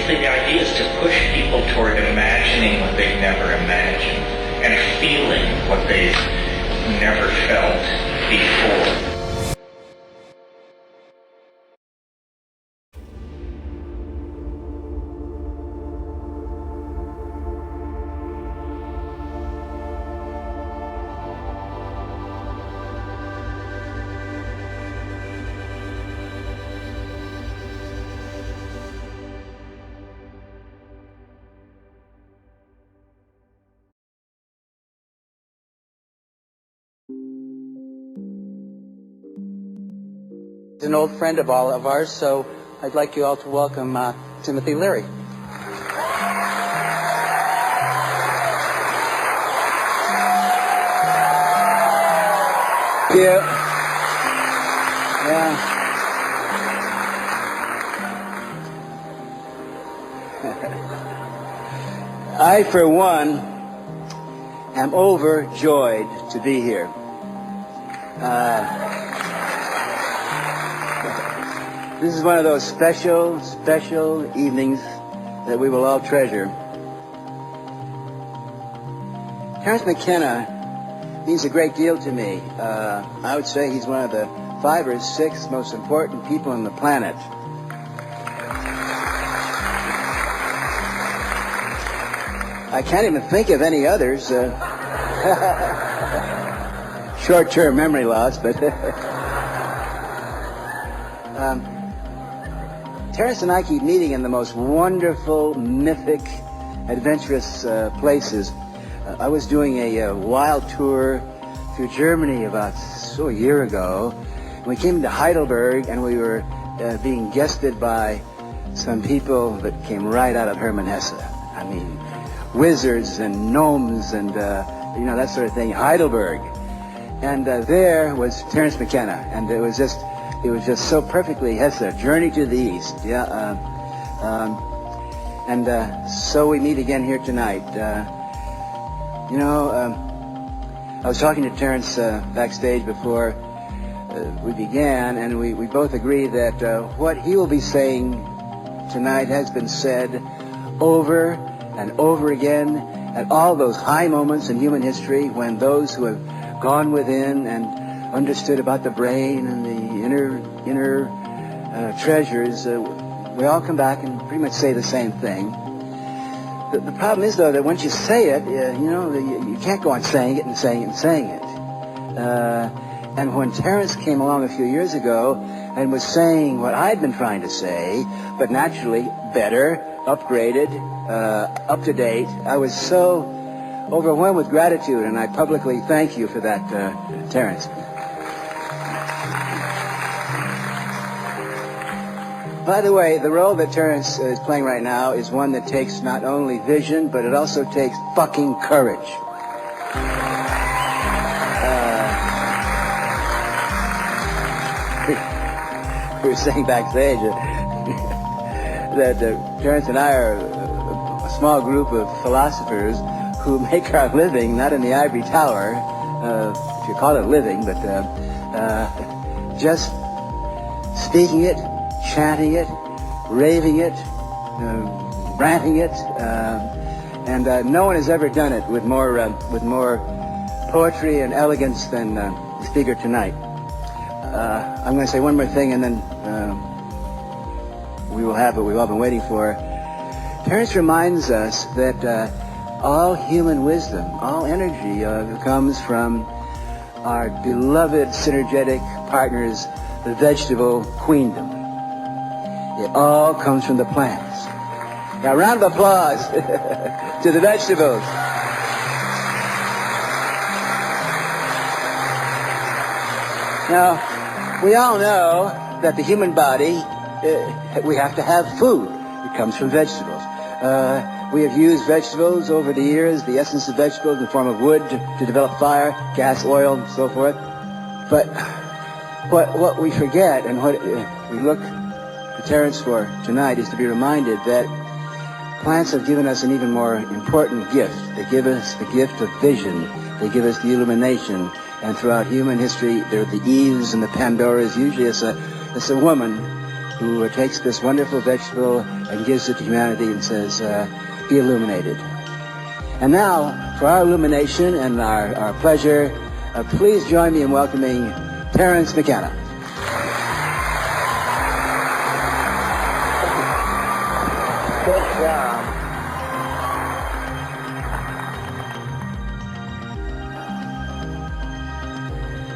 basically the idea is to push people toward imagining what they've never imagined and feeling what they've never felt before. An old friend of all of ours, so I'd like you all to welcome Timothy Leary. Thank you. Yeah. I, for one, am overjoyed to be here. This is one of those special evenings that we will all treasure. Terence McKenna means a great deal to me. I would say he's one of the 5 or 6 most important people on the planet. I can't even think of any others. Short-term memory loss, but... Terence and I keep meeting in the most wonderful, mythic, adventurous places. I was doing a wild tour through Germany about a year ago. We came to Heidelberg, and we were being guested by some people that came right out of Hermann Hesse. I mean, wizards and gnomes and, that sort of thing. Heidelberg. And there was Terence McKenna, and it was just so perfectly Hesse, Journey to the East. Yeah. So we meet again here tonight. I was talking to Terence backstage before we began, and we both agree that what he will be saying tonight has been said over and over again at all those high moments in human history when those who have gone within and understood about the brain and the inner treasures, we all come back and pretty much say the same thing. The problem is, though, that once you say it, you can't go on saying it and saying it and saying it. And when Terence came along a few years ago and was saying what I'd been trying to say, but naturally better, upgraded, up to date, I was so overwhelmed with gratitude, and I publicly thank you for that, Terence. By the way, the role that Terence is playing right now is one that takes not only vision, but it also takes fucking courage. We were saying backstage that Terence and I are a small group of philosophers who make our living not in the ivory tower, if you call it living, but just speaking it, chanting it, raving it, ranting it, and no one has ever done it with more poetry and elegance than the speaker tonight. I'm going to say one more thing, and then we will have what we've all been waiting for. Terence reminds us that all human wisdom, all energy comes from our beloved synergetic partners, the vegetable queendom. It all comes from the plants. Now, round of applause to the vegetables. Now, we all know that the human body, we have to have food. It comes from vegetables. We have used vegetables over the years, the essence of vegetables in the form of wood to develop fire, gas, oil, and so forth. But what we forget and what we look to Terence for tonight is to be reminded that plants have given us an even more important gift. They give us the gift of vision. They give us the illumination. And throughout human history, there are the Eves and the Pandoras. Usually it's a woman who takes this wonderful vegetable and gives it to humanity and says, be illuminated. And now, for our illumination and our pleasure, please join me in welcoming Terence McKenna. Good job.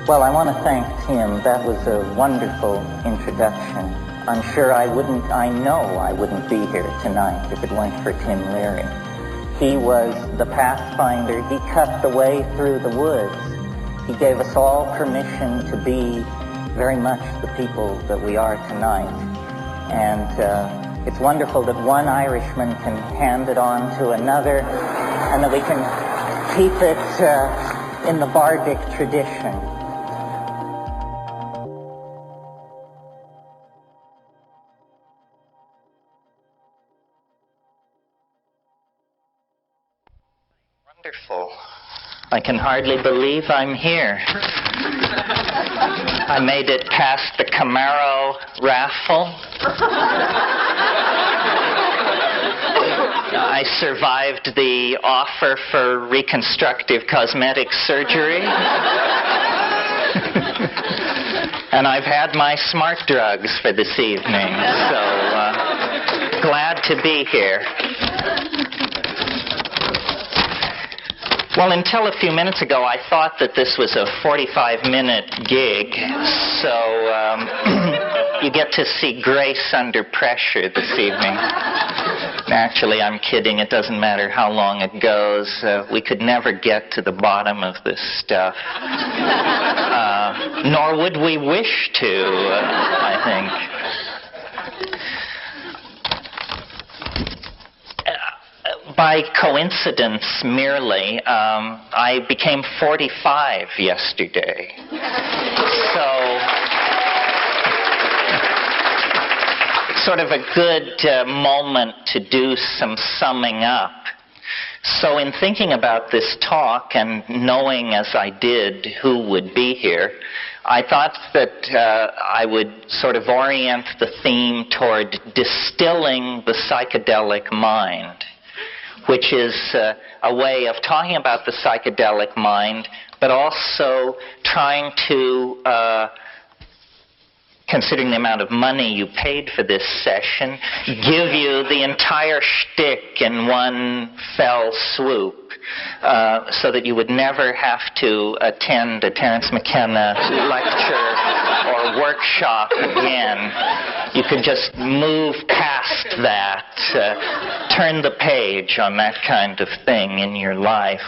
Well, I want to thank Tim. That was a wonderful introduction. I'm sure I know I wouldn't be here tonight if it weren't for Tim Leary. He was the pathfinder. He cut the way through the woods. He gave us all permission to be very much the people that we are tonight. And it's wonderful that one Irishman can hand it on to another and that we can keep it in the bardic tradition. Wonderful. I can hardly believe I'm here. I made it past the Camaro raffle. I survived the offer for reconstructive cosmetic surgery. And I've had my smart drugs for this evening, so glad to be here. Well, until a few minutes ago, I thought that this was a 45-minute gig, so you get to see grace under pressure this evening. Actually, I'm kidding. It doesn't matter how long it goes. We could never get to the bottom of this stuff. Nor would we wish to, I think. By coincidence, merely, I became 45 yesterday. So, sort of a good moment to do some summing up. So in thinking about this talk and knowing as I did who would be here, I thought that I would sort of orient the theme toward distilling the psychedelic mind, which is a way of talking about the psychedelic mind, but also trying to, considering the amount of money you paid for this session, give you the entire shtick in one fell swoop, so that you would never have to attend a Terence McKenna lecture or workshop again. You could just move past that, turn the page on that kind of thing in your life.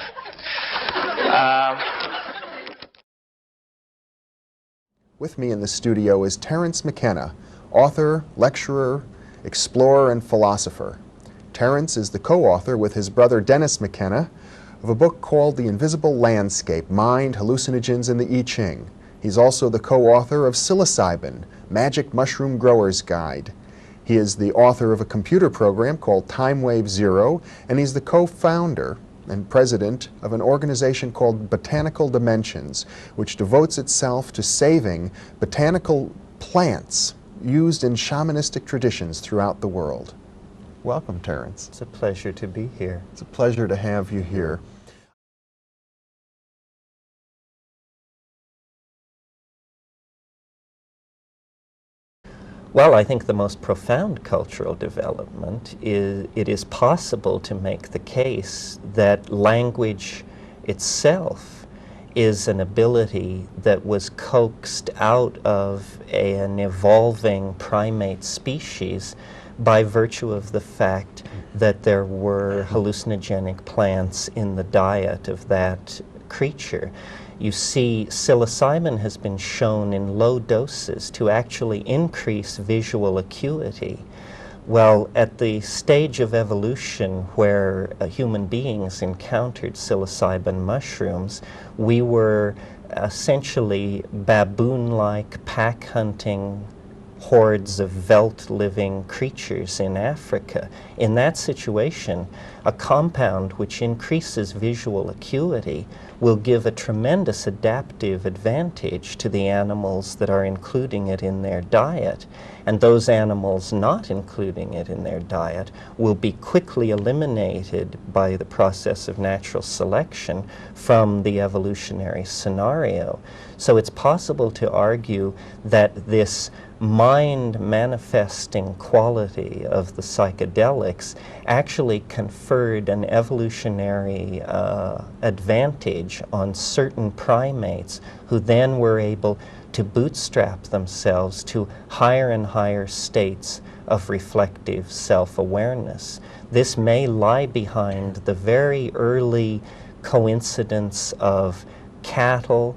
With me in the studio is Terence McKenna, author, lecturer, explorer, and philosopher. Terence is the co-author with his brother Dennis McKenna of a book called The Invisible Landscape, Mind, Hallucinogens, and the I Ching. He's also the co-author of Psilocybin, Magic Mushroom Grower's Guide. He is the author of a computer program called Timewave Zero, and he's the co-founder and president of an organization called Botanical Dimensions, which devotes itself to saving botanical plants used in shamanistic traditions throughout the world. Welcome, Terence. It's a pleasure to be here. It's a pleasure to have you here. Well, I think the most profound cultural development is it is possible to make the case that language itself is an ability that was coaxed out of an evolving primate species by virtue of the fact that there were hallucinogenic plants in the diet of that creature. You see, psilocybin has been shown in low doses to actually increase visual acuity. Well, at the stage of evolution where human beings encountered psilocybin mushrooms, we were essentially baboon-like pack hunting hordes of veldt-living creatures in Africa. In that situation, a compound which increases visual acuity will give a tremendous adaptive advantage to the animals that are including it in their diet. And those animals not including it in their diet will be quickly eliminated by the process of natural selection from the evolutionary scenario. So it's possible to argue that this mind manifesting quality of the psychedelics actually conferred an evolutionary advantage on certain primates who then were able to bootstrap themselves to higher and higher states of reflective self-awareness. This may lie behind the very early coincidence of cattle,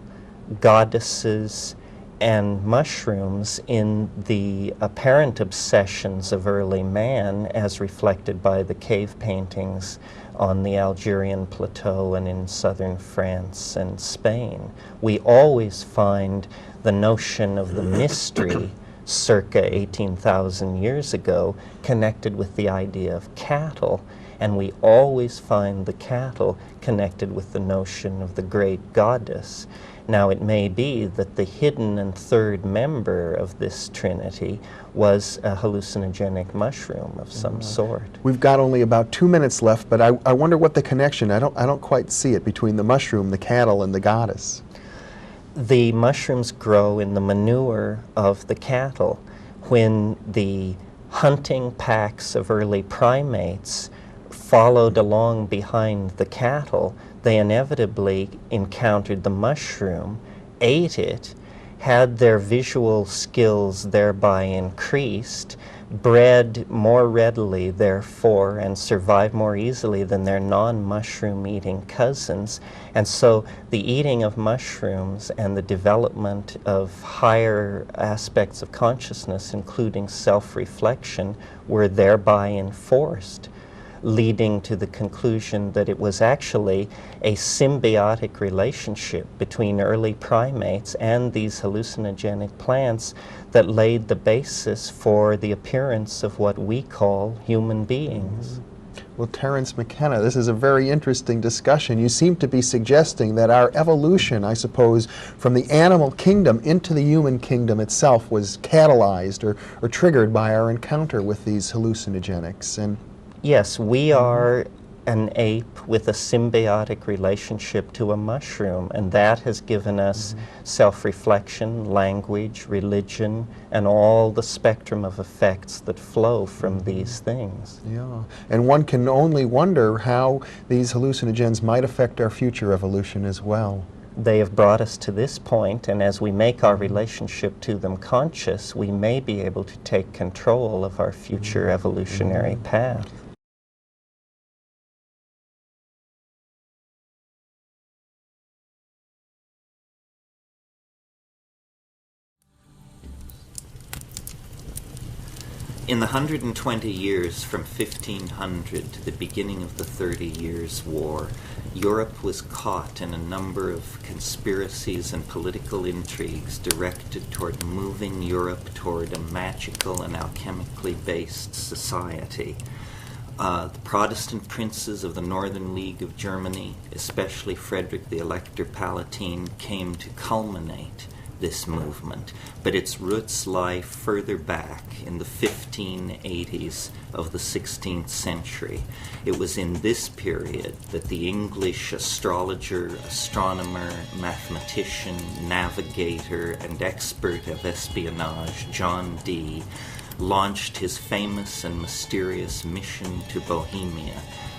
goddesses, and mushrooms in the apparent obsessions of early man as reflected by the cave paintings on the Algerian plateau and in southern France and Spain. We always find the notion of the mystery circa 18,000 years ago connected with the idea of cattle, and we always find the cattle connected with the notion of the great goddess. Now, it may be that the hidden and third member of this trinity was a hallucinogenic mushroom of some sort. We've got only about 2 minutes left, but I wonder what the connection, I don't quite see it, between the mushroom, the cattle, and the goddess. The mushrooms grow in the manure of the cattle. When the hunting packs of early primates followed along behind the cattle, they inevitably encountered the mushroom, ate it, had their visual skills thereby increased, bred more readily therefore, and survived more easily than their non-mushroom eating cousins. And so the eating of mushrooms and the development of higher aspects of consciousness, including self-reflection, were thereby enforced, leading to the conclusion that it was actually a symbiotic relationship between early primates and these hallucinogenic plants that laid the basis for the appearance of what we call human beings. Well, Terence McKenna, this is a very interesting discussion. You seem to be suggesting that our evolution, I suppose, from the animal kingdom into the human kingdom itself was catalyzed or triggered by our encounter with these hallucinogenics. And yes, we are an ape with a symbiotic relationship to a mushroom, and that has given us self-reflection, language, religion, and all the spectrum of effects that flow from these things. yeah, and one can only wonder how these hallucinogens might affect our future evolution as well. They have brought us to this point, and as we make our relationship to them conscious, we may be able to take control of our future evolutionary path. In the 120 years from 1500 to the beginning of the 30 Years' War, Europe was caught in a number of conspiracies and political intrigues directed toward moving Europe toward a magical and alchemically based society. The Protestant princes of the Northern League of Germany, especially Frederick the Elector Palatine, came to culminate this movement, but its roots lie further back in the 1580s of the 16th century. It was in this period that the English astrologer, astronomer, mathematician, navigator, and expert of espionage, John Dee, launched his famous and mysterious mission to Bohemia,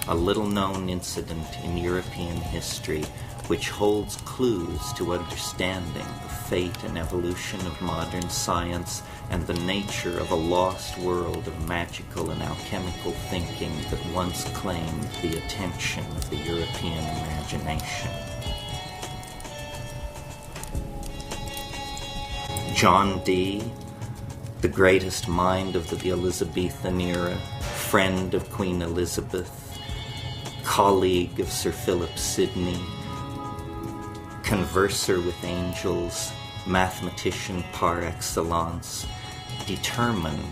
a little-known incident in European history which holds clues to understanding the fate and evolution of modern science and the nature of a lost world of magical and alchemical thinking that once claimed the attention of the European imagination. John Dee, the greatest mind of the Elizabethan era, friend of Queen Elizabeth, colleague of Sir Philip Sidney, converser with angels, mathematician par excellence, determined,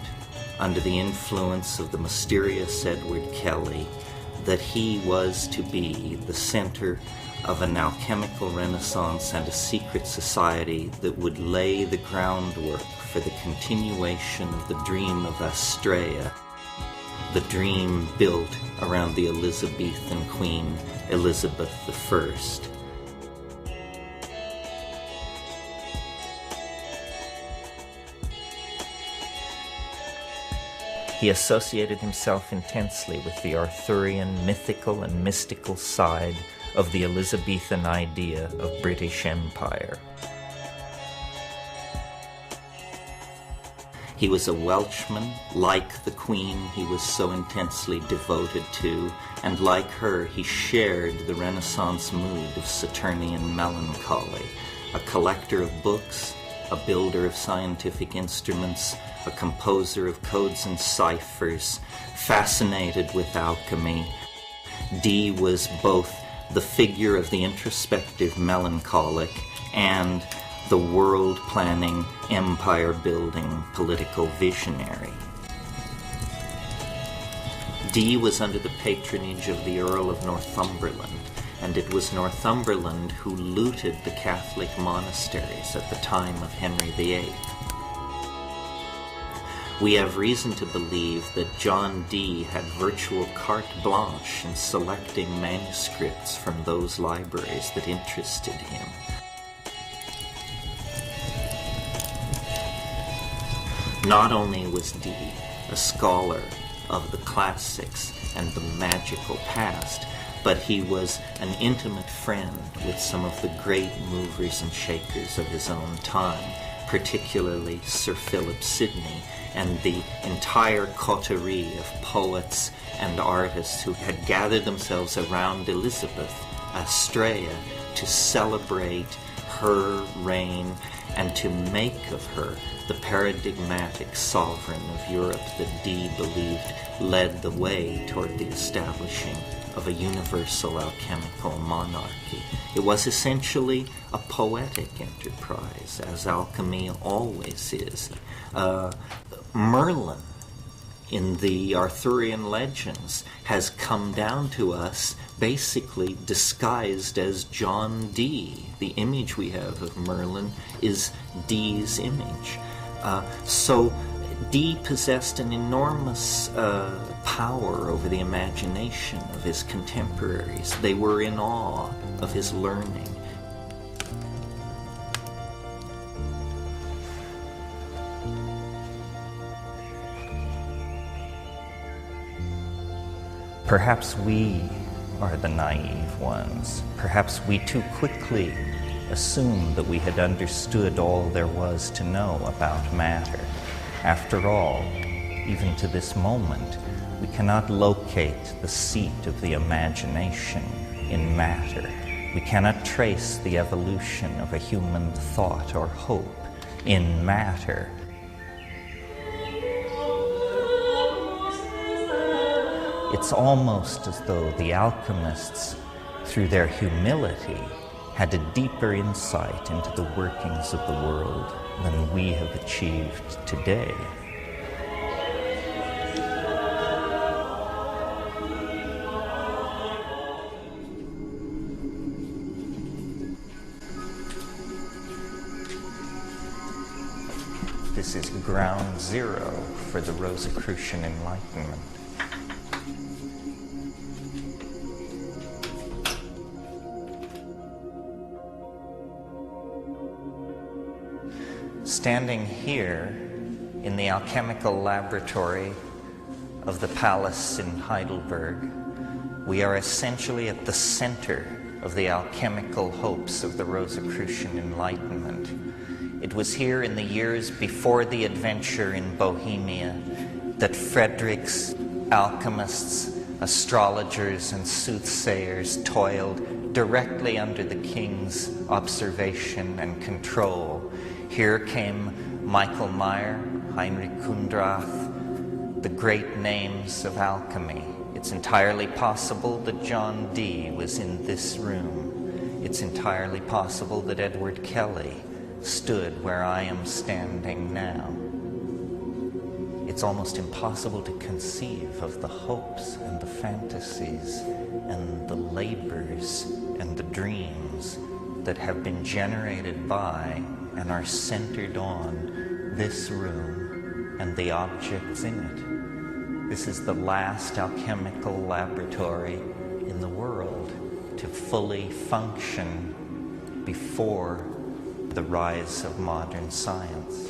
under the influence of the mysterious Edward Kelly, that he was to be the center of an alchemical renaissance and a secret society that would lay the groundwork for the continuation of the dream of Astrea, the dream built around the Elizabethan Queen Elizabeth I. He associated himself intensely with the Arthurian mythical and mystical side of the Elizabethan idea of British Empire. He was a Welshman, like the Queen he was so intensely devoted to, and like her he shared the Renaissance mood of Saturnian melancholy, a collector of books, a builder of scientific instruments, a composer of codes and ciphers, fascinated with alchemy. Dee was both the figure of the introspective melancholic and the world-planning, empire-building political visionary. Dee was under the patronage of the Earl of Northumberland, and it was Northumberland who looted the Catholic monasteries at the time of Henry VIII. We have reason to believe that John Dee had virtual carte blanche in selecting manuscripts from those libraries that interested him. Not only was Dee a scholar of the classics and the magical past, but he was an intimate friend with some of the great movers and shakers of his own time, particularly Sir Philip Sidney and the entire coterie of poets and artists who had gathered themselves around Elizabeth, Astrea, to celebrate her reign and to make of her the paradigmatic sovereign of Europe that Dee believed led the way toward the establishing of a universal alchemical monarchy. It was essentially a poetic enterprise, as alchemy always is. Merlin, in the Arthurian legends, has come down to us basically disguised as John Dee. The image we have of Merlin is Dee's image. So Dee possessed an enormous power over the imagination of his contemporaries. They were in awe of his learning. Perhaps we are the naive ones. Perhaps we too quickly assumed that we had understood all there was to know about matter. After all, even to this moment, we cannot locate the seat of the imagination in matter. We cannot trace the evolution of a human thought or hope in matter. It's almost as though the alchemists, through their humility, had a deeper insight into the workings of the world than we have achieved today. This is ground zero for the Rosicrucian Enlightenment. Standing here in the alchemical laboratory of the palace in Heidelberg, we are essentially at the center of the alchemical hopes of the Rosicrucian Enlightenment. It was here in the years before the adventure in Bohemia that Frederick's alchemists, astrologers, and soothsayers toiled directly under the king's observation and control. Here came Michael Meyer, Heinrich Kundrath, the great names of alchemy. It's entirely possible that John Dee was in this room. It's entirely possible that Edward Kelly stood where I am standing now. it's almost impossible to conceive of the hopes and the fantasies and the labors and the dreams that have been generated by and are centered on this room and the objects in it. This is the last alchemical laboratory in the world to fully function before the rise of modern science.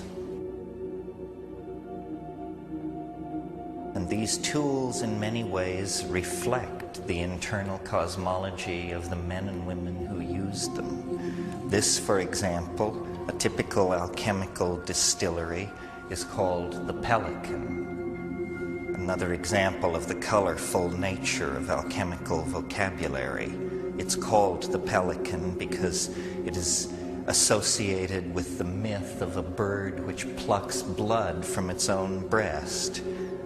And these tools in many ways reflect the internal cosmology of the men and women who used them. This, for example, a typical alchemical distillery, is called the Pelican. Another example of the colorful nature of alchemical vocabulary. It's called the Pelican because it is associated with the myth of a bird which plucks blood from its own breast.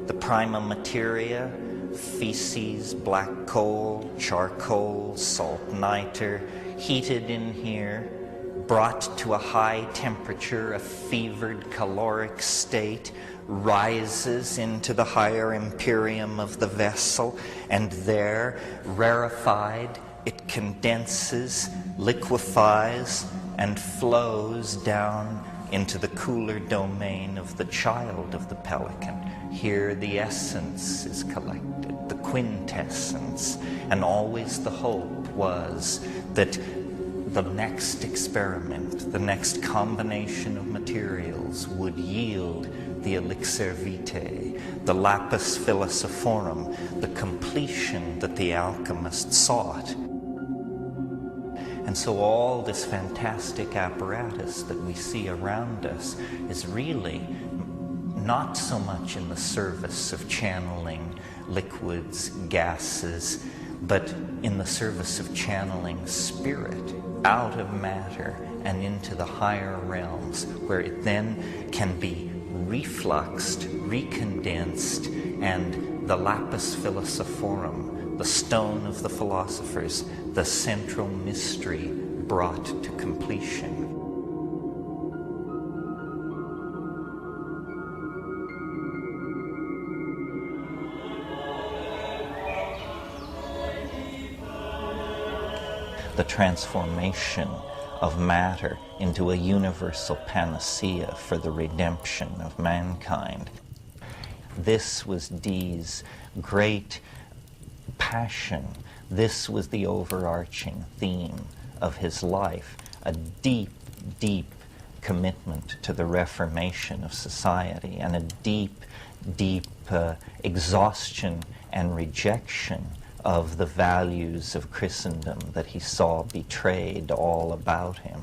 The prima materia, feces, black coal, charcoal, salt niter, heated in here, brought to a high temperature, a fevered caloric state, rises into the higher empyreum of the vessel, and there, rarefied, it condenses, liquefies, and flows down into the cooler domain of the child of the pelican. Here the essence is collected, the quintessence, and always the hope was that the next experiment, the next combination of materials would yield the elixir vitae, the lapis philosophorum, the completion that the alchemist sought. And so all this fantastic apparatus that we see around us is really not so much in the service of channeling liquids, gases, but in the service of channeling spirit out of matter and into the higher realms, where it then can be refluxed, recondensed, and the lapis philosophorum, the stone of the philosophers, the central mystery, brought to completion. The transformation of matter into a universal panacea for the redemption of mankind. This was Dee's great passion. This was the overarching theme of his life, a deep, deep commitment to the reformation of society, and a deep, deep exhaustion and rejection of the values of Christendom that he saw betrayed all about him.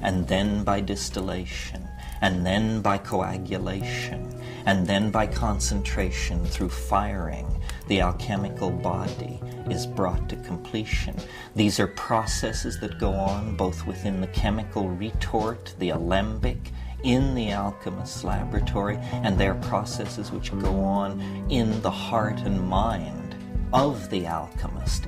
And then by distillation, and then by coagulation, and then by concentration through firing, the alchemical body is brought to completion. These are processes that go on both within the chemical retort, the alembic, in the alchemist's laboratory, and they're processes which go on in the heart and mind of the alchemist.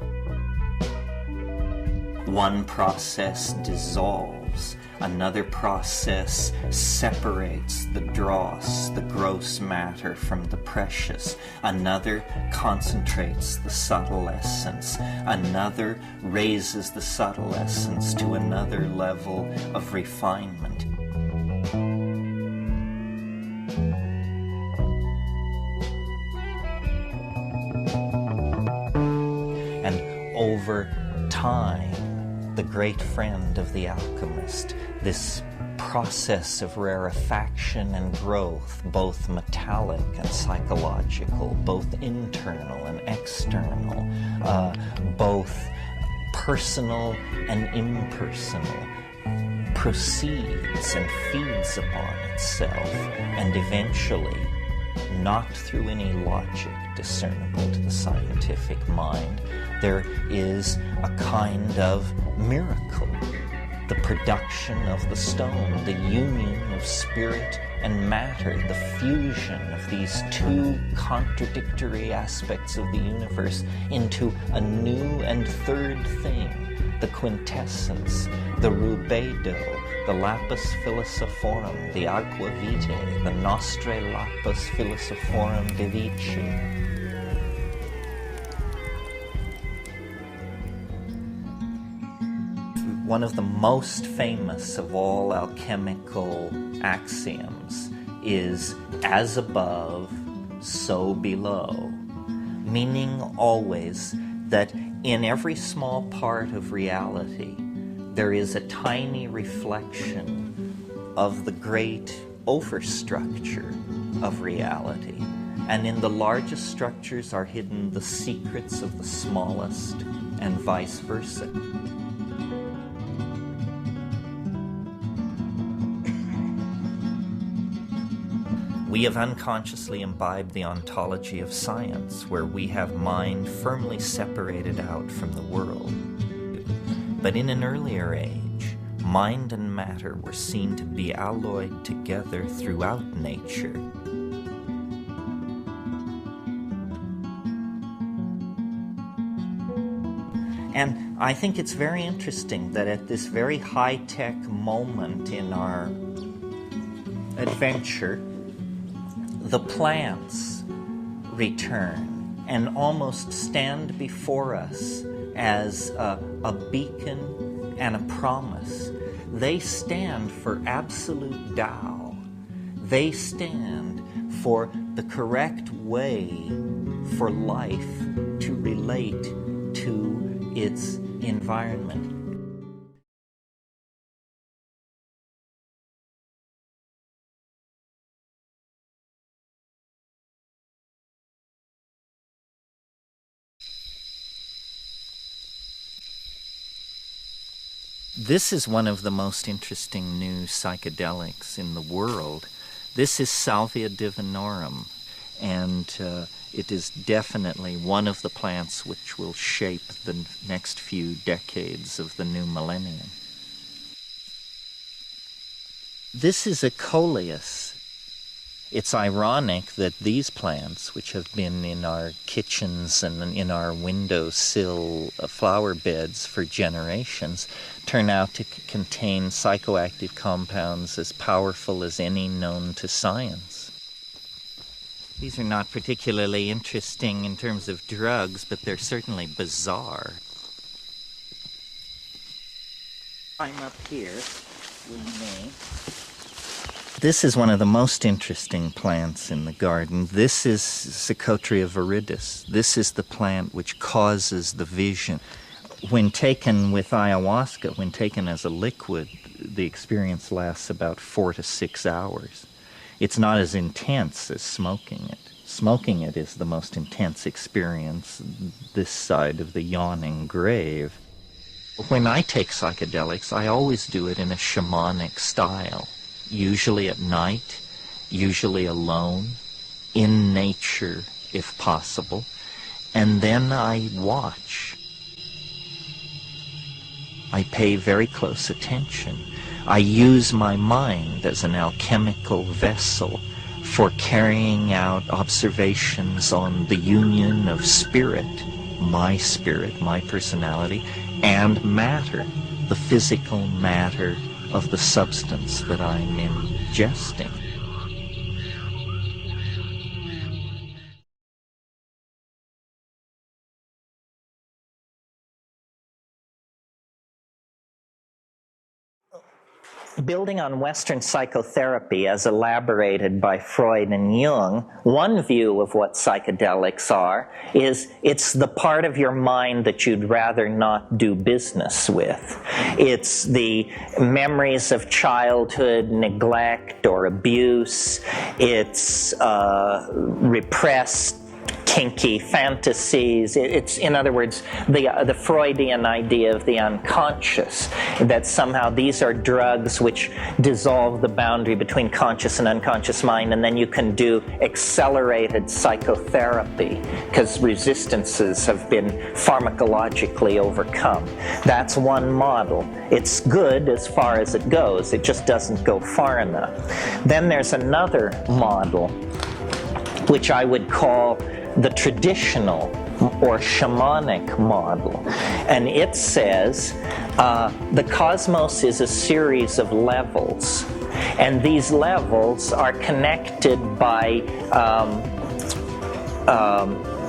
One process dissolves, another process separates the dross, the gross matter, from the precious, another concentrates the subtle essence, another raises the subtle essence to another level of refinement. And over time, the great friend of the alchemist, this process of rarefaction and growth, both metallic and psychological, both internal and external, both personal and impersonal, proceeds and feeds upon itself, and eventually, not through any logic discernible to the scientific mind, there is a kind of miracle, the production of the stone, the union of spirit and matter, the fusion of these two contradictory aspects of the universe into a new and third thing, the quintessence, the rubedo, the lapis philosophorum, the aqua vitae, the nostre lapis philosophorum de vici. One of the most famous of all alchemical axioms is as above, so below, meaning always that in every small part of reality there is a tiny reflection of the great overstructure of reality, and in the largest structures are hidden the secrets of the smallest, and vice versa. We have unconsciously imbibed the ontology of science, where we have mind firmly separated out from the world. But in an earlier age, mind and matter were seen to be alloyed together throughout nature. And I think it's very interesting that at this very high-tech moment in our adventure, the plants return and almost stand before us as a beacon and a promise. They stand for absolute Tao. They stand for the correct way for life to relate to its environment. This is one of the most interesting new psychedelics in the world. This is Salvia divinorum, and it is definitely one of the plants which will shape the next few decades of the new millennium. This is a coleus. It's ironic that these plants, which have been in our kitchens and in our windowsill flower beds for generations, turn out to contain psychoactive compounds as powerful as any known to science. These are not particularly interesting in terms of drugs, but they're certainly bizarre. I'm up here with me. This is one of the most interesting plants in the garden. This is Psychotria viridis. This is the plant which causes the vision. When taken with ayahuasca, when taken as a liquid, the experience lasts about 4 to 6 hours. It's not as intense as smoking it. Smoking it is the most intense experience this side of the yawning grave. When I take psychedelics, I always do it in a shamanic style. Usually at night, usually alone, in nature if possible, and then I watch. I pay very close attention. I use my mind as an alchemical vessel for carrying out observations on the union of spirit, my personality, and matter, the physical matter of the substance that I'm ingesting. Building on Western psychotherapy as elaborated by Freud and Jung, one view of what psychedelics are is it's the part of your mind that you'd rather not do business with. It's the memories of childhood neglect or abuse. It's repressed kinky fantasies. It's, in other words, the Freudian idea of the unconscious, that somehow these are drugs which dissolve the boundary between conscious and unconscious mind, and then you can do accelerated psychotherapy because resistances have been pharmacologically overcome. That's one model. It's good as far as it goes. It just doesn't go far enough. Then there's another model, which I would call the traditional or shamanic model. And it says The cosmos is a series of levels, and these levels are connected by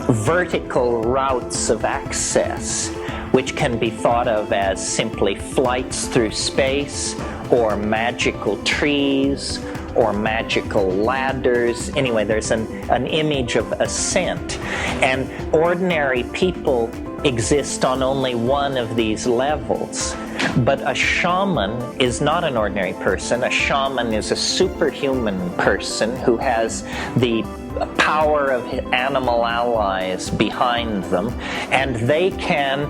vertical routes of access, which can be thought of as simply flights through space, or magical trees, or magical ladders. Anyway, there's an image of ascent. And ordinary people exist on only one of these levels. But a shaman is not an ordinary person. A shaman is a superhuman person who has the power of animal allies behind them, and they can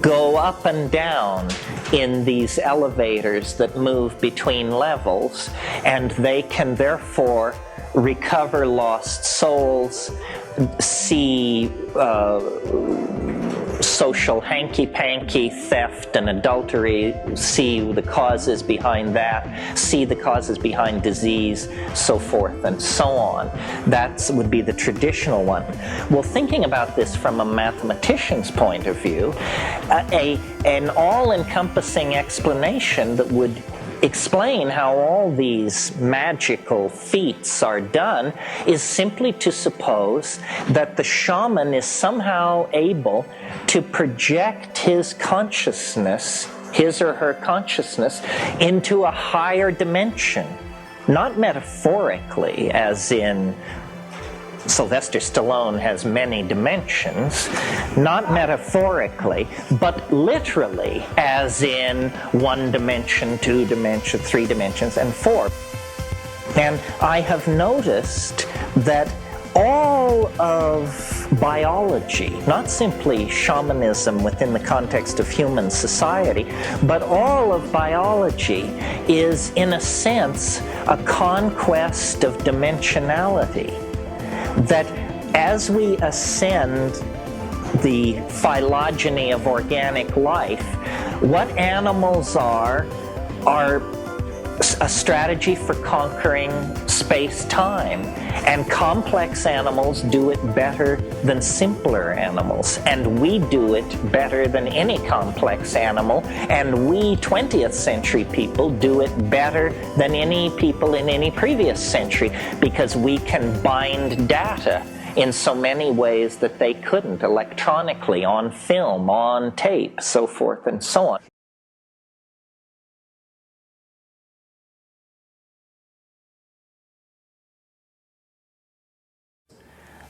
go up and down in these elevators that move between levels, and they can therefore recover lost souls, see social hanky-panky, theft and adultery, see the causes behind that, see the causes behind disease, so forth and so on. That would be the traditional one. Well, thinking about this from a mathematician's point of view, an all-encompassing explanation that would explain how all these magical feats are done is simply to suppose that the shaman is somehow able to project his consciousness, his or her consciousness, into a higher dimension. Not metaphorically, as in Sylvester Stallone has many dimensions, not metaphorically, but literally, as in 1 dimension, 2 dimensions, 3 dimensions, and 4. And I have noticed that all of biology, not simply shamanism within the context of human society, but all of biology is, in a sense, a conquest of dimensionality. That as we ascend the phylogeny of organic life, what animals are a strategy for conquering space-time. And complex animals do it better than simpler animals. And we do it better than any complex animal. And we 20th century people do it better than any people in any previous century, because we can bind data in so many ways that they couldn't, electronically, on film, on tape, so forth and so on.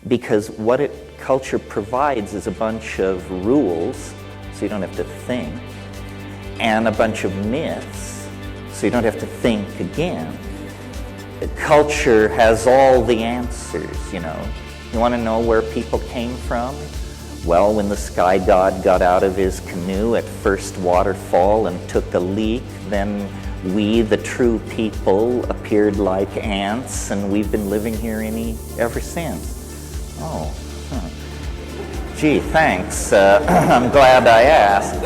Because what culture provides is a bunch of rules, so you don't have to think, and a bunch of myths, so you don't have to think again. Culture has all the answers, you know. You want to know where people came from? Well, when the sky god got out of his canoe at first waterfall and took a leak, then we, the true people, appeared like ants, and we've been living here ever since. Oh, gee, thanks. I'm glad I asked.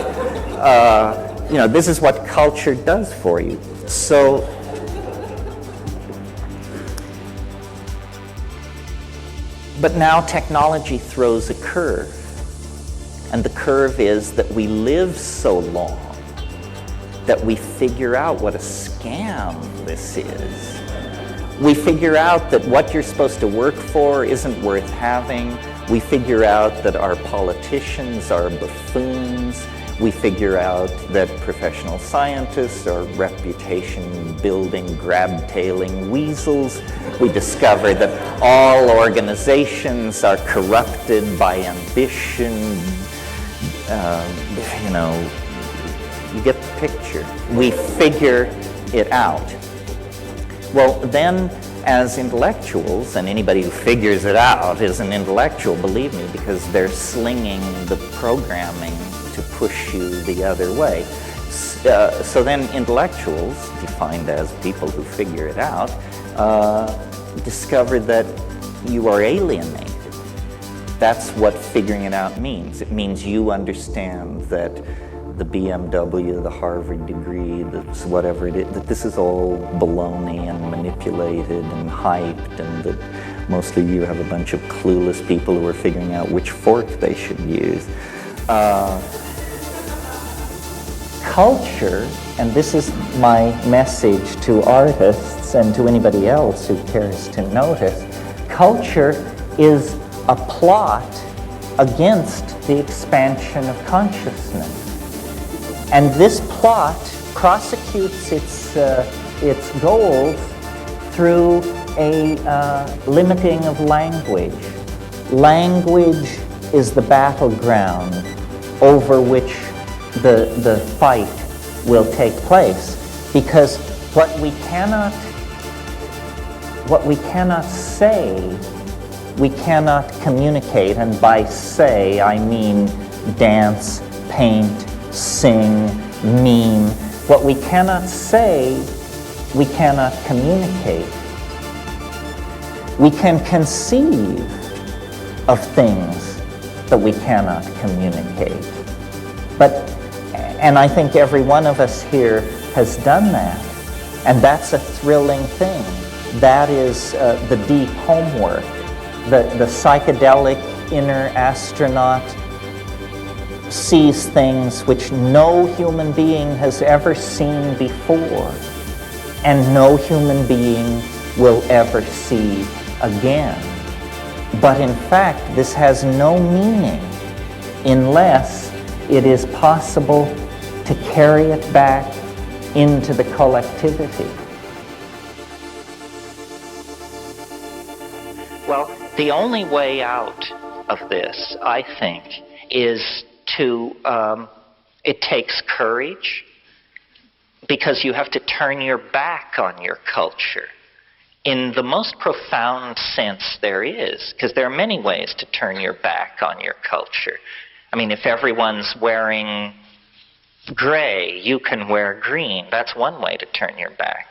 You know, this is what culture does for you. So, but now technology throws a curve. And the curve is that we live so long that we figure out what a scam this is. We figure out that what you're supposed to work for isn't worth having. We figure out that our politicians are buffoons. We figure out that professional scientists are reputation-building, grab-tailing weasels. We discover that all organizations are corrupted by ambition. You know, you get the picture. We figure it out. Well, then, as intellectuals, and anybody who figures it out is an intellectual, believe me, because they're slinging the programming to push you the other way. So then intellectuals, defined as people who figure it out, discover that you are alienated. That's what figuring it out means. It means you understand that the BMW, the Harvard degree, whatever it is, that this is all baloney and manipulated and hyped, and that mostly you have a bunch of clueless people who are figuring out which fork they should use. culture, and this is my message to artists and to anybody else who cares to notice, culture is a plot against the expansion of consciousness. And this plot prosecutes its goals through a limiting of language. Language is the battleground over which the fight will take place, because what we cannot say, we cannot communicate, and by say I mean dance, paint, sing, meme. What we cannot say, we cannot communicate. We can conceive of things that we cannot communicate. And I think every one of us here has done that. And that's a thrilling thing. That is the deep homework. The psychedelic inner astronaut sees things which no human being has ever seen before, and no human being will ever see again. But in fact, this has no meaning unless it is possible to carry it back into the collectivity. Well, the only way out of this, I think, is to, it takes courage, because you have to turn your back on your culture in the most profound sense there is, because there are many ways to turn your back on your culture. I mean, if everyone's wearing gray, you can wear green. That's one way to turn your back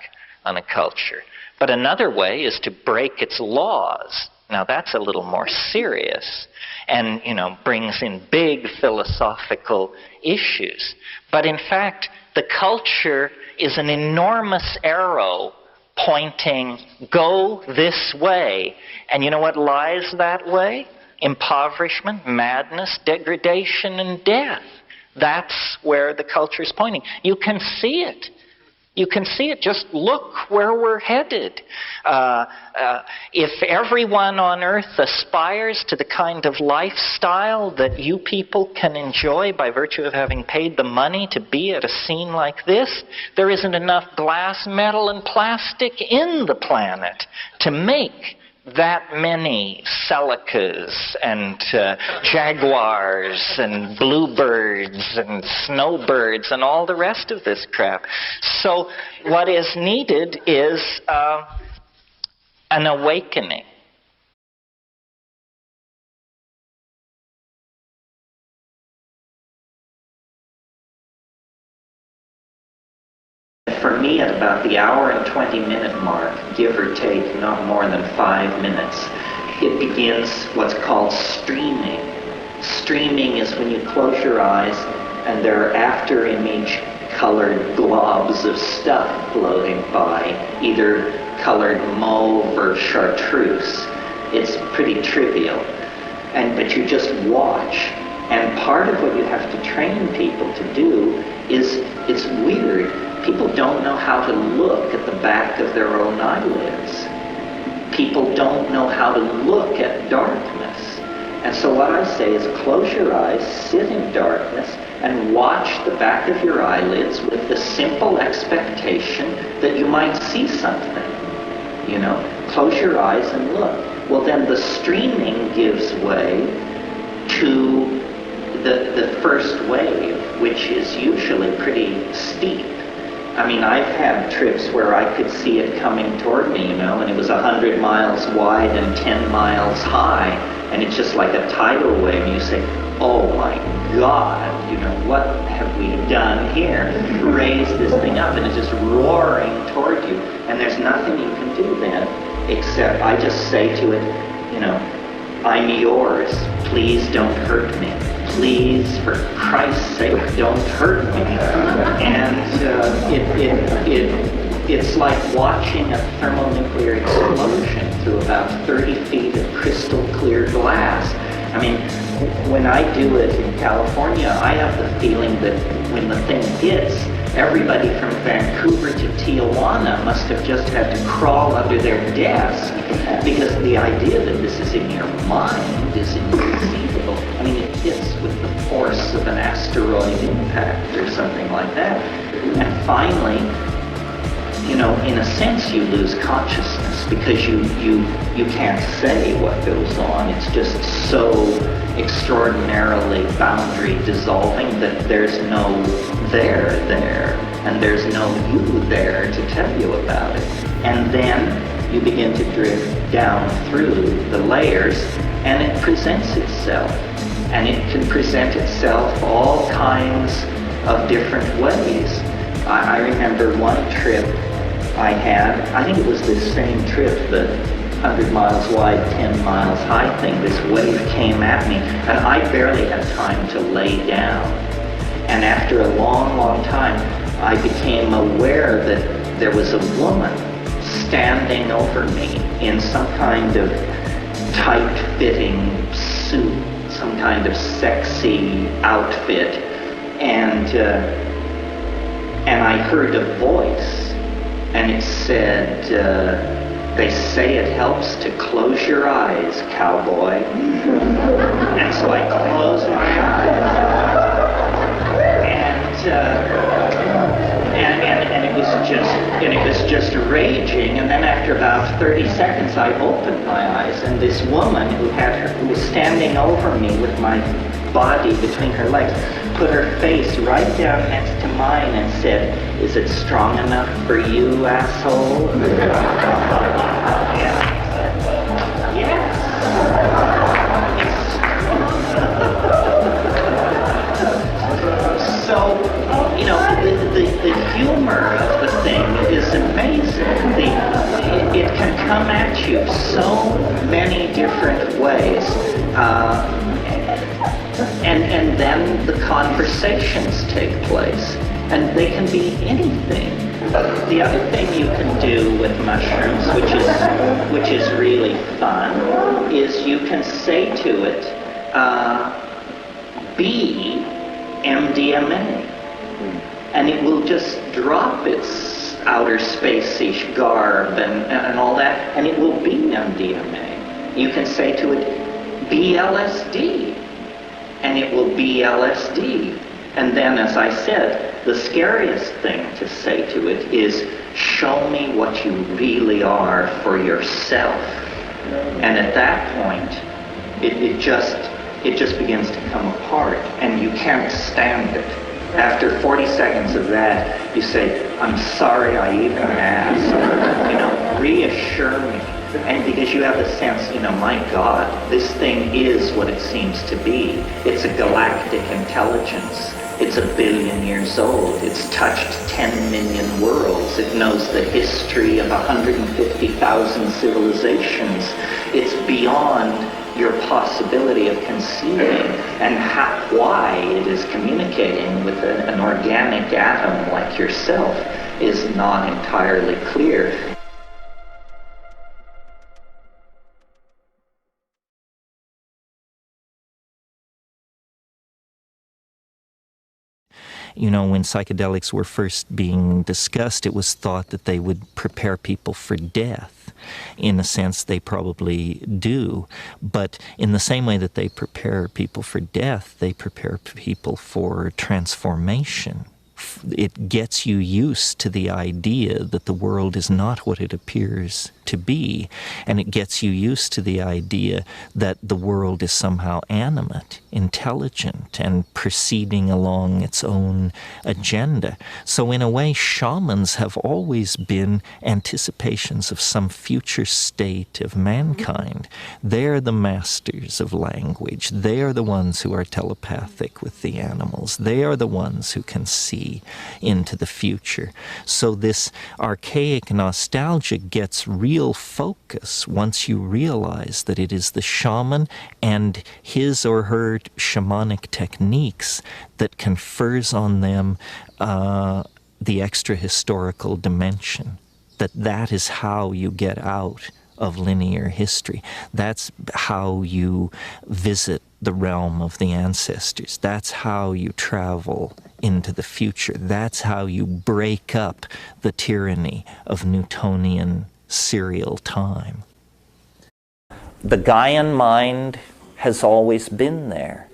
on a culture. But another way is to break its laws. Now that's a little more serious and, brings in big philosophical issues. But in fact, the culture is an enormous arrow pointing, go this way. And you know what lies that way? Impoverishment, madness, degradation, and death. That's where the culture is pointing. You can see it. You can see it. Just look where we're headed. If everyone on earth aspires to the kind of lifestyle that you people can enjoy by virtue of having paid the money to be at a scene like this, there isn't enough glass, metal, and plastic in the planet to make that many Celicas and jaguars and bluebirds and snowbirds and all the rest of this crap. So what is needed is an awakening. For me, at about the hour and 20-minute mark, give or take, not more than 5 minutes, it begins what's called streaming. Streaming is when you close your eyes and there are after-image colored globs of stuff floating by, either colored mauve or chartreuse. It's pretty trivial. But you just watch. And part of what you have to train people to do is, it's weird, people don't know how to look at the back of their own eyelids. People don't know how to look at darkness. And so what I say is, close your eyes, sit in darkness, and watch the back of your eyelids with the simple expectation that you might see something. Close your eyes and look. Well, then the streaming gives way to the first wave, which is usually pretty steep. I mean, I've had trips where I could see it coming toward me, and it was 100 miles wide and 10 miles high, and it's just like a tidal wave, and you say, oh my God, what have we done here? Raise this thing up, and it's just roaring toward you, and there's nothing you can do then, except I just say to it, I'm yours, please don't hurt me. Please, for Christ's sake, don't hurt me. And it's like watching a thermonuclear explosion through about 30 feet of crystal clear glass. I mean, when I do it in California, I have the feeling that when the thing hits, everybody from Vancouver to Tijuana must have just had to crawl under their desk, because the idea that this is in your mind is inconceivable. I mean, it hits with the force of an asteroid impact or something like that. And finally, you know, in a sense, you lose consciousness because you can't say what goes on. It's just so extraordinarily boundary dissolving that there's no there, and there's no you there to tell you about it. And then you begin to drift down through the layers, and it presents itself. And it can present itself all kinds of different ways. I remember one trip I had, I think it was this same trip, the 100 miles wide, 10 miles high thing. This wave came at me, and I barely had time to lay down. And after a long, long time, I became aware that there was a woman standing over me in some kind of tight-fitting suit, some kind of sexy outfit, and I heard a voice, and it said, "They say it helps to close your eyes, cowboy." And so I closed my eyes, and it was just raging. And then after about 30 seconds, I opened my eyes, and this woman who was standing over me with my body between her legs, put her face right down next to mine and said, "Is it strong enough for you, asshole?" Yeah. Yes. So, you know, the humor of the thing is amazing. It can come at you so many different ways. And then the conversations take place, and they can be anything. The other thing you can do with mushrooms, which is really fun, is you can say to it, "Be MDMA," and it will just drop its outer space-ish garb and all that, and it will be MDMA. You can say to it, "Be LSD," and it will be LSD. And then, as I said, the scariest thing to say to it is, "Show me what you really are for yourself." And at that point, it just begins to come apart, and you can't stand it. After 40 seconds of that, you say, "I'm sorry I even asked. You know, reassure me." And because you have the sense, you know, my God, this thing is what it seems to be. It's a galactic intelligence. It's 1 billion years old. It's touched 10 million worlds. It knows the history of 150,000 civilizations. It's beyond your possibility of conceiving, and why it is communicating with an organic atom like yourself is not entirely clear. You know, when psychedelics were first being discussed, it was thought that they would prepare people for death. In a sense, they probably do. But in the same way that they prepare people for death, they prepare people for transformation. It gets you used to the idea that the world is not what it appears to be, and it gets you used to the idea that the world is somehow animate, intelligent, and proceeding along its own agenda. So in a way, shamans have always been anticipations of some future state of mankind. They're the masters of language. They are the ones who are telepathic with the animals. They are the ones who can see into the future. So this archaic nostalgia gets real focus once you realize that it is the shaman and his or her shamanic techniques that confers on them the extra historical dimension. That is how you get out of linear history. That's how you visit the realm of the ancestors. That's how you travel into the future. That's how you break up the tyranny of Newtonian serial time. The Gaian mind has always been there.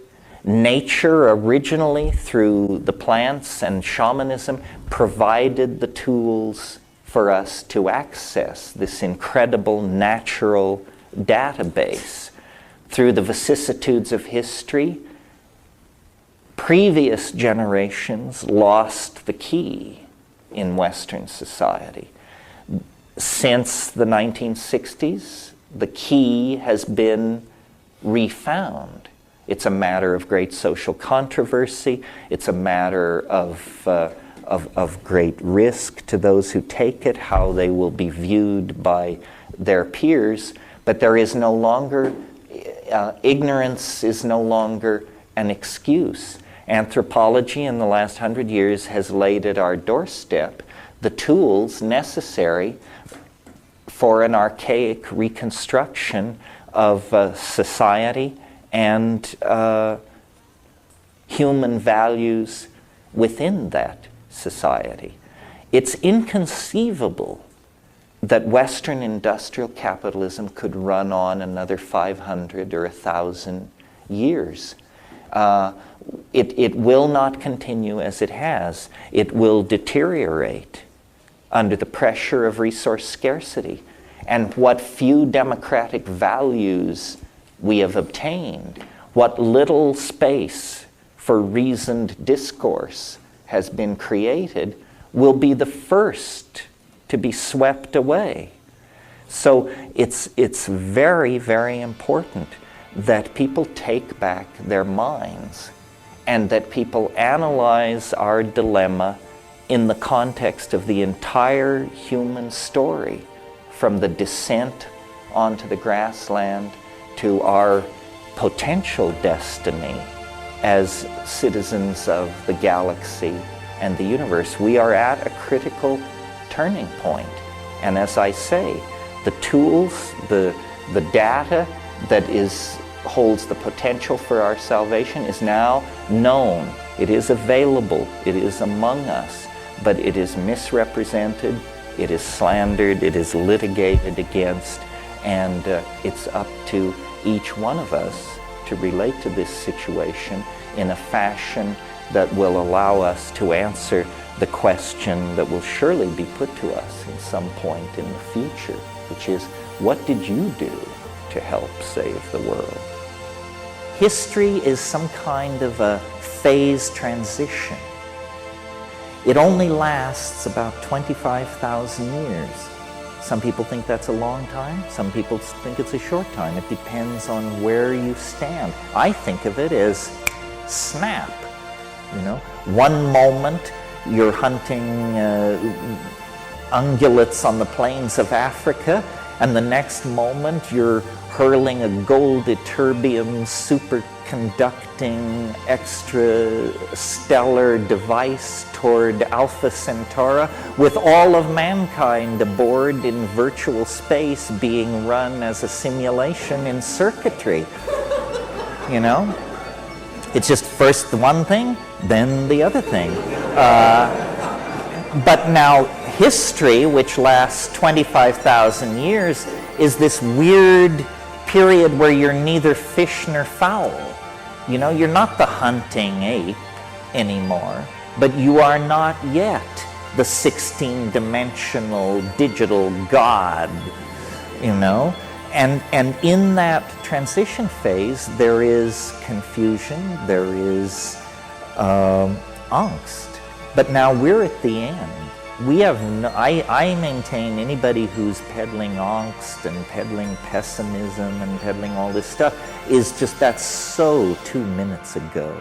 Nature originally, through the plants and shamanism, provided the tools for us to access this incredible natural database. Through the vicissitudes of history, previous generations lost the key in Western society. Since the 1960s, the key has been refound. It's a matter of great social controversy. It's a matter of great risk to those who take it, how they will be viewed by their peers. But there is no longer, ignorance is no longer an excuse. Anthropology in the last 100 years has laid at our doorstep the tools necessary for an archaic reconstruction of society and human values within that society. It's inconceivable that Western industrial capitalism could run on another 500 or 1,000 years. It will not continue as it has. It will deteriorate under the pressure of resource scarcity. And what few democratic values we have obtained, what little space for reasoned discourse has been created, will be the first to be swept away. So it's very, very important that people take back their minds and that people analyze our dilemma in the context of the entire human story, from the descent onto the grassland to our potential destiny as citizens of the galaxy and the universe. We are at a critical turning point. And as I say, the tools, the data that holds the potential for our salvation is now known. It is available. It is among us. But it is misrepresented. It is slandered. It is litigated against. And it's up to each one of us to relate to this situation in a fashion that will allow us to answer the question that will surely be put to us in some point in the future, which is, what did you do to help save the world? History is some kind of a phase transition. It only lasts about 25,000 years. Some people think that's a long time. Some people think it's a short time. It depends on where you stand. I think of it as snap. You know, one moment you're hunting ungulates on the plains of Africa, and the next moment you're hurling a gold ytterbium superconducting extrastellar device toward Alpha Centauri with all of mankind aboard in virtual space being run as a simulation in circuitry. You know? It's just first the one thing, then the other thing. But now history, which lasts 25,000 years, is this weird period where you're neither fish nor fowl. You know, you're not the hunting ape anymore, but you are not yet the 16-dimensional digital god, you know? And in that transition phase, there is confusion, there is angst. But now we're at the end. We have no, I maintain anybody who's peddling angst and peddling pessimism and peddling all this stuff is just, that's so 2 minutes ago.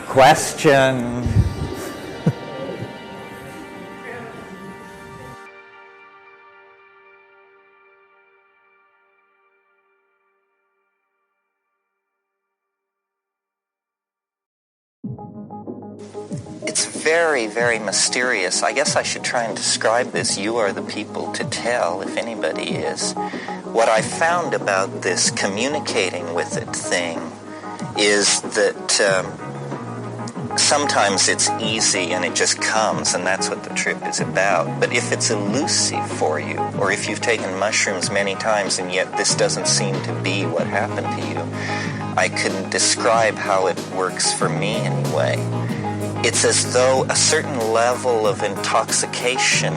Question. It's very, very mysterious. I guess I should try and describe this. You are the people to tell, if anybody is. What I found about this communicating with it thing is that sometimes it's easy and it just comes, and that's what the trip is about. But if it's elusive for you, or if you've taken mushrooms many times and yet this doesn't seem to be what happened to you, I couldn't describe how it works for me anyway. It's as though a certain level of intoxication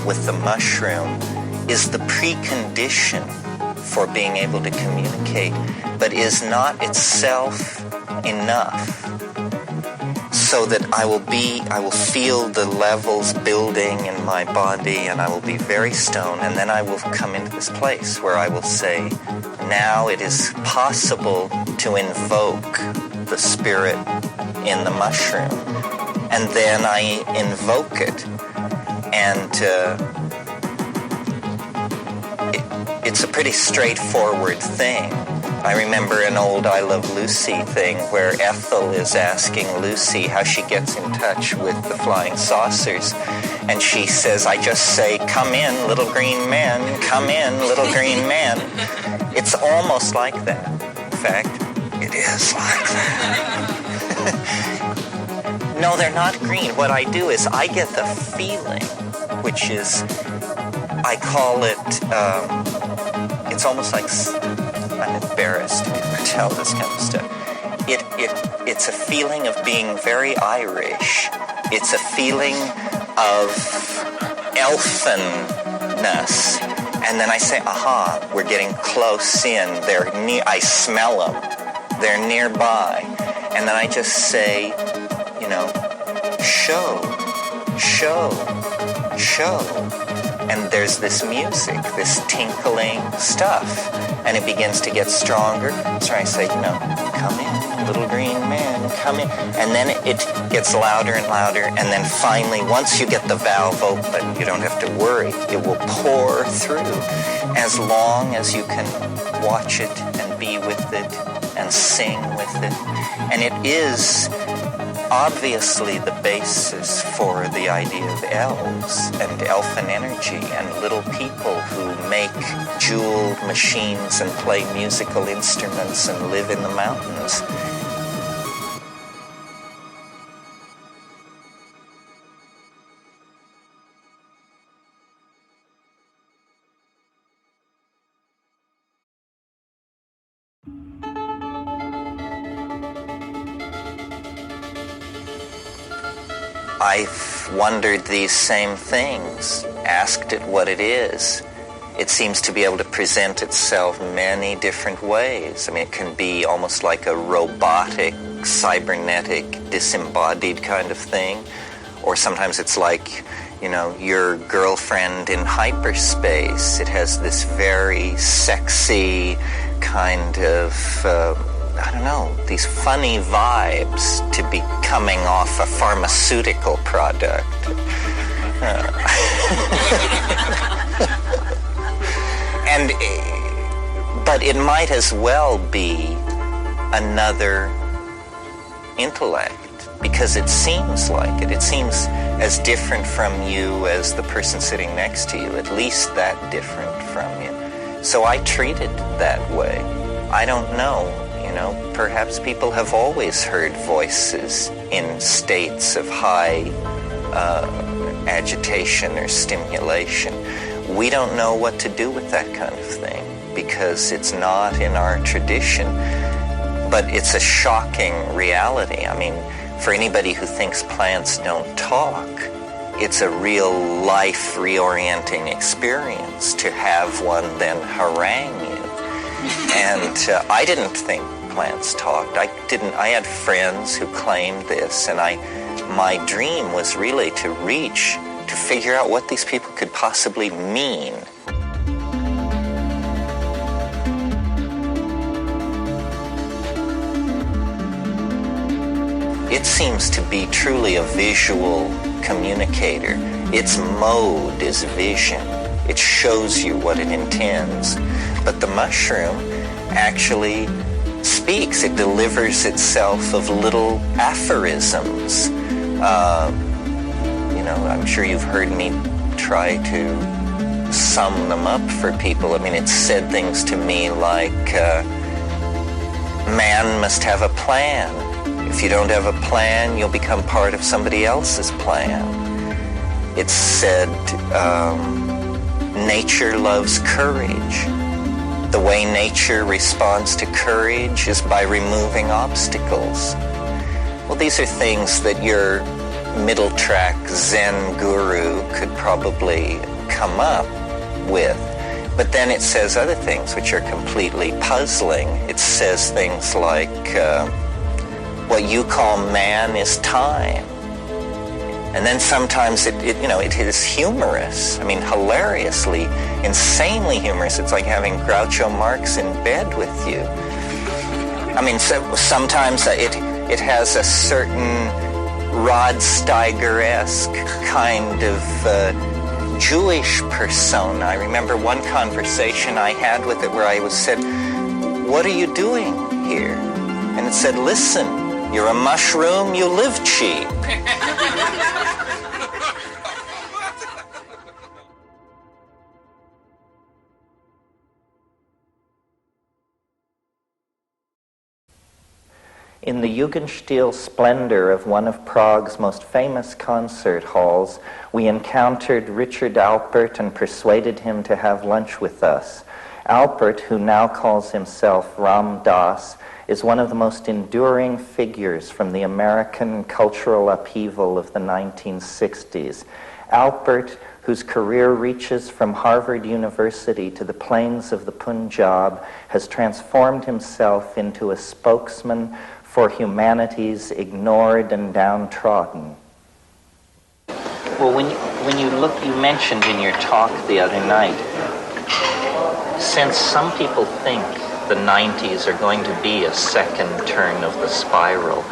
with the mushroom is the precondition for being able to communicate, but is not itself enough. So that I will feel the levels building in my body, and I will be very stoned, and then I will come into this place where I will say, now it is possible to invoke the spirit in the mushroom. And then I invoke it, and it's a pretty straightforward thing. I remember an old I Love Lucy thing where Ethel is asking Lucy how she gets in touch with the flying saucers. And she says, I just say, come in, little green man, come in, little green man. It's almost like that. In fact, it is like that. No, they're not green. What I do is I get the feeling, which is, I call it, it's almost like, I'm embarrassed to tell this kind of stuff. It's a feeling of being very Irish. It's a feeling of elfinness. And then I say, aha, we're getting close in. They're near. I smell them. They're nearby. And then I just say, you know, show. And there's this music, this tinkling stuff. And it begins to get stronger. So I say, you know, come in, little green man, come in. And then it gets louder and louder. And then finally, once you get the valve open, you don't have to worry. It will pour through as long as you can watch it and be with it and sing with it. And it is obviously the basis for the idea of elves and elfin energy and little people who make jeweled machines and play musical instruments and live in the mountains. I've wondered these same things, asked it what it is. It seems to be able to present itself many different ways. I mean, it can be almost like a robotic, cybernetic, disembodied kind of thing. Or sometimes it's like, you know, your girlfriend in hyperspace. It has this very sexy kind of, I don't know, these funny vibes to be coming off a pharmaceutical product. But it might as well be another intellect, because it seems like it. It seems as different from you as the person sitting next to you, at least that different from you. So I treat it that way. I don't know. You know, perhaps people have always heard voices in states of high agitation or stimulation. We don't know what to do with that kind of thing because it's not in our tradition, but it's a shocking reality. I mean, for anybody who thinks plants don't talk, it's a real life reorienting experience to have one then harangue you. And I didn't think plants talked. I had friends who claimed this, and my dream was really to figure out what these people could possibly mean. It seems to be truly a visual communicator. Its mode is vision. It shows you what it intends. But the mushroom actually speaks. It delivers itself of little aphorisms, You know, I'm sure you've heard me try to sum them up for people. I mean, it said things to me like, man must have a plan. If you don't have a plan, you'll become part of somebody else's plan. It said, nature loves courage. The way nature responds to courage is by removing obstacles. Well, these are things that your middle track Zen guru could probably come up with. But then it says other things which are completely puzzling. It says things like, what you call man is time. And then sometimes it is humorous. I mean, hilariously, insanely humorous. It's like having Groucho Marx in bed with you. I mean, so sometimes it has a certain Rod Steiger-esque kind of Jewish persona. I remember one conversation I had with it where I was said, "What are you doing here?" And it said, "Listen, you're a mushroom, you live cheap." In the Jugendstil splendor of one of Prague's most famous concert halls, we encountered Richard Alpert and persuaded him to have lunch with us. Alpert, who now calls himself Ram Dass, is one of the most enduring figures from the American cultural upheaval of the 1960s. Alpert, whose career reaches from Harvard University to the plains of the Punjab, has transformed himself into a spokesman for humanity's ignored and downtrodden. Well, when you look, you mentioned in your talk the other night, since some people think the 90s are going to be a second turn of the spiral,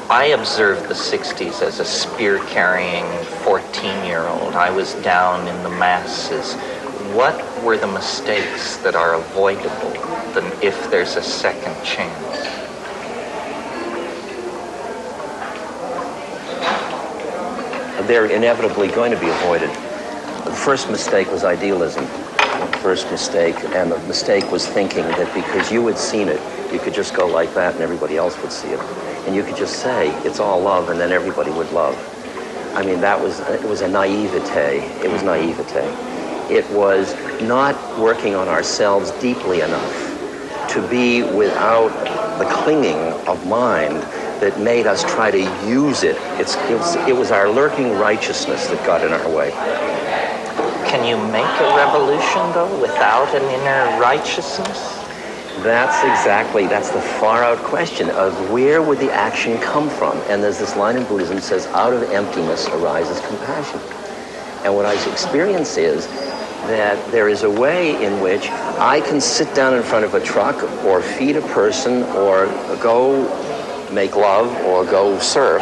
I observed the 60s as a spear-carrying 14-year-old. I was down in the masses. What were the mistakes that are avoidable if there's a second chance? They're inevitably going to be avoided. The first mistake was idealism. The first mistake, and the mistake was thinking that because you had seen it, you could just go like that and everybody else would see it. And you could just say, it's all love, and then everybody would love. I mean, it was a naivete. It was naivete. It was not working on ourselves deeply enough to be without the clinging of mind that made us try to use it. It was our lurking righteousness that got in our way. Can you make a revolution, though, without an inner righteousness? That's the far-out question of where would the action come from? And there's this line in Buddhism that says, out of emptiness arises compassion. And what I experience is that there is a way in which I can sit down in front of a truck or feed a person or go make love or go surf,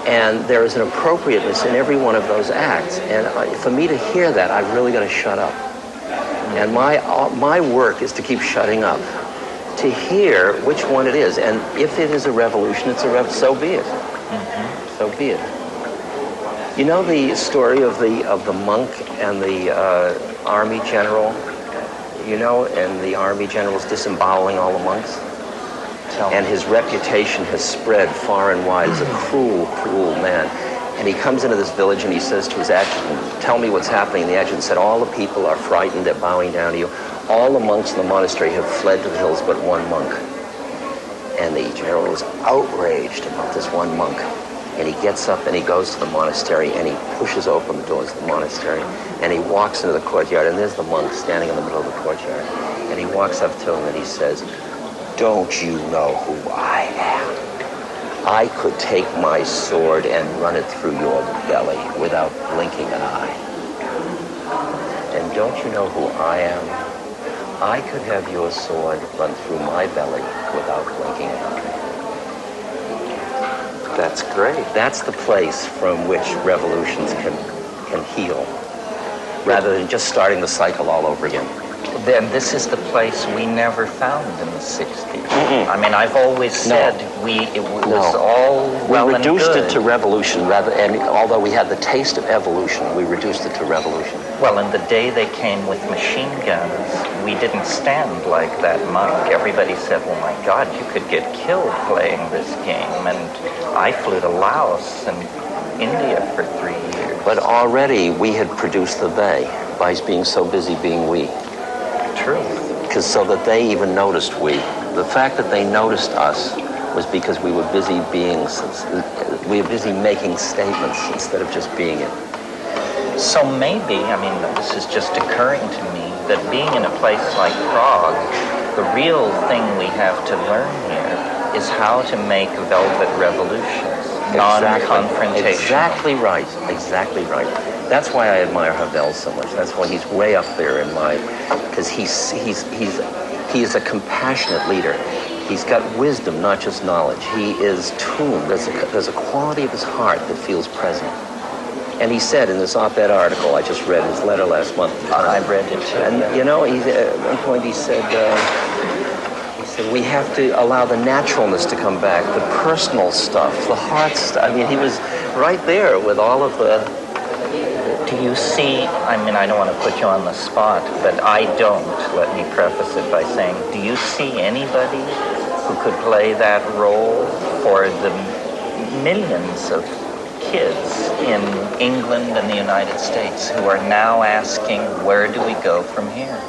and there is an appropriateness in every one of those acts. And for me to hear that, I've really got to shut up. And my work is to keep shutting up, to hear which one it is. And if it is a revolution, it's a revolution. So be it. Mm-hmm. So be it. You know the story of the monk and the army general, and the army general's disemboweling all the monks? And his reputation has spread far and wide as a cruel, cruel man. And he comes into this village and he says to his adjutant, "Tell me what's happening." And the adjutant said, "All the people are frightened, they're bowing down to you. All the monks in the monastery have fled to the hills but one monk." And the general is outraged about this one monk. And he gets up and he goes to the monastery and he pushes open the doors of the monastery and he walks into the courtyard, and there's the monk standing in the middle of the courtyard. And he walks up to him and he says, "Don't you know who I am? I could take my sword and run it through your belly without blinking an eye. And don't you know who I am? I could have your sword run through my belly without blinking an eye." That's great. That's the place from which revolutions can heal, rather than just starting the cycle all over again. then this is the place we never found in the 60s. I mean, I've always said it was all well we and reduced good. it to revolution rather, and although we had the taste of evolution, we reduced it to revolution. Well, and the day they came with machine guns, we didn't stand like that monk. Everybody said, oh my God, you could get killed playing this game. And I flew to Laos and India for 3 years. But already we had produced the they by being so busy being we. True. Because so that they even noticed we. The fact that they noticed us was because we were busy making statements instead of just being it. So maybe, I mean, this is just occurring to me, that being in a place like Prague, the real thing we have to learn here is how to make velvet revolutions, non-confrontational. Exactly right. Exactly right. That's why I admire Havel so much. That's why he's way up there in my, because he is a compassionate leader. He's got wisdom, not just knowledge. He is tuned. There's a quality of his heart that feels present. And he said in this op-ed article I just read, his letter last month. I read it too. And you know, at one point he said, we have to allow the naturalness to come back, the personal stuff, the heart stuff. I mean, he was right there with all of the... Do you see, I mean, I don't want to put you on the spot, but I don't, let me preface it by saying, do you see anybody who could play that role for the millions of kids in England and the United States who are now asking, where do we go from here?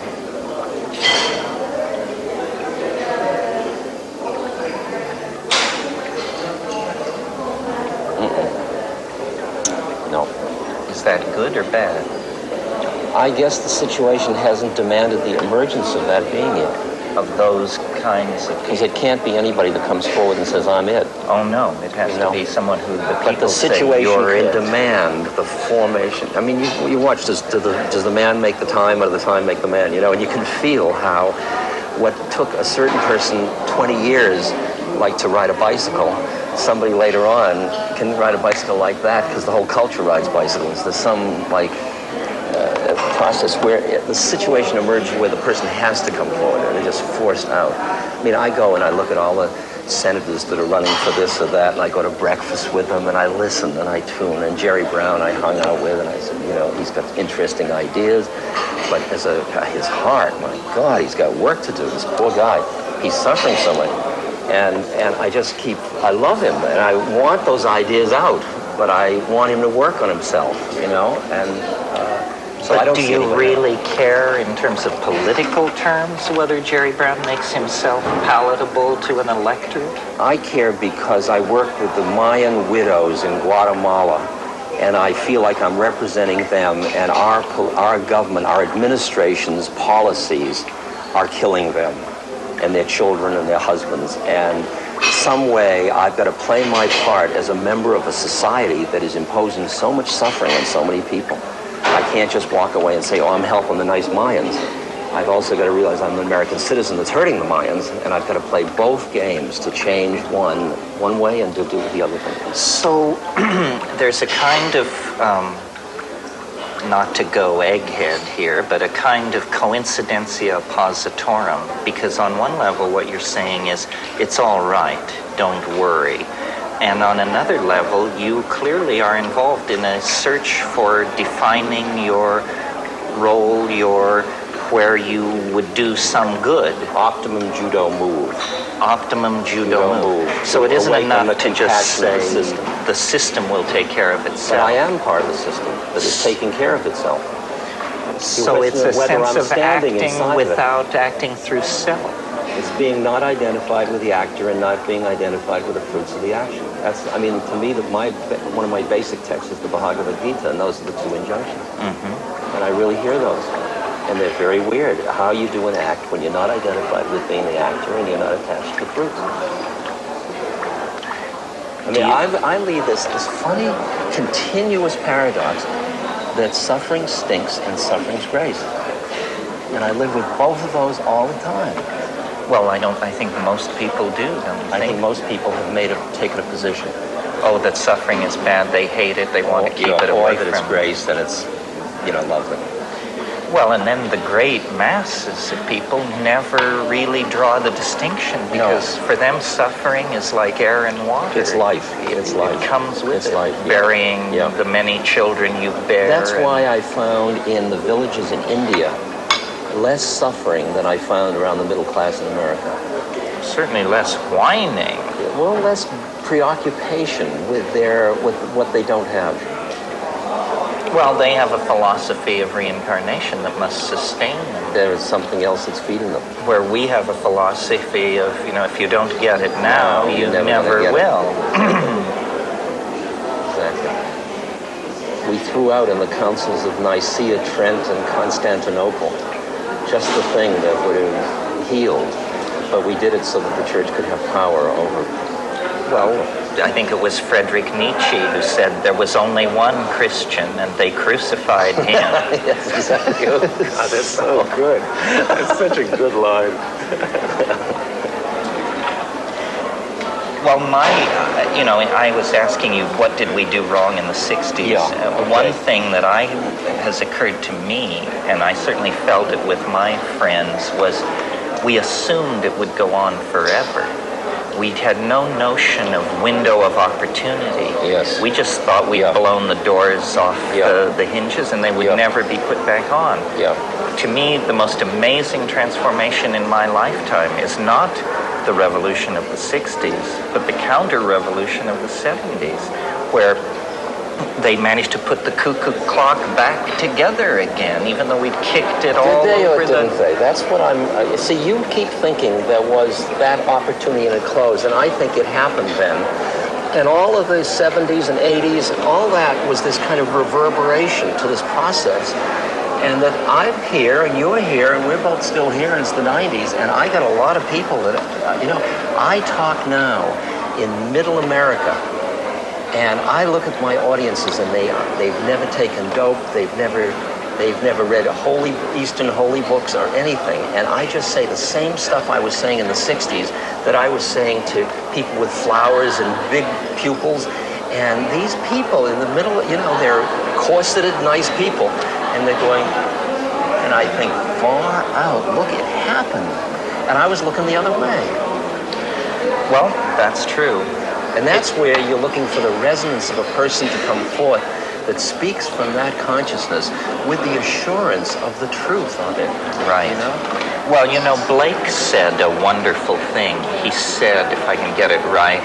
No. Is that good or bad? I guess the situation hasn't demanded the emergence of that being it. Of those kinds of... Because it can't be anybody that comes forward and says, I'm it. Oh no, it has to be someone who the people But the say situation you're can it. demand the formation. I mean, you watch, does the man make the time or the time make the man? You know, and you can feel how what took a certain person 20 years, like to ride a bicycle, somebody later on can ride a bicycle like that because the whole culture rides bicycles. There's some, like, process where the situation emerges where the person has to come forward and they're just forced out. I mean, I go and I look at all the senators that are running for this or that, and I go to breakfast with them and I listen and I tune. And Jerry Brown I hung out with, and I said, you know, he's got interesting ideas, but as his heart, my God, he's got work to do. This poor guy, he's suffering so much. And I love him, and I want those ideas out, but I want him to work on himself, you know, and so but I don't do see you anyone really care in terms of political terms whether Jerry Brown makes himself palatable to an electorate? I care because I work with the Mayan widows in Guatemala, and I feel like I'm representing them, and our government, our administration's policies are killing them and their children and their husbands. And some way I've got to play my part as a member of a society that is imposing so much suffering on so many people. I can't just walk away and say, oh, I'm helping the nice Mayans. I've also got to realize I'm an American citizen that's hurting the Mayans, and I've got to play both games to change one way and to do the other thing. So there's a kind of, not to go egghead here, but a kind of coincidentia positorum, because on one level what you're saying is, it's all right, don't worry. And on another level, you clearly are involved in a search for defining your role, where you would do some good. Optimum judo move. Optimum judo move. So it isn't enough to just say the system will take care of itself. But I am part of the system that is taking care of itself. So it's a sense of acting without acting through self. It's being not identified with the actor and not being identified with the fruits of the action. To me, one of my basic texts is the Bhagavad Gita, and those are the two injunctions. Mm-hmm. And I really hear those. And they're very weird. How you do an act when you're not identified with being the actor and you're not attached to the fruits. I lead this funny, continuous paradox that suffering stinks and suffering's grace. And I live with both of those all the time. Well, I think most people do, don't you I think most people have taken a position. Oh, that suffering is bad, they hate it, they want to keep it away or that from it's grace and it's, lovely. Well, and then the great masses of people never really draw the distinction, because for them suffering is like air and water. It's life. It's life. It comes with it's it. Life. Burying the many children you bear. That's why I found in the villages in India less suffering than I found around the middle class in America. Certainly less whining. Well, less preoccupation with what they don't have. Well, they have a philosophy of reincarnation that must sustain them. There is something else that's feeding them. Where we have a philosophy of, if you don't get it now, No, you you're never gonna get will. Exactly. We threw out in the councils of Nicaea, Trent, and Constantinople just the thing that would have healed, but we did it so that the church could have power over. Well, I think it was Friedrich Nietzsche who said there was only one Christian and they crucified him. Yes, exactly. Oh, God, that's so good. That's such a good line. Well, I was asking you, what did we do wrong in the 60s? Yeah, okay. One thing that has occurred to me, and I certainly felt it with my friends, was we assumed it would go on forever. We had no notion of window of opportunity. Yes. We just thought we'd blown the doors off the hinges and they would never be put back on. Yeah. To me, the most amazing transformation in my lifetime is not the revolution of the 60s, but the counter-revolution of the 70s, where they managed to put the cuckoo clock back together again, even though we'd kicked it all Did they or over didn't they? That's what see, you keep thinking there was that opportunity and it closed, and I think it happened then. And all of the 70s and 80s, and all that was this kind of reverberation to this process. And that I'm here, and you're here, and we're both still here, and it's the 90s, and I got a lot of people that, I talk now in middle America, and I look at my audiences, and they've never taken dope, they've never read Eastern holy books or anything, and I just say the same stuff I was saying in the 60s that I was saying to people with flowers and big pupils, and these people in the middle, they're corseted, nice people, and they're going, and I think, far out, look, it happened, and I was looking the other way. Well, that's true. And that's where you're looking for the resonance of a person to come forth that speaks from that consciousness with the assurance of the truth of it. Right. Well, Blake said a wonderful thing. He said, if I can get it right,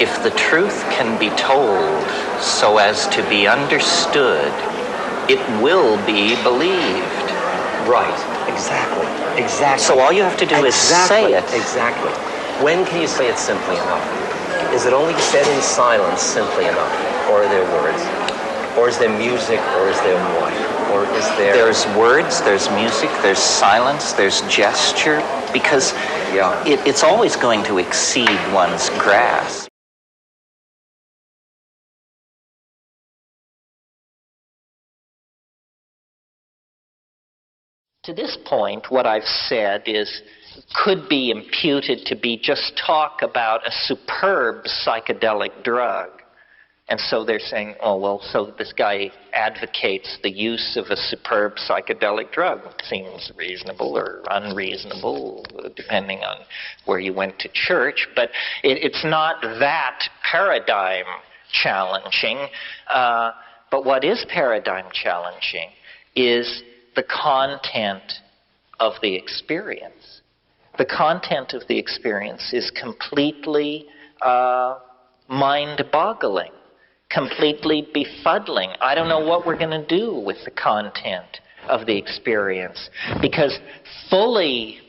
if the truth can be told so as to be understood, it will be believed. Right. Exactly. So all you have to do is say it. Exactly. When can you say it simply enough? Is it only said in silence simply enough? Or are there words? Or is there music? Or is there what? Or is there... There's words, there's music, there's silence, there's gesture, because it's always going to exceed one's grasp. To this point, what I've said could be imputed to be just talk about a superb psychedelic drug. And so they're saying, so this guy advocates the use of a superb psychedelic drug. Seems reasonable or unreasonable, depending on where you went to church. But it's not that paradigm challenging. But what is paradigm challenging is the content of the experience. The content of the experience is completely mind-boggling, completely befuddling. I don't know what we're going to do with the content of the experience, because fully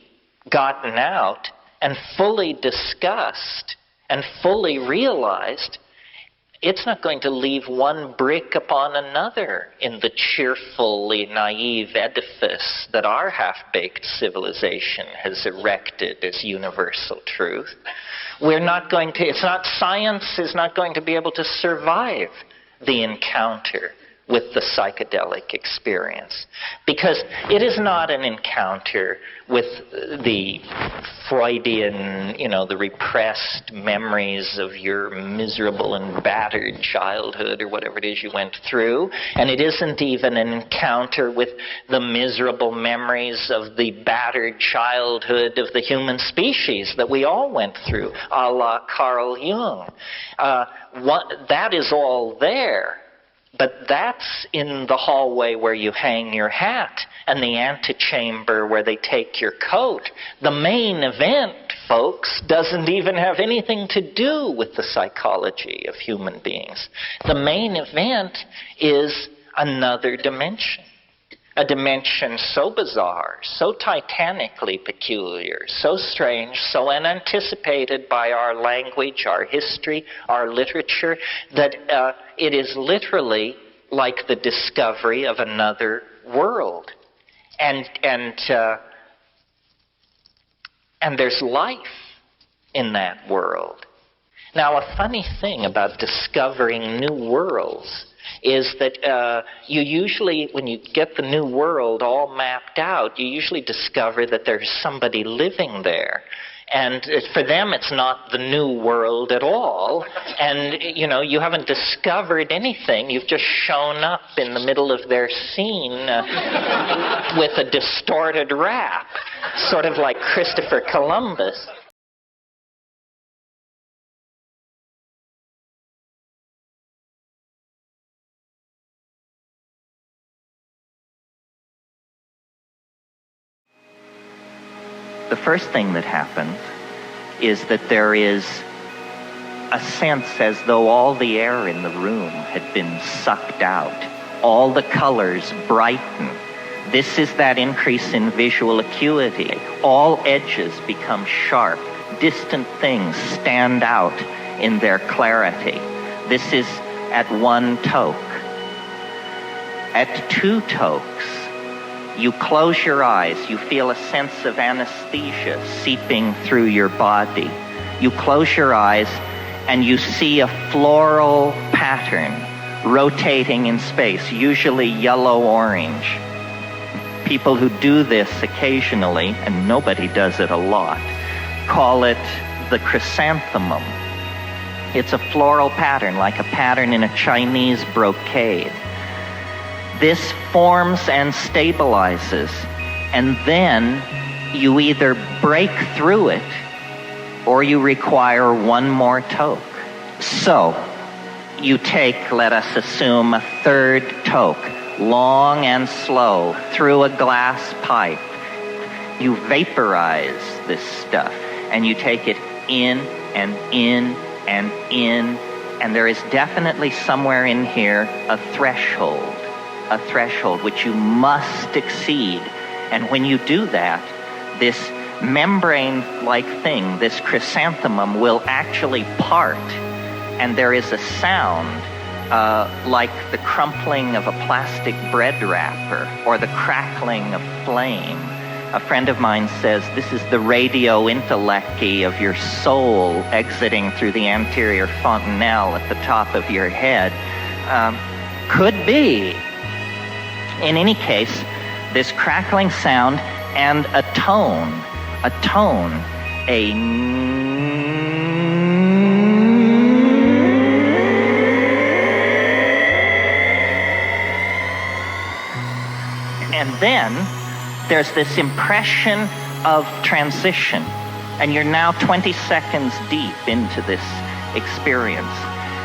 gotten out and fully discussed and fully realized, it's not going to leave one brick upon another in the cheerfully naive edifice that our half-baked civilization has erected as universal truth. Science is not going to be able to survive the encounter with the psychedelic experience, because it is not an encounter with the Freudian, the repressed memories of your miserable and battered childhood or whatever it is you went through, and it isn't even an encounter with the miserable memories of the battered childhood of the human species that we all went through, a la Carl Jung. That is all there. But that's in the hallway where you hang your hat and the antechamber where they take your coat. The main event, folks, doesn't even have anything to do with the psychology of human beings. The main event is another dimension. A dimension so bizarre, so titanically peculiar, so strange, so unanticipated by our language, our history, our literature, that it is literally like the discovery of another world. And there's life in that world. Now, a funny thing about discovering new worlds is that you usually, when you get the new world all mapped out, you usually discover that there's somebody living there. And for them, it's not the new world at all. And, you haven't discovered anything. You've just shown up in the middle of their scene with a distorted rap, sort of like Christopher Columbus. The first thing that happens is that there is a sense as though all the air in the room had been sucked out. All the colors brighten. This is that increase in visual acuity. All edges become sharp. Distant things stand out in their clarity. This is at one toke. At two tokes, you close your eyes, you feel a sense of anesthesia seeping through your body. You close your eyes and you see a floral pattern rotating in space, usually yellow-orange. People who do this occasionally, and nobody does it a lot, call it the chrysanthemum. It's a floral pattern, like a pattern in a Chinese brocade. This forms and stabilizes, and then you either break through it or you require one more toke. So, you take, let us assume, a third toke, long and slow, through a glass pipe. You vaporize this stuff, and you take it in and in and in, and there is definitely somewhere in here a threshold which you must exceed. And when you do that, this membrane-like thing, this chrysanthemum, will actually part, and there is a sound like the crumpling of a plastic bread wrapper or the crackling of flame. A friend of mine says this is the radio intellecty of your soul exiting through the anterior fontanelle at the top of your head. Could be. In any case, this crackling sound and a tone, and then there's this impression of transition, and you're now 20 seconds deep into this experience.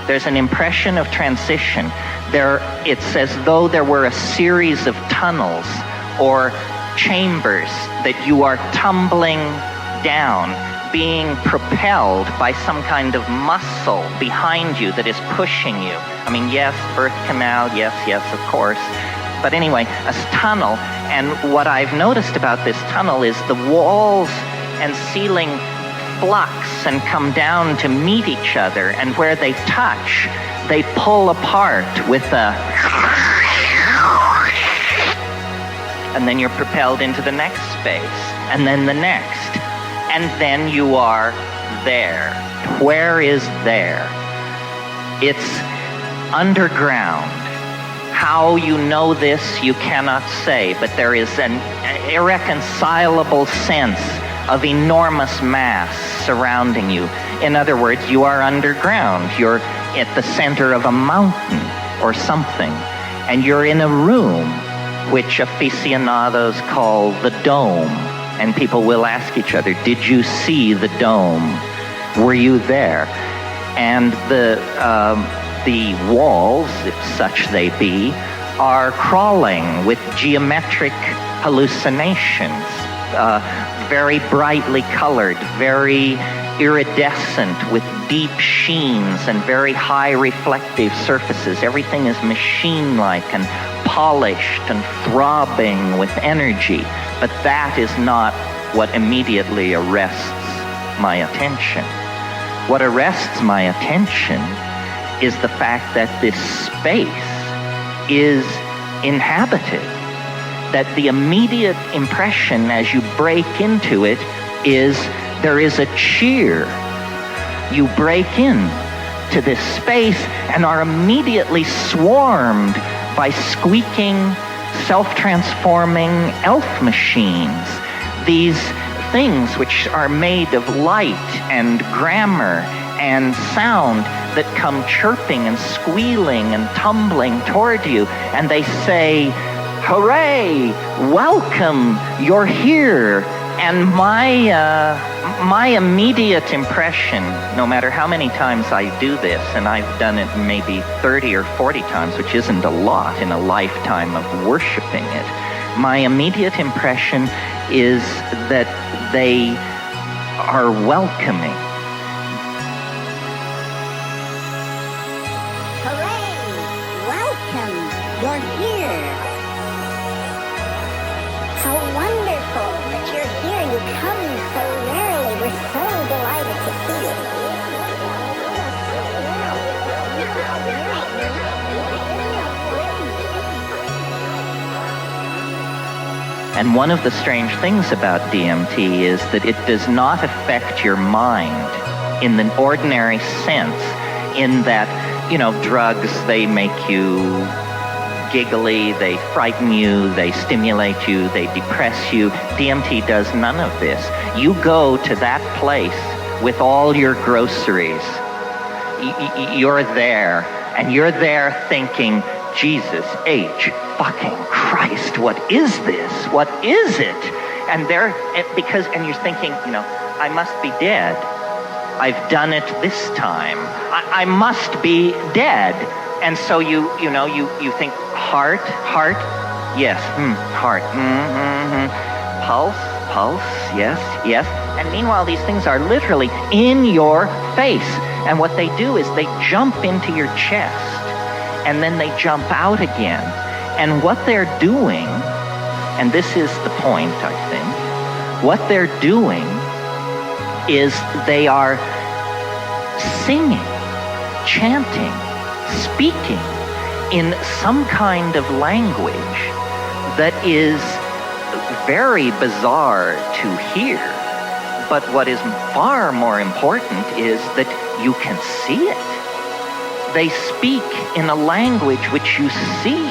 There's an impression of transition. It's as though there were a series of tunnels or chambers that you are tumbling down, being propelled by some kind of muscle behind you that is pushing you. I mean, yes, birth canal, yes, of course. But anyway, a tunnel. And what I've noticed about this tunnel is the walls and ceiling flux and come down to meet each other, and where they touch, they pull apart with a... And then you're propelled into the next space, and then the next, and then you are there. Where is there? It's underground. How you know this, you cannot say, but there is an irreconcilable sense of enormous mass surrounding you. In other words, you are underground. You're at the center of a mountain or something, and you're in a room which aficionados call the dome. And people will ask each other, did you see the dome? Were you there? And the walls, if such they be, are crawling with geometric hallucinations, very brightly colored, very iridescent, with deep sheens and very high reflective surfaces. Everything is machine-like and polished and throbbing with energy. But that is not what immediately arrests my attention. What arrests my attention is the fact that this space is inhabited, that the immediate impression as you break into it is there is a cheer. You break in to this space and are immediately swarmed by squeaking, self-transforming elf machines. These things which are made of light and grammar and sound that come chirping and squealing and tumbling toward you, and they say, hooray, welcome, you're here. And my immediate impression, no matter how many times I do this, and I've done it maybe 30 or 40 times, which isn't a lot in a lifetime of worshiping it, my immediate impression is that they are welcoming. Hooray! Welcome! You're here! How wonderful that you're here! You come so rarely. We're so delighted to see you. And one of the strange things about DMT is that it does not affect your mind in the ordinary sense, in that, you know, drugs, they make you giggly, they frighten you, they stimulate you, they depress you. DMT does none of this. You go to that place with all your groceries. You're there, and you're there thinking, Jesus H. fucking Christ, what is this? What is it? And you're thinking, you know, I must be dead. I've done it this time. I must be dead. And so you think, heart, yes, heart, pulse, yes. And meanwhile, these things are literally in your face. And what they do is they jump into your chest, and then they jump out again. And what they're doing, and this is the point, I think, what they're doing is they are singing, chanting, speaking in some kind of language that is very bizarre to hear. But what is far more important is that you can see it. They speak in a language which you see.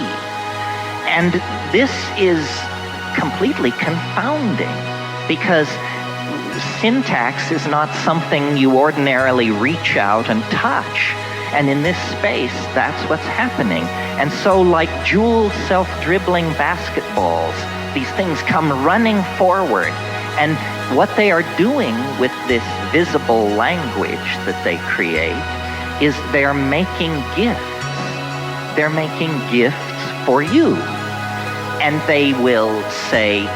And this is completely confounding, because syntax is not something you ordinarily reach out and touch. And in this space, that's what's happening. And so, like jeweled, self-dribbling basketballs, these things come running forward. And what they are doing with this visible language that they create is they're making gifts. They're making gifts for you. And they will say,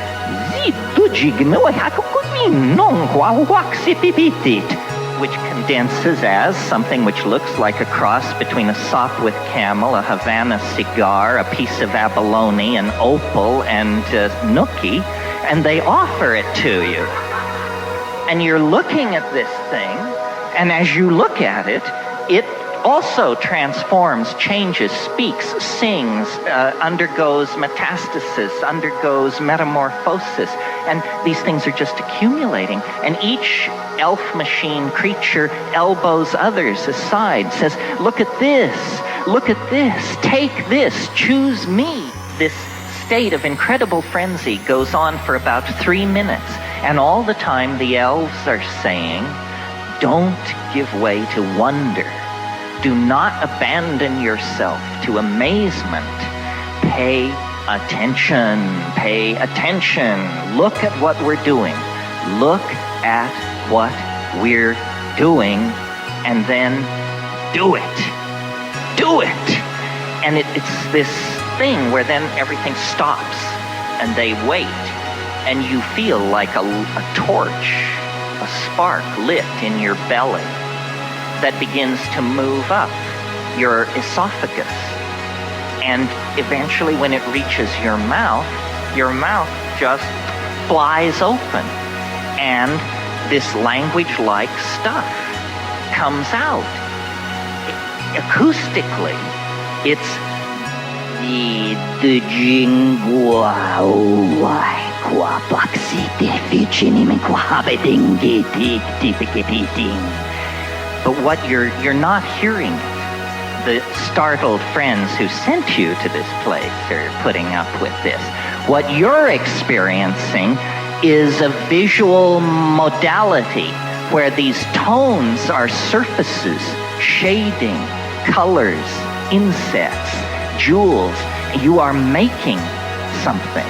which condenses as something which looks like a cross between a sop with camel, a Havana cigar, a piece of abalone, an opal, and nookie, and they offer it to you. And you're looking at this thing, and as you look at it, it also transforms, changes, speaks, sings, undergoes metastasis, undergoes metamorphosis. And these things are just accumulating. And each elf machine creature elbows others aside, says, look at this. look at this, take this, choose me. This state of incredible frenzy goes on for about 3 minutes, and all the time the elves are saying, don't give way to wonder. Do not abandon yourself to amazement. Pay attention, pay attention. Look at what we're doing. Look at what we're doing, and then do it. Do it. And it's this thing where then everything stops and they wait, and you feel like a torch, a spark lit in your belly that begins to move up your esophagus. And eventually when it reaches your mouth just flies open, and this language-like stuff comes out. Acoustically, it's but what you're not hearing it. The startled friends who sent you to this place are putting up with this. What you're experiencing is a visual modality where these tones are surfaces, shading, colors, insets, jewels. You are making something.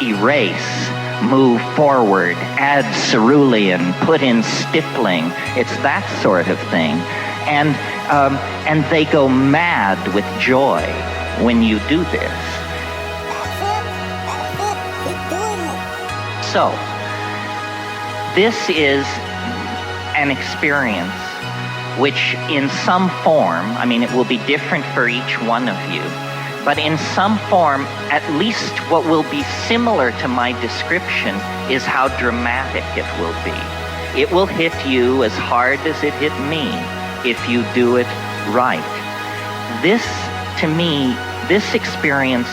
Erase, move forward, add cerulean, put in stippling. It's that sort of thing. And they go mad with joy when you do this. So, this is an experience which in some form, I mean, it will be different for each one of you, but in some form, at least what will be similar to my description is how dramatic it will be. It will hit you as hard as it hit me if you do it right. This, to me, this experience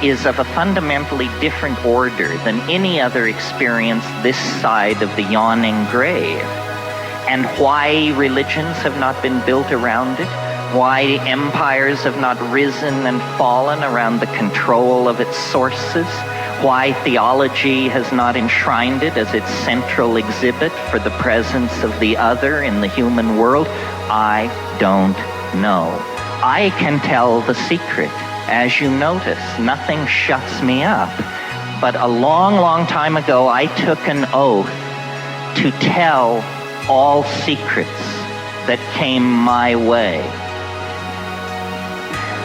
is of a fundamentally different order than any other experience this side of the yawning grave. And why religions have not been built around it, why empires have not risen and fallen around the control of its sources, why theology has not enshrined it as its central exhibit for the presence of the other in the human world, I don't know. I can tell the secret. As you notice, nothing shuts me up. But a long, long time ago, I took an oath to tell all secrets that came my way.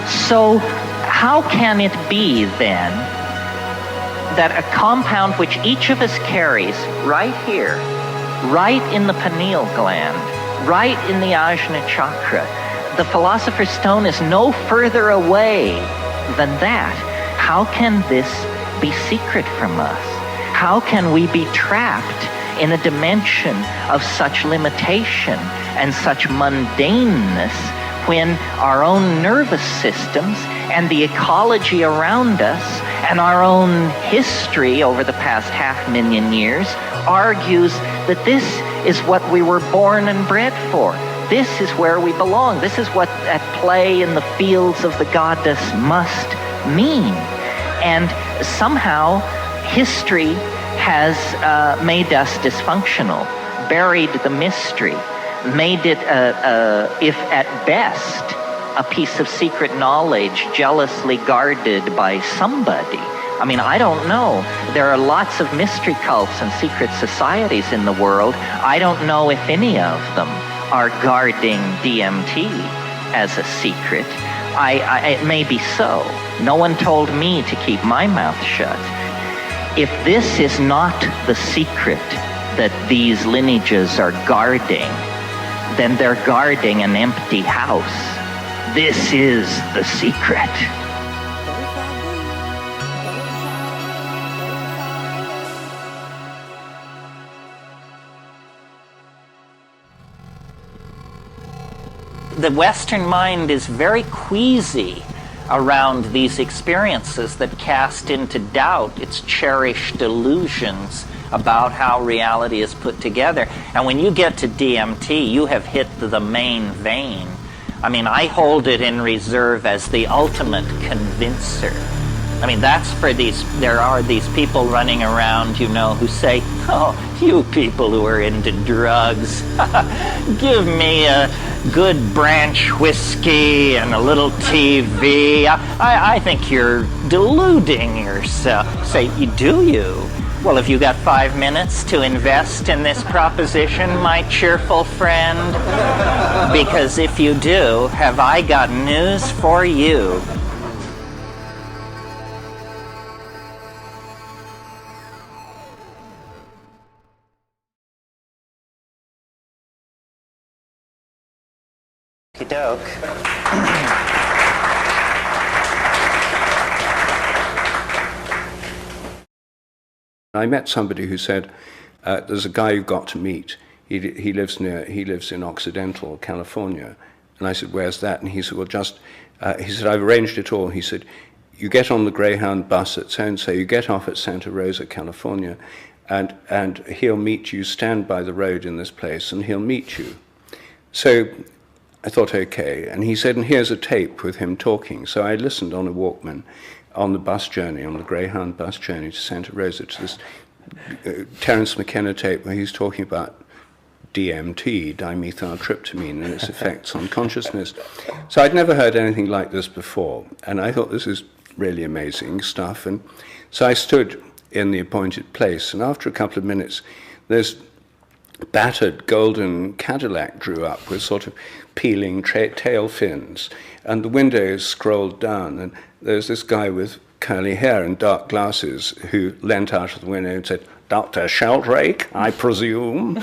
So how can it be then that a compound which each of us carries right here, right in the pineal gland, right in the Ajna chakra, the Philosopher's Stone is no further away than that. How can this be secret from us? How can we be trapped in a dimension of such limitation and such mundaneness when our own nervous systems and the ecology around us and our own history over the past 500,000 years argues that this is what we were born and bred for? This is where we belong. This is what at play in the fields of the goddess must mean. And somehow history has made us dysfunctional, buried the mystery, made it, if at best, a piece of secret knowledge jealously guarded by somebody. I mean, I don't know. There are lots of mystery cults and secret societies in the world. I don't know if any of them are guarding DMT as a secret. It may be so. No one told me to keep my mouth shut. If this is not the secret that these lineages are guarding, then they're guarding an empty house. This is the secret. The Western mind is very queasy around these experiences that cast into doubt its cherished illusions about how reality is put together. And when you get to DMT, you have hit the main vein. I mean, I hold it in reserve as the ultimate convincer. I mean, that's for there are these people running around, you know, who say, oh, you people who are into drugs, give me a good branch whiskey and a little TV. I think you're deluding yourself. Say, do you? Well, have you got 5 minutes to invest in this proposition, my cheerful friend? Because if you do, have I got news for you. Doke. I met somebody who said, there's a guy you've got to meet. He lives in Occidental, California. And I said, where's that? And he said, well, he said, I've arranged it all. He said, you get on the Greyhound bus at so-and-so, you get off at Santa Rosa, California, and he'll meet you, stand by the road in this place, and he'll meet you. So I thought, okay. And he said, and here's a tape with him talking. So I listened on a Walkman on the bus journey, on the Greyhound bus journey to Santa Rosa, to this Terence McKenna tape where he's talking about DMT, dimethyltryptamine, and its effects on consciousness. So I'd never heard anything like this before, and I thought this is really amazing stuff. And so I stood in the appointed place, and after a couple of minutes, this battered golden Cadillac drew up with sort of peeling tail fins, and the windows scrolled down, and there's this guy with curly hair and dark glasses who leant out of the window and said, Dr. Sheldrake, I presume.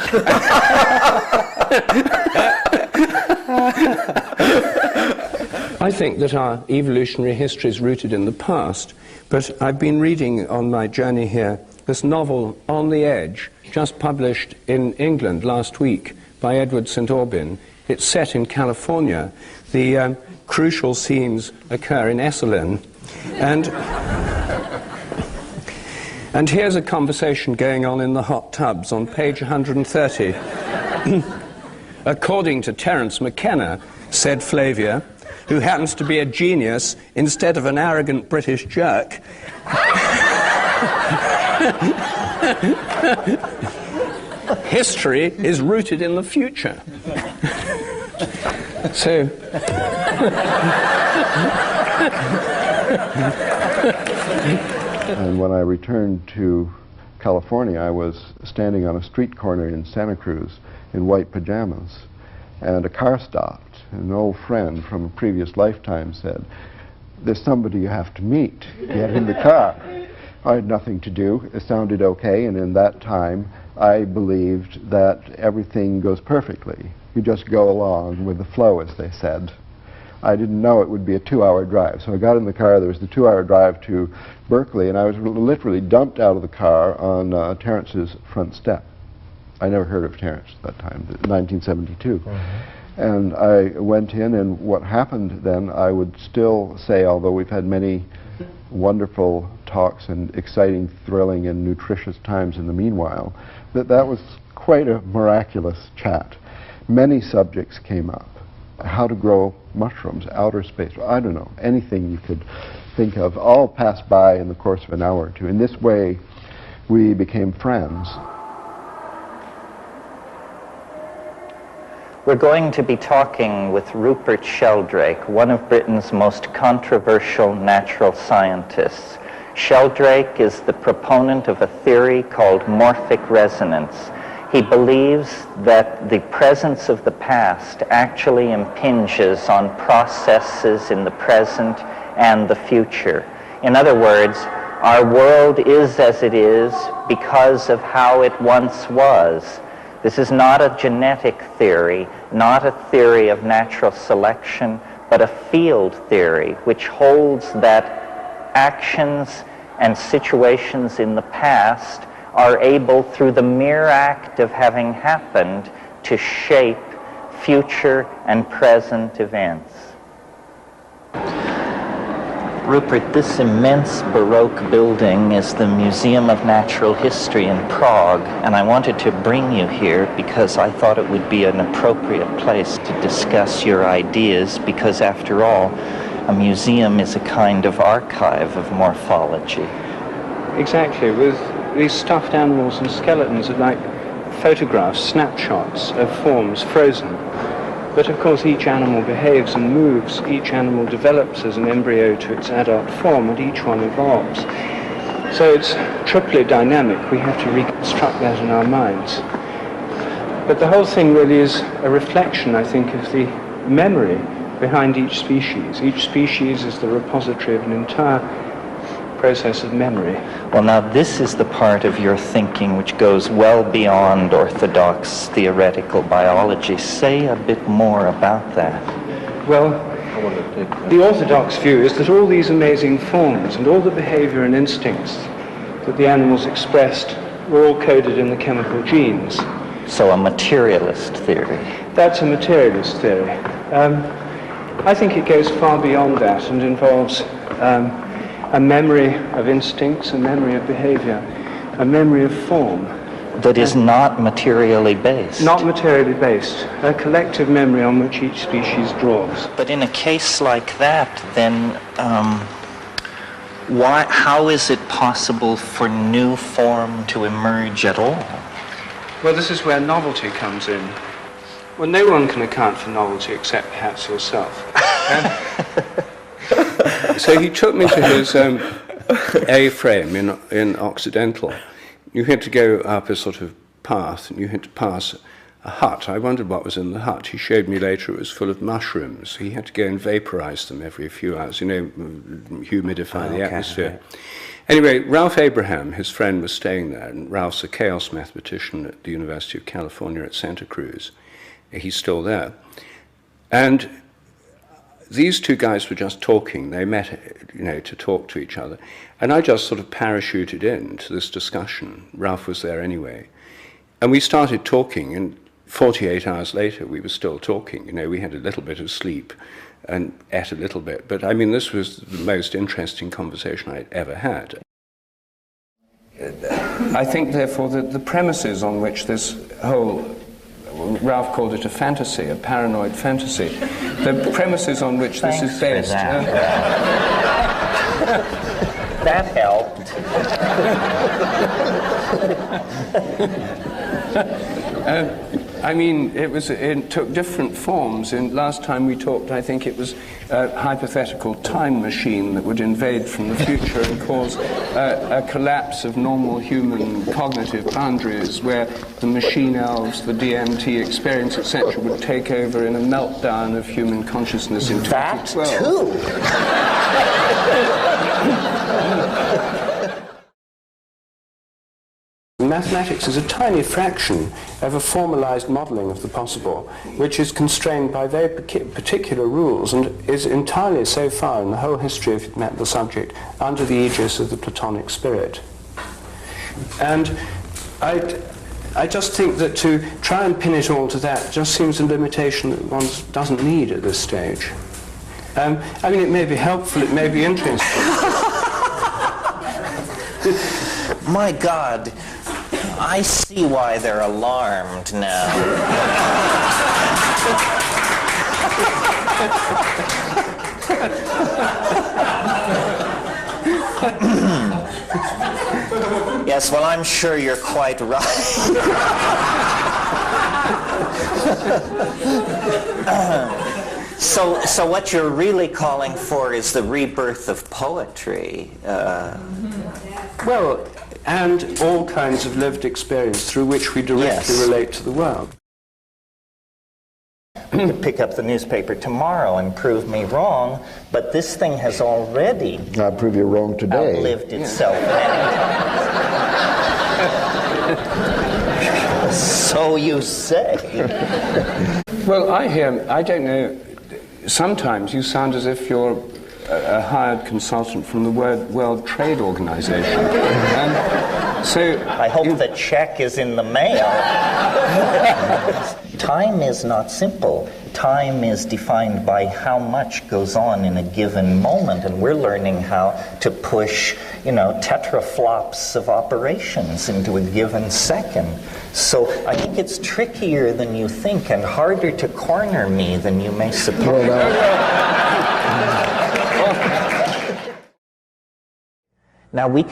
I think that our evolutionary history is rooted in the past, but I've been reading on my journey here this novel, On the Edge, just published in England last week by Edward St. Aubyn. It's set in California. The crucial scenes occur in Esalen. And here's a conversation going on in the hot tubs on page 130. According to Terence McKenna, said Flavia, who happens to be a genius instead of an arrogant British jerk, history is rooted in the future. So... And when I returned to California, I was standing on a street corner in Santa Cruz in white pajamas, and a car stopped. An old friend from a previous lifetime said, "There's somebody you have to meet. Get in the car." I had nothing to do. It sounded okay, and in that time, I believed that everything goes perfectly. You just go along with the flow, as they said. I didn't know it would be a 2-hour drive. So I got in the car, there was the 2-hour drive to Berkeley, and I was literally dumped out of the car on Terence's front step. I never heard of Terence at that time, 1972. Mm-hmm. And I went in, and what happened then, I would still say, although we've had many wonderful talks and exciting, thrilling, and nutritious times in the meanwhile, that was quite a miraculous chat. Many subjects came up. How to grow mushrooms, outer space, I don't know, anything you could think of, all passed by in the course of an hour or two. In this way, we became friends. We're going to be talking with Rupert Sheldrake, one of Britain's most controversial natural scientists. Sheldrake is the proponent of a theory called morphic resonance. He believes that the presence of the past actually impinges on processes in the present and the future. In other words, our world is as it is because of how it once was. This is not a genetic theory, not a theory of natural selection, but a field theory which holds that actions and situations in the past are able, through the mere act of having happened, to shape future and present events. Rupert, this immense Baroque building is the Museum of Natural History in Prague, and I wanted to bring you here because I thought it would be an appropriate place to discuss your ideas, because after all, a museum is a kind of archive of morphology. Exactly. With these stuffed animals and skeletons are like photographs, snapshots of forms frozen. But of course each animal behaves and moves, each animal develops as an embryo to its adult form, and each one evolves. So it's triply dynamic. We have to reconstruct that in our minds. But the whole thing really is a reflection, I think, of the memory behind each species. Each species is the repository of an entire process of memory. Well, now this is the part of your thinking which goes well beyond orthodox theoretical biology. Say a bit more about that. Well, the orthodox view is that all these amazing forms and all the behavior and instincts that the animals expressed were all coded in the chemical genes. So a materialist theory. That's a materialist theory. I think it goes far beyond that and involves a memory of instincts, a memory of behavior, a memory of form. That is not materially based. Not materially based. A collective memory on which each species draws. But in a case like that, then how is it possible for new form to emerge at all? Well, this is where novelty comes in. Well, no one can account for novelty except perhaps yourself. So he took me to his A-frame in Occidental. You had to go up a sort of path, and you had to pass a hut. I wondered what was in the hut. He showed me later it was full of mushrooms. He had to go and vaporize them every few hours, humidify the atmosphere. Right. Anyway, Ralph Abraham, his friend, was staying there, and Ralph's a chaos mathematician at the University of California at Santa Cruz. He's still there. And these two guys were just talking. They met, to talk to each other. And I just sort of parachuted into this discussion. Ralph was there anyway. And we started talking, and 48 hours later, we were still talking. We had a little bit of sleep and ate a little bit. But, I mean, this was the most interesting conversation I'd ever had. I think, therefore, that the premises on which this whole Ralph called it a fantasy, a paranoid fantasy. The premises on which this is based. That helped. I mean, it took different forms. Last time we talked, I think it was a hypothetical time machine that would invade from the future and cause a collapse of normal human cognitive boundaries, where the machine elves, the DMT experience, etc., would take over in a meltdown of human consciousness in 2012. That too. Mathematics is a tiny fraction of a formalized modeling of the possible, which is constrained by very particular rules and is entirely, so far in the whole history of the subject, under the aegis of the Platonic spirit. And I just think that to try and pin it all to that just seems a limitation that one doesn't need at this stage. I mean, it may be helpful, it may be interesting. My God, I see why they're alarmed now. Yes, well, I'm sure you're quite right. So what you're really calling for is the rebirth of poetry. Well, and all kinds of lived experience through which we directly relate to the world. You could pick up the newspaper tomorrow and prove me wrong, but this thing has already I'll prove you wrong today. Outlived itself many times. So you say. Well, I don't know, sometimes you sound as if you're a hired consultant from the World Trade Organization. So I hope the check is in the mail. Time is not simple. Time is defined by how much goes on in a given moment, and we're learning how to push, tetraflops of operations into a given second. So I think it's trickier than you think and harder to corner me than you may suppose. Now we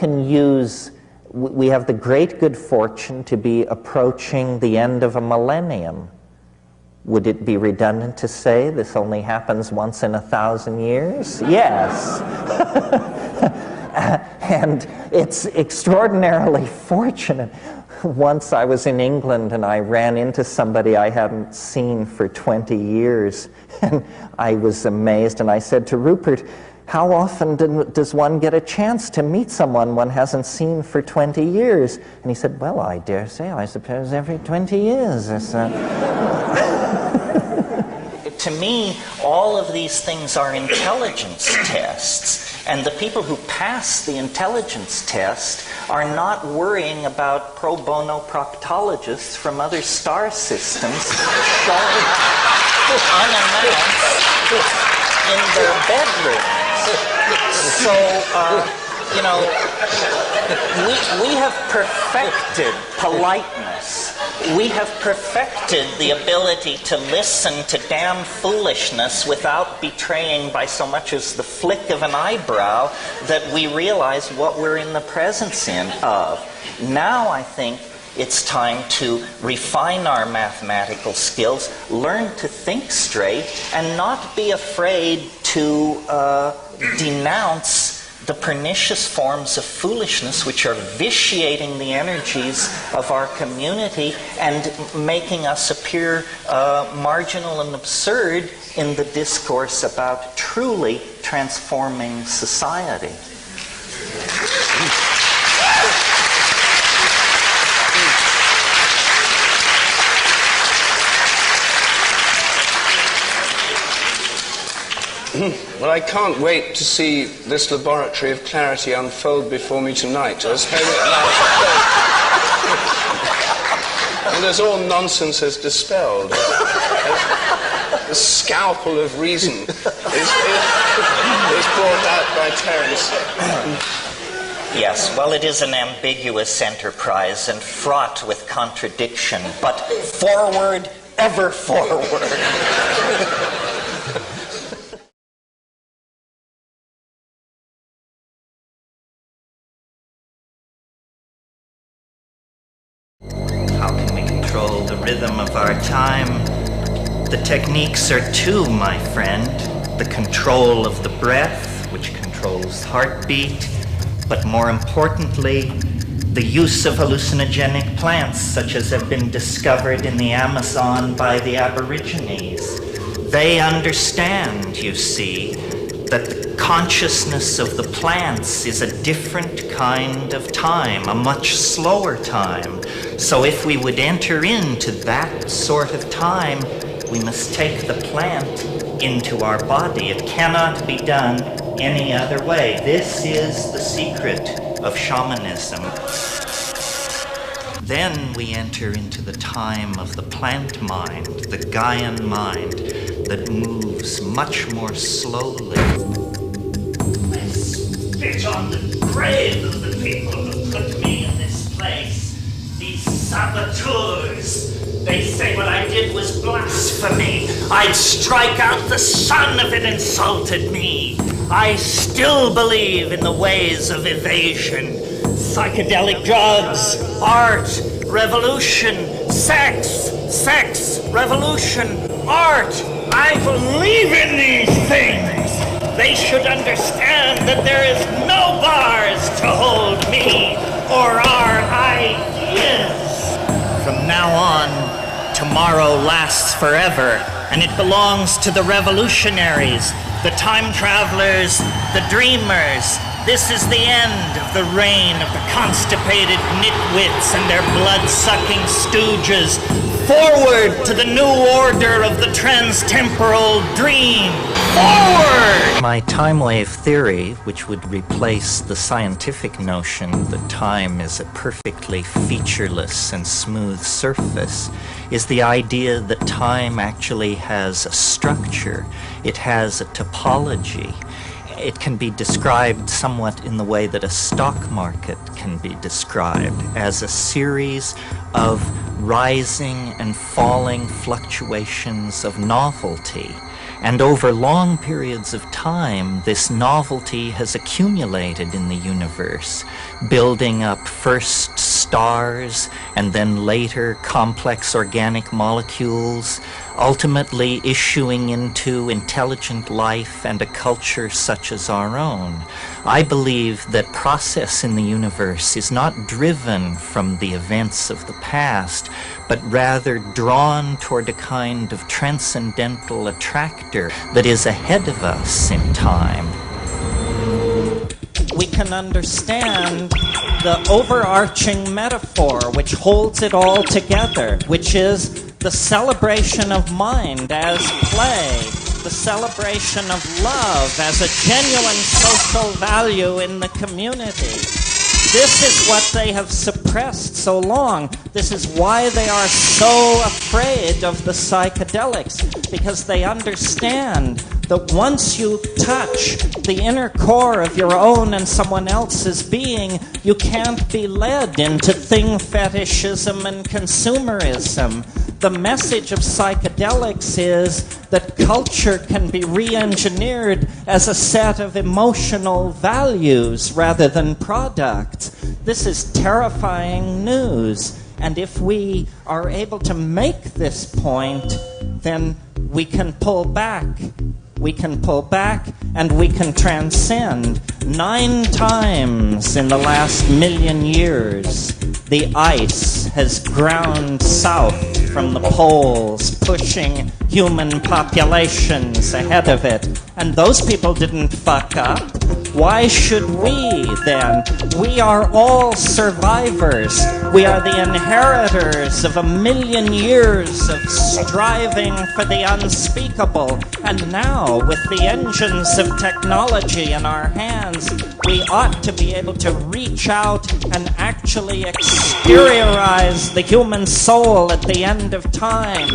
have the great good fortune to be approaching the end of a millennium. Would it be redundant to say this only happens once in 1,000 years? Yes. And it's extraordinarily fortunate. Once I was in England and I ran into somebody I hadn't seen for 20 years, and I was amazed, and I said to Rupert, how often does one get a chance to meet someone one hasn't seen for 20 years? And he said, well, I dare say, I suppose every 20 years or so. To me, all of these things are intelligence tests. And the people who pass the intelligence test are not worrying about pro bono proctologists from other star systems showing up unannounced in their bedrooms. So, we have perfected politeness. We have perfected the ability to listen to damn foolishness without betraying by so much as the flick of an eyebrow that we realize what we're in the presence of. Now I think it's time to refine our mathematical skills, learn to think straight, and not be afraid to denounce the pernicious forms of foolishness which are vitiating the energies of our community and making us appear marginal and absurd in the discourse about truly transforming society. Well, I can't wait to see this laboratory of clarity unfold before me tonight. As and as all nonsense is dispelled, as the scalpel of reason is brought out by Terence. Yes, well, it is an ambiguous enterprise and fraught with contradiction, but forward, ever forward. The rhythm of our time. The techniques are two, my friend. The control of the breath, which controls heartbeat, but more importantly, the use of hallucinogenic plants such as have been discovered in the Amazon by the Aborigines. They understand, you see, that the consciousness of the plants is a different kind of time, a much slower time. So if we would enter into that sort of time, we must take the plant into our body. It cannot be done any other way. This is the secret of shamanism. Then we enter into the time of the plant mind, the Gaian mind, that moves much more slowly. I spit on the grave of the people who put me in this place. These saboteurs. They say what I did was blasphemy. I'd strike out the sun if it insulted me. I still believe in the ways of evasion. Psychedelic drugs, art, revolution, sex, revolution, art. I believe in these things. They should understand that there is no bars to hold me or our ideas. From now on, tomorrow lasts forever, and it belongs to the revolutionaries, the time travelers, the dreamers. This is the end of the reign of the constipated nitwits and their blood-sucking stooges. Forward to the new order of the transtemporal dream. Forward! My time wave theory, which would replace the scientific notion that time is a perfectly featureless and smooth surface, is the idea that time actually has a structure. It has a topology. It can be described somewhat in the way that a stock market can be described, as a series of rising and falling fluctuations of novelty. And over long periods of time, this novelty has accumulated in the universe, building up first stars and then later complex organic molecules, ultimately issuing into intelligent life and a culture such as our own. I believe that process in the universe is not driven from the events of the past, but rather drawn toward a kind of transcendental attractor that is ahead of us in time. We can understand the overarching metaphor which holds it all together, which is the celebration of mind as play, the celebration of love as a genuine social value in the community. This is what they have suppressed so long. This is why they are so afraid of the psychedelics, because they understand that once you touch the inner core of your own and someone else's being, you can't be led into thing fetishism and consumerism. The message of psychedelics is that culture can be re-engineered as a set of emotional values rather than products. This is terrifying news. And if we are able to make this point, then we can pull back. We can pull back and we can transcend. 9 times in the last 1,000,000 years, the ice has ground south from the poles, pushing human populations ahead of it. And those people didn't fuck up. Why should we then? We are all survivors. We are the inheritors of 1,000,000 years of striving for the unspeakable. And now, with the engines of technology in our hands, we ought to be able to reach out and actually exteriorize the human soul at the end of time.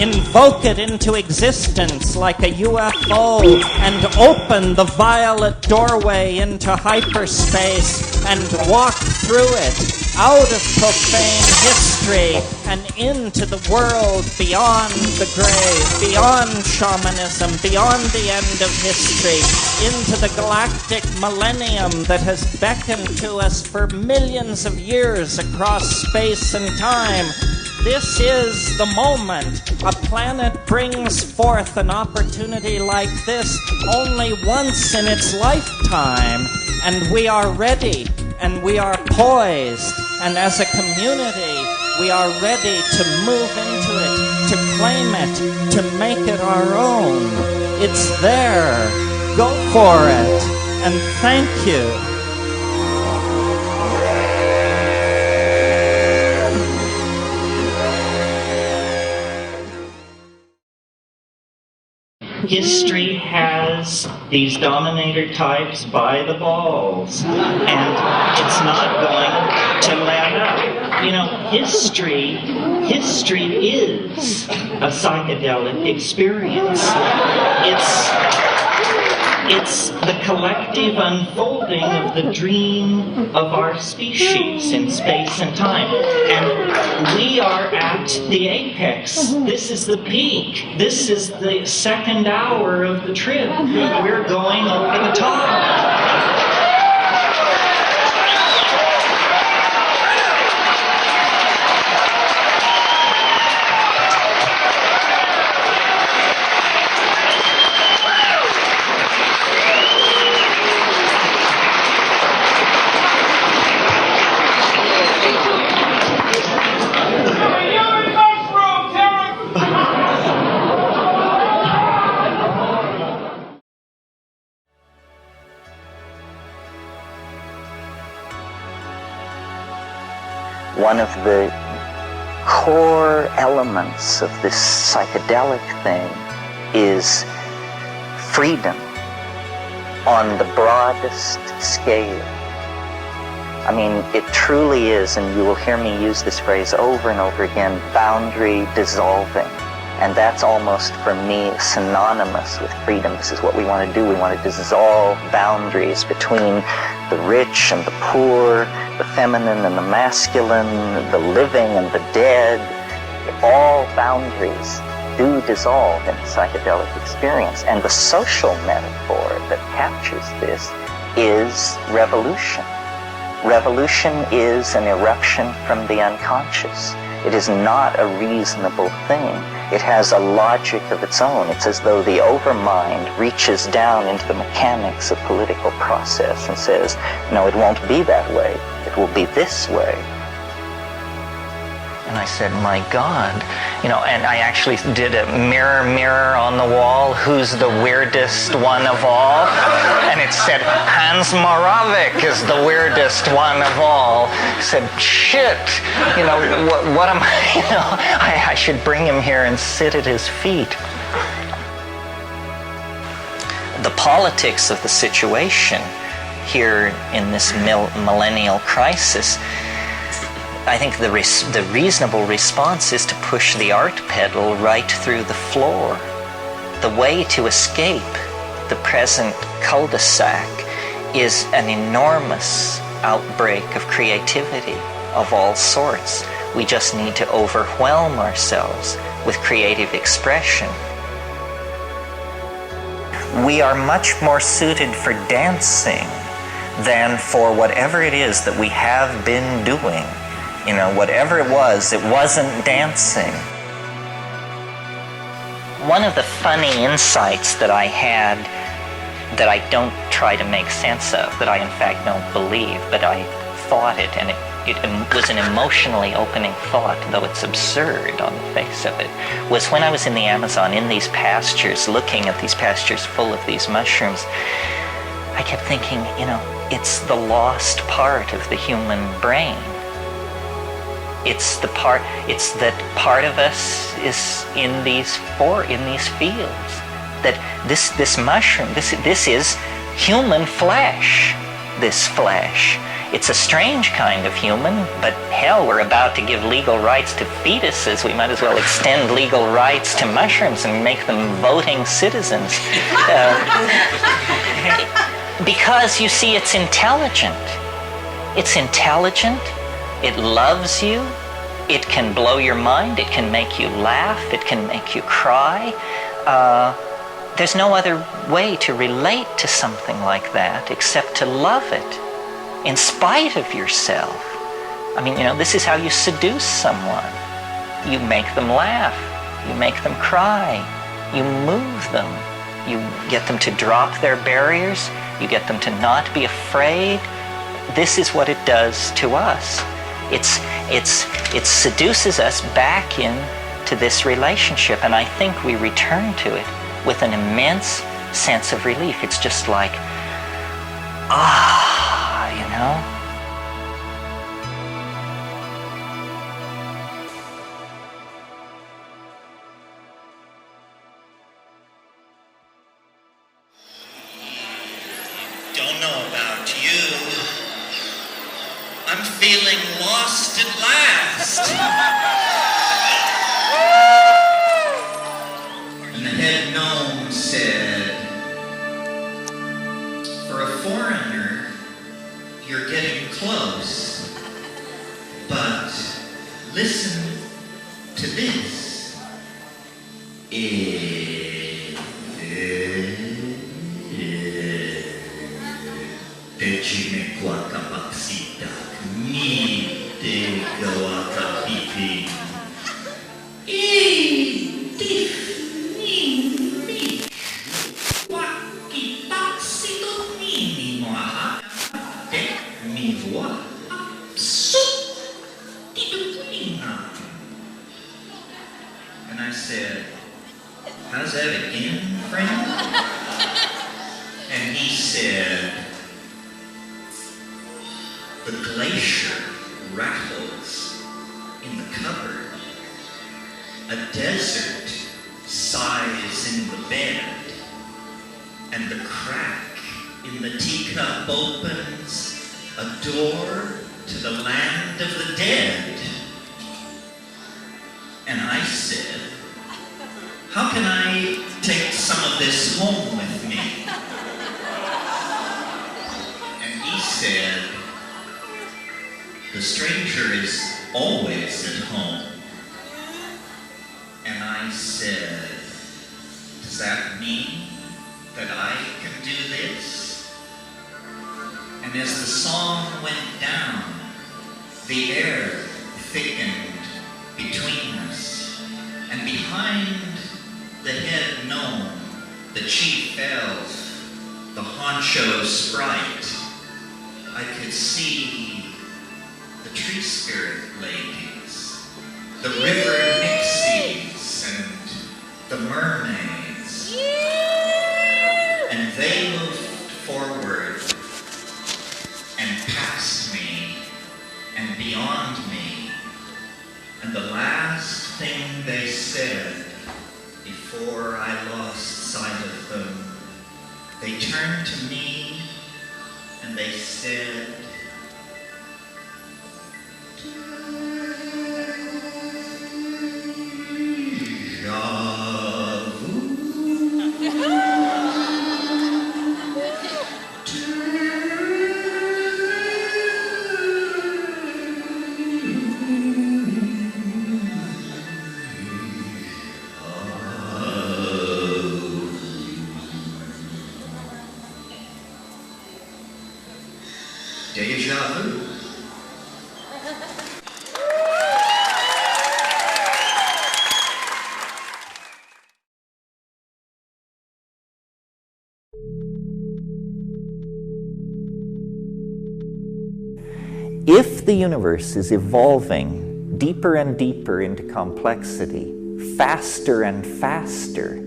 Invoke it into existence like a UFO and open the violet doorway into hyperspace and walk through it out of profane history and into the world beyond the grave, beyond shamanism, beyond the end of history, into the galactic millennium that has beckoned to us for millions of years across space and time. This is the moment. A planet brings forth an opportunity like this only once in its lifetime, and we are ready, and we are poised, and as a community, we are ready to move into it, to claim it, to make it our own. It's there. Go for it, and thank you. History has these dominator types by the balls, and it's not going to let up. You know, history is a psychedelic experience. It's the collective unfolding of the dream of our species in space and time. And we are at the apex. This is the peak. This is the second hour of the trip. We're going over the top. One of the core elements of this psychedelic thing is freedom on the broadest scale. I mean, it truly is, and you will hear me use this phrase over and over again, boundary dissolving. And that's almost, for me, synonymous with freedom. This is what we want to do. We want to dissolve boundaries between the rich and the poor, the feminine and the masculine, the living and the dead. All boundaries do dissolve in psychedelic experience. And the social metaphor that captures this is revolution. Revolution is an eruption from the unconscious. It is not a reasonable thing. It has a logic of its own. It's as though the overmind reaches down into the mechanics of political process and says, no, it won't be that way. It will be this way. And I said, my God, you know, and I actually did a mirror, mirror on the wall, who's the weirdest one of all? And it said, Hans Moravec is the weirdest one of all. I said, shit, you know, what am I, you know, I should bring him here and sit at his feet. The politics of the situation here in this millennial crisis, I think the reasonable response is to push the art pedal right through the floor. The way to escape the present cul-de-sac is an enormous outbreak of creativity of all sorts. We just need to overwhelm ourselves with creative expression. We are much more suited for dancing than for whatever it is that we have been doing. You know, whatever it wasn't dancing. One of the funny insights that I had that I don't try to make sense of, that I in fact don't believe, but I thought it, and it was an emotionally opening thought, though it's absurd on the face of it, was when I was in the Amazon, in these pastures, looking at these pastures full of these mushrooms, I kept thinking, you know, it's the lost part of the human brain. It's that part of us is in these fields. That this mushroom, this is human flesh, this flesh. It's a strange kind of human, but hell, we're about to give legal rights to fetuses. We might as well extend legal rights to mushrooms and make them voting citizens. Because, you see, it's intelligent. It's intelligent. It loves you. It can blow your mind. It can make you laugh. It can make you cry. There's no other way to relate to something like that except to love it in spite of yourself. I mean, you know, this is how you seduce someone. You make them laugh. You make them cry. You move them. You get them to drop their barriers. You get them to not be afraid. This is what it does to us. It seduces us back into this relationship, and I think we return to it with an immense sense of relief. It's just like, you know? Don't know about you. I'm feeling lost at last. And the head gnome said, for a foreigner, you're getting close, but listen to this. Decime qua capacita, mi te goata pipi. And I said, how's that again, friend? And he said, the glacier rattles in the cupboard. a desert sighs in the bed, and the crack in the teacup opens a door to the land of the dead. And I said, how can I take some of this home with me? And he said, the stranger is always at home. And I said, does that mean that I can do this? And as the song went down, the air thickened between us, and behind the head gnome, the chief elf, the honcho sprite, I could see the tree spirit ladies, the river nixies, and the mermaids. And they moved forward and past me and beyond me. And the last thing they said before I lost sight of them, they turned to me and they said, deja vu. If the universe is evolving deeper and deeper into complexity, faster and faster,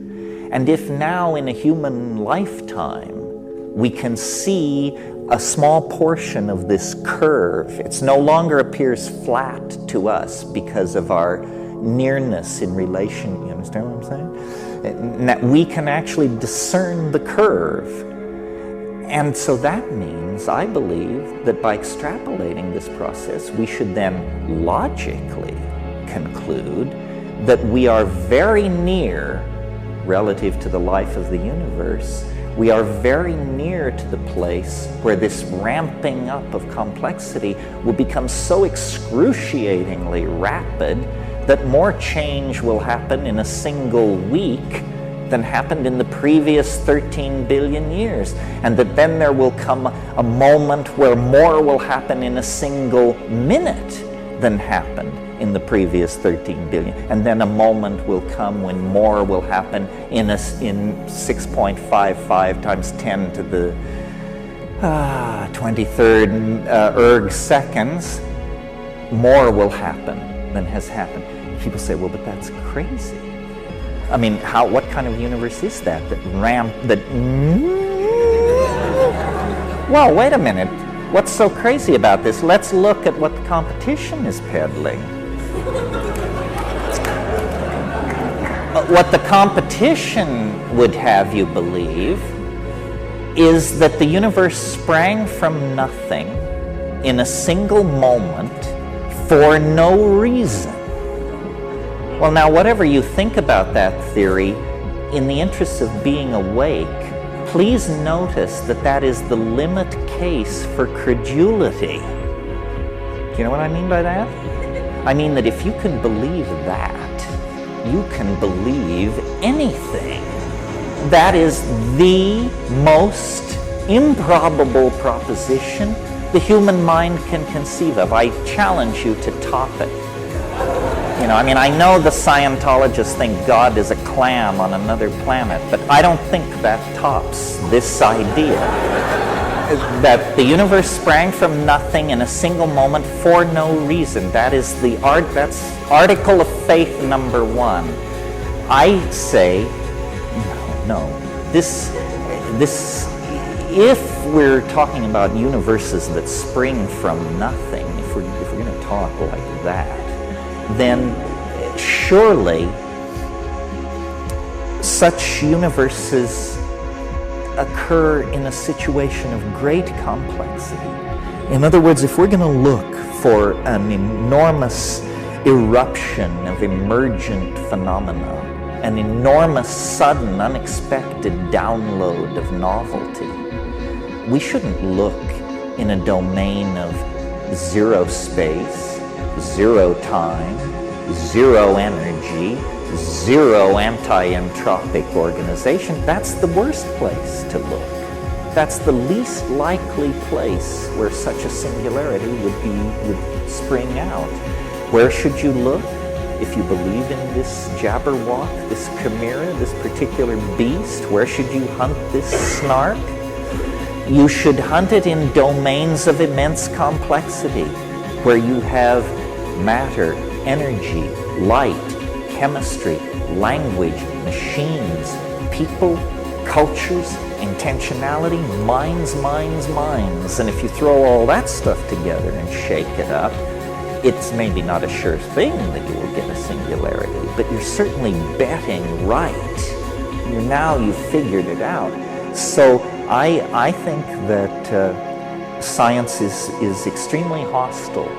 and if now in a human lifetime we can see a small portion of this curve, it no longer appears flat to us because of our nearness in relation, you understand what I'm saying? And that we can actually discern the curve. And so that means, I believe, that by extrapolating this process, we should then logically conclude that we are very near, relative to the life of the universe, we are very near to the place where this ramping up of complexity will become so excruciatingly rapid that more change will happen in a single week than happened in the previous 13 billion years. And that then there will come a moment where more will happen in a single minute than happened in the previous 13 billion. And then a moment will come when more will happen in 6.55 times 10 to the 23rd erg seconds. More will happen than has happened. People say, well, but that's crazy. I mean, what kind of universe is that? Well, wait a minute. What's so crazy about this? Let's look at what the competition is peddling. What the competition would have you believe is that the universe sprang from nothing in a single moment for no reason. Well, now, whatever you think about that theory, in the interest of being awake, please notice that that is the limit case for credulity. Do you know what I mean by that? I mean that if you can believe that, you can believe anything. That is the most improbable proposition the human mind can conceive of. I challenge you to top it. You know, I mean, I know the Scientologists think God is a clam on another planet, but I don't think that tops this idea. That the universe sprang from nothing in a single moment for no reason. That is that's article of faith number 1. I say, no. This, if we're talking about universes that spring from nothing, if we're going to talk like that, then surely such universes occur in a situation of great complexity. In other words, if we're going to look for an enormous eruption of emergent phenomena, an enormous, sudden, unexpected download of novelty, we shouldn't look in a domain of zero space, zero time, zero energy, zero anti-entropic organization. That's the worst place to look. That's the least likely place where such a singularity would spring out. Where should you look? If you believe in this jabberwock, this chimera, this particular beast, where should you hunt this snark? You should hunt it in domains of immense complexity, where you have matter, energy, light, chemistry, language, machines, people, cultures, intentionality, minds. And if you throw all that stuff together and shake it up, it's maybe not a sure thing that you will get a singularity, but you're certainly betting right. You've figured it out. So I think that science is extremely hostile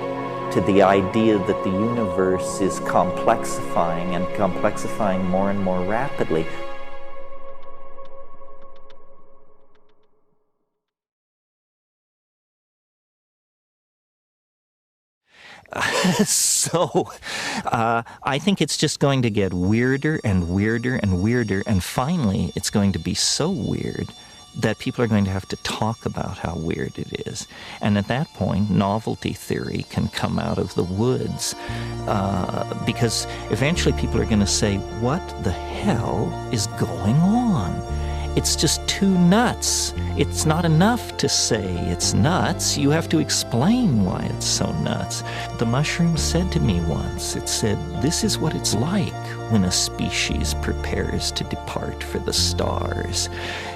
to the idea that the universe is complexifying and complexifying more and more rapidly. So I think it's just going to get weirder and weirder and weirder, and finally it's going to be so weird that people are going to have to talk about how weird it is. And at that point, novelty theory can come out of the woods, because eventually people are going to say, what the hell is going on? It's just too nuts. It's not enough to say it's nuts. You have to explain why it's so nuts. The mushroom said to me once, it said, this is what it's like when a species prepares to depart for the stars.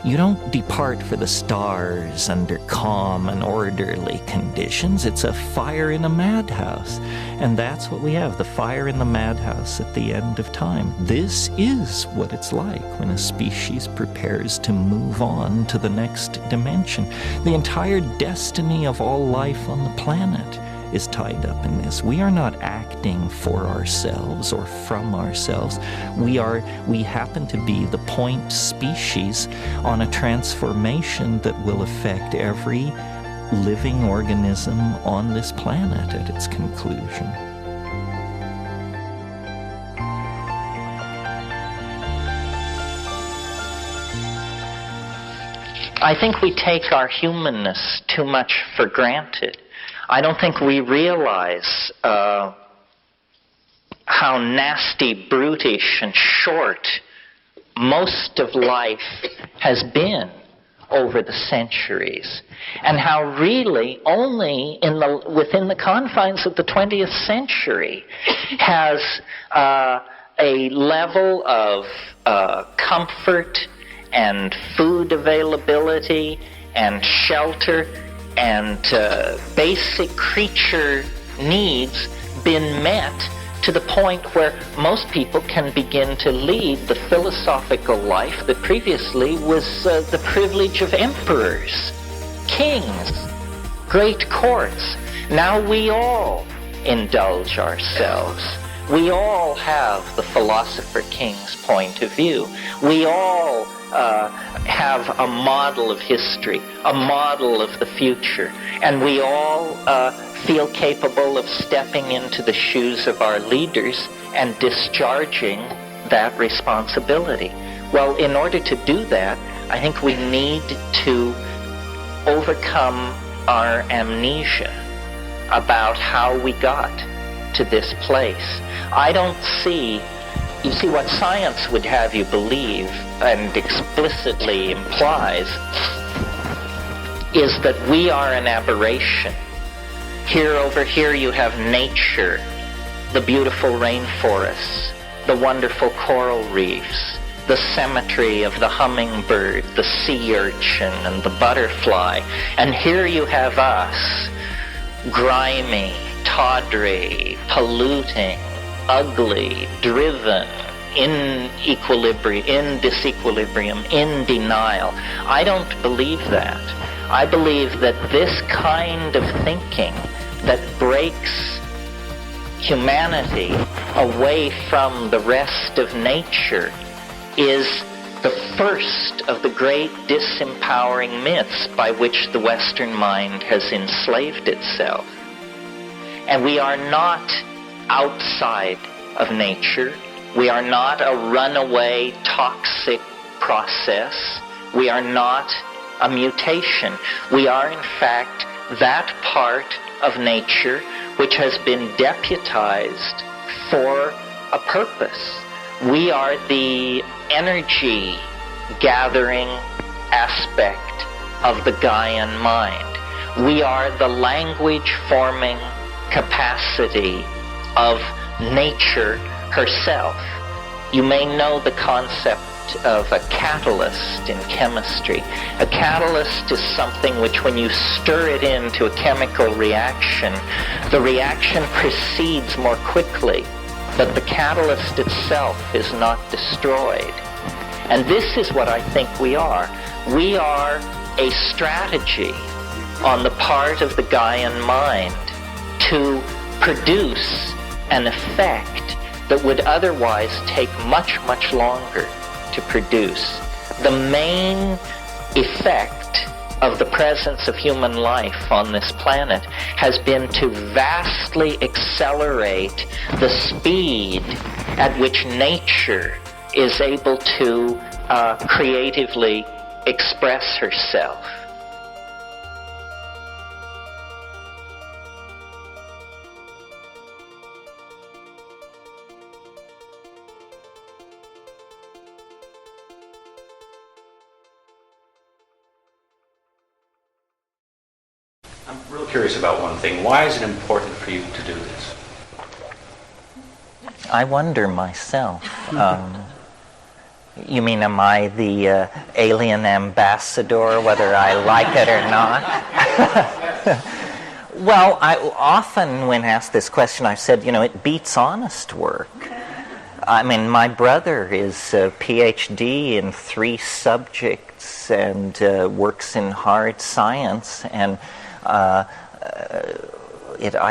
You don't depart for the stars under calm and orderly conditions. It's a fire in a madhouse. And that's what we have, the fire in the madhouse at the end of time. This is what it's like when a species prepares to move on to the next dimension. The entire destiny of all life on the planet is tied up in this. We are not acting for ourselves or from ourselves. We happen to be the point species on a transformation that will affect every living organism on this planet at its conclusion. I think we take our humanness too much for granted. I don't think we realize how nasty, brutish, and short most of life has been over the centuries, and how really only within the confines of the 20th century has a level of comfort and food availability and shelter and basic creature needs been met to the point where most people can begin to lead the philosophical life that previously was the privilege of emperors, kings, great courts. Now we all indulge ourselves. We all have the philosopher king's point of view. We all have a model of history, a model of the future, and we all feel capable of stepping into the shoes of our leaders and discharging that responsibility. Well, in order to do that, I think we need to overcome our amnesia about how we got to this place. I don't see, you see, what science would have you believe and explicitly implies is that we are an aberration. Over here you have nature, the beautiful rainforests, the wonderful coral reefs, the symmetry of the hummingbird, the sea urchin, and the butterfly. And here you have us, grimy, tawdry, polluting, ugly, driven, in equilibrium, in disequilibrium, in denial. I don't believe that. I believe that this kind of thinking that breaks humanity away from the rest of nature is the first of the great disempowering myths by which the Western mind has enslaved itself. And we are not outside of nature. We are not a runaway toxic process. We are not a mutation. We are, in fact, that part of nature which has been deputized for a purpose. We are the energy gathering aspect of the Gaian mind. We are the language forming capacity of nature herself. You may know the concept of a catalyst in chemistry. A catalyst is something which, when you stir it into a chemical reaction, the reaction proceeds more quickly, but the catalyst itself is not destroyed. And this is what I think we are. We are a strategy on the part of the Gaian mind to produce an effect that would otherwise take much, much longer to produce. The main effect of the presence of human life on this planet has been to vastly accelerate the speed at which nature is able to creatively express herself. I'm real curious about one thing. Why is it important for you to do this? I wonder myself. You mean, am I the alien ambassador, whether I like it or not? Well, I often, when asked this question, I've said, it beats honest work. I mean, my brother is a PhD in 3 subjects and works in hard science, and I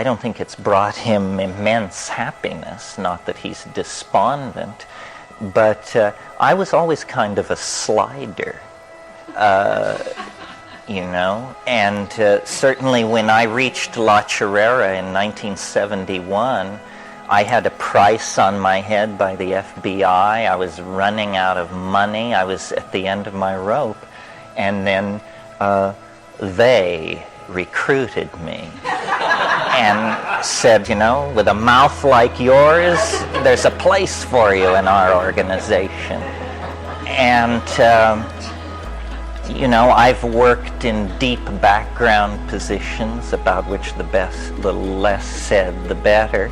don't think it's brought him immense happiness, not that he's despondent, but I was always kind of a slider, and certainly when I reached La Chirera in 1971, I had a price on my head by the FBI. I was running out of money. I was at the end of my rope, and then they recruited me and said, with a mouth like yours, there's a place for you in our organization. And, I've worked in deep background positions about which the less said, the better.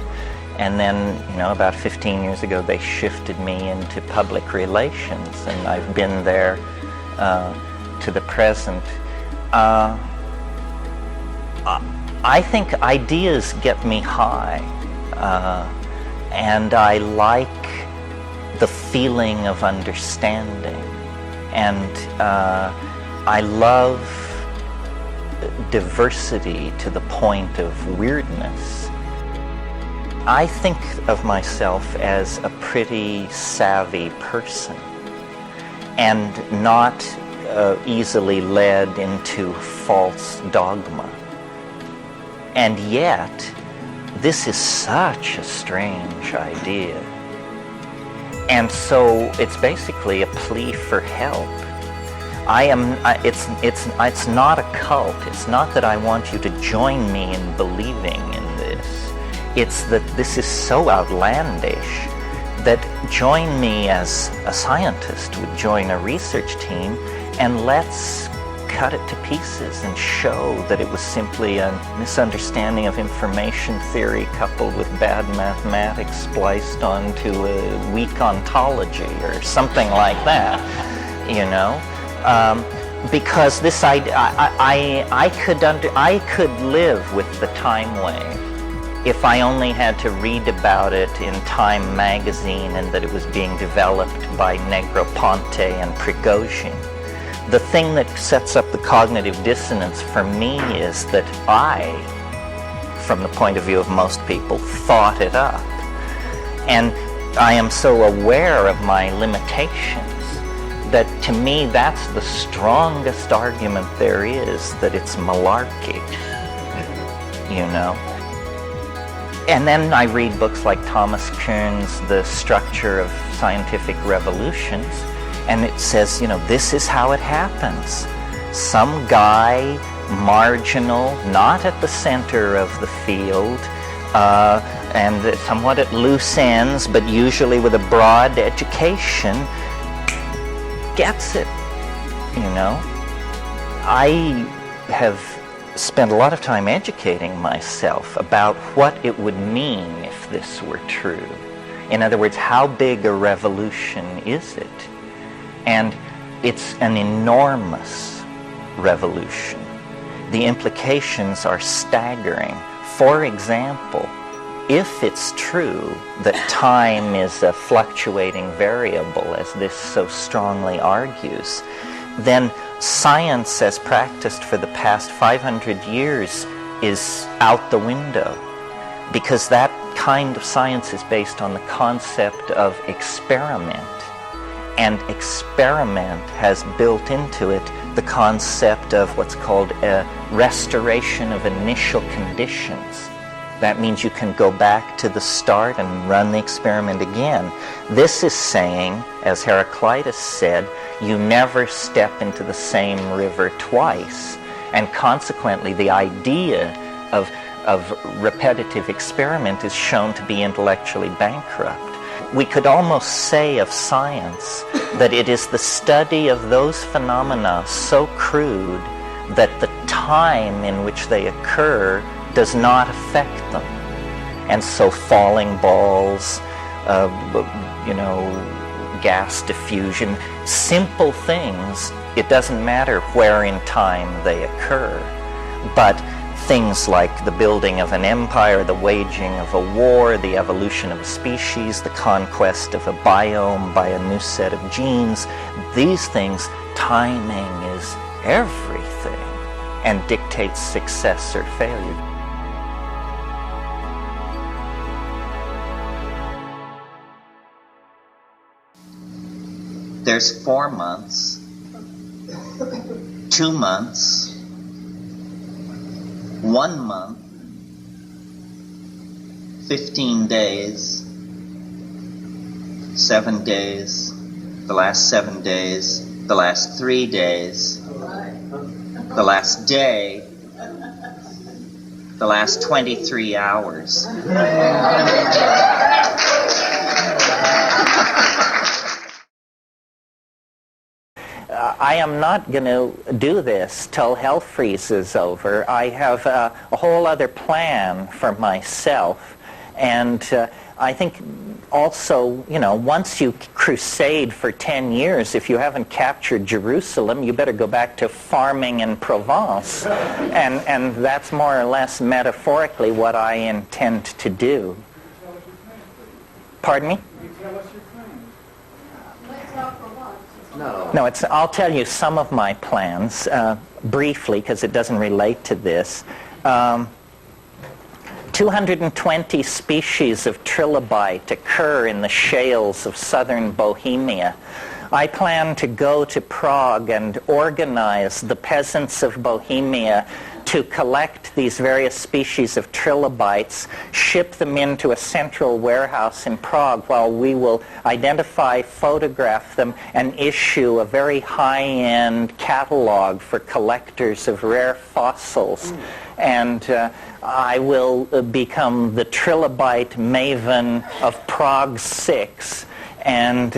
And then, about 15 years ago, they shifted me into public relations, and I've been there to the present. I think ideas get me high, and I like the feeling of understanding, and I love diversity to the point of weirdness. I think of myself as a pretty savvy person, and not easily led into false dogma. And yet, this is such a strange idea. And so it's basically a plea for help. It's not a cult. It's not that I want you to join me in believing in this. It's that this is so outlandish that join me as a scientist would join a research team, and let's cut it to pieces and show that it was simply a misunderstanding of information theory coupled with bad mathematics spliced onto a weak ontology or something like that, because this I could live with the time wave if I only had to read about it in Time magazine and that it was being developed by Negroponte and Prigozhin. The thing that sets up the cognitive dissonance for me is that I, from the point of view of most people, thought it up. And I am so aware of my limitations that to me that's the strongest argument there is, that it's malarkey, you know. And then I read books like Thomas Kuhn's The Structure of Scientific Revolutions, and it says, you know, this is how it happens. Some guy, marginal, not at the center of the field, and somewhat at loose ends, but usually with a broad education, gets it, you know. I have spent a lot of time educating myself about what it would mean if this were true. In other words, how big a revolution is it? And it's an enormous revolution. The implications are staggering. For example, if it's true that time is a fluctuating variable, as this so strongly argues, then science as practiced for the past 500 years is out the window, because that kind of science is based on the concept of experiment, and experiment has built into it the concept of what's called a restoration of initial conditions. That means you can go back to the start and run the experiment again. This is saying, as Heraclitus said, you never step into the same river twice. And consequently, the idea of repetitive experiment is shown to be intellectually bankrupt. We could almost say of science that it is the study of those phenomena so crude that the time in which they occur does not affect them. And so falling balls, you know, gas diffusion, simple things, it doesn't matter where in time they occur. But things like the building of an empire, the waging of a war, the evolution of a species, the conquest of a biome by a new set of genes, these things, timing is everything and dictates success or failure. There's 4 months, 2 months, 1 month, 15 days, 7 days, the last 7 days, the last 3 days, the last day, the last 23 hours. I am not going to do this till hell freezes over. I have a whole other plan for myself. And I think also, you know, once you crusade for 10 years, if you haven't captured Jerusalem, you better go back to farming in Provence. And that's more or less metaphorically what I intend to do. Pardon me? No, I'll tell you some of my plans briefly, because it doesn't relate to this. 220 species of trilobite occur in the shales of southern Bohemia. I plan to go to Prague and organize the peasants of Bohemia to collect these various species of trilobites, ship them into a central warehouse in Prague, while we will identify, photograph them, and issue a very high-end catalog for collectors of rare fossils. And I will become the trilobite maven of Prague 6 and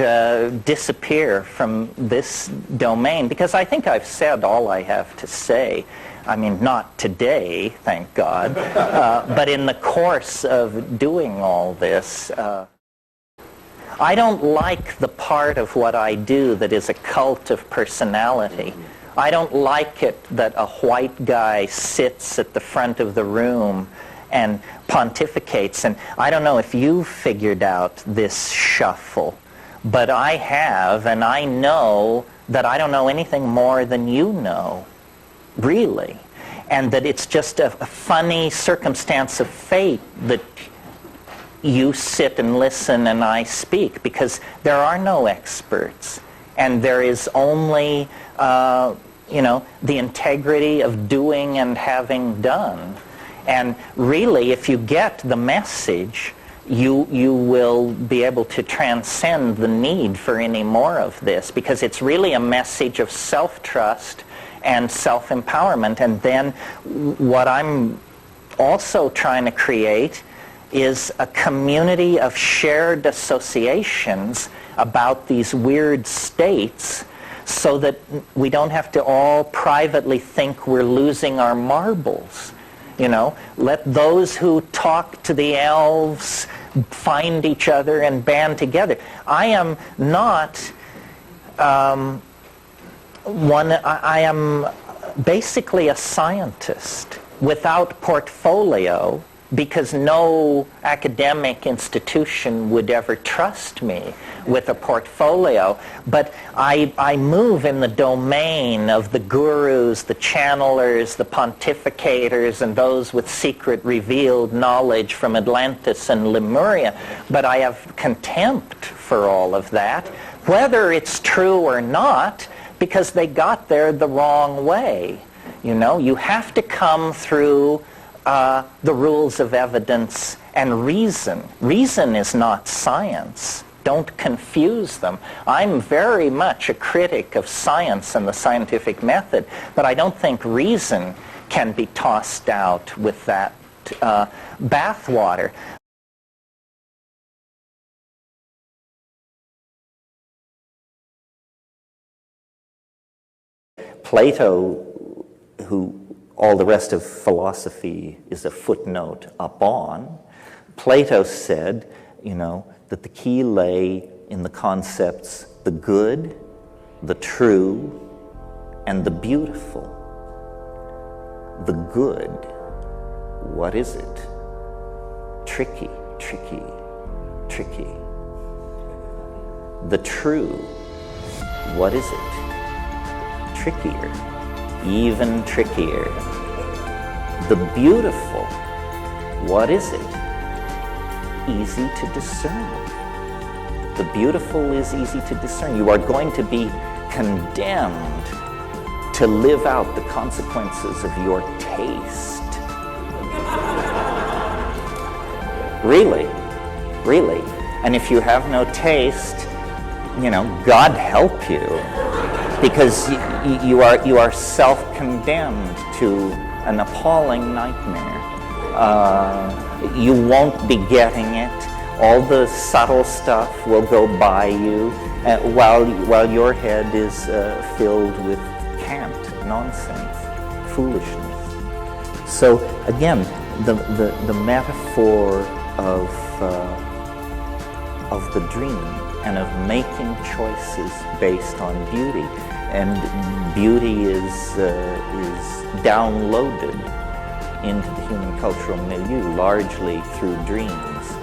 disappear from this domain, because I think I've said all I have to say. I mean, not today, thank God, but in the course of doing all this. I don't like the part of what I do that is a cult of personality. I don't like it that a white guy sits at the front of the room and pontificates. And I don't know if you've figured out this shuffle, but I have, and I know that I don't know anything more than you know, really. And that it's just a funny circumstance of fate that you sit and listen and I speak, because there are no experts. And there is only, you know, the integrity of doing and having done. And really, if you get the message, you will be able to transcend the need for any more of this, because it's really a message of self-trust and self-empowerment. And then what I'm also trying to create is a community of shared associations about these weird states, so that we don't have to all privately think we're losing our marbles. You know, let those who talk to the elves find each other and band together. I am not I am basically a scientist without portfolio, because no academic institution would ever trust me with a portfolio. But I move in the domain of the gurus, the channelers, the pontificators, and those with secret revealed knowledge from Atlantis and Lemuria. But I have contempt for all of that, whether it's true or not, because they got there the wrong way. You know, you have to come through the rules of evidence and reason. Reason is not science. Don't confuse them. I'm very much a critic of science and the scientific method, but I don't think reason can be tossed out with that bathwater. Plato, who all the rest of philosophy is a footnote up on, Plato said, you know, that the key lay in the concepts the good, the true, and the beautiful. The good, what is it? Tricky, tricky, tricky. The true, what is it? Trickier. Even trickier. The beautiful, what is it? Easy to discern. The beautiful is easy to discern. You are going to be condemned to live out the consequences of your taste. Really, really. And if you have no taste, you know, God help you. Because you are self-condemned to an appalling nightmare. You won't be getting it. All the subtle stuff will go by you, while your head is filled with cant, nonsense, foolishness. So again, the metaphor of the dream and of making choices based on beauty. And beauty is downloaded into the human cultural milieu largely through dreams.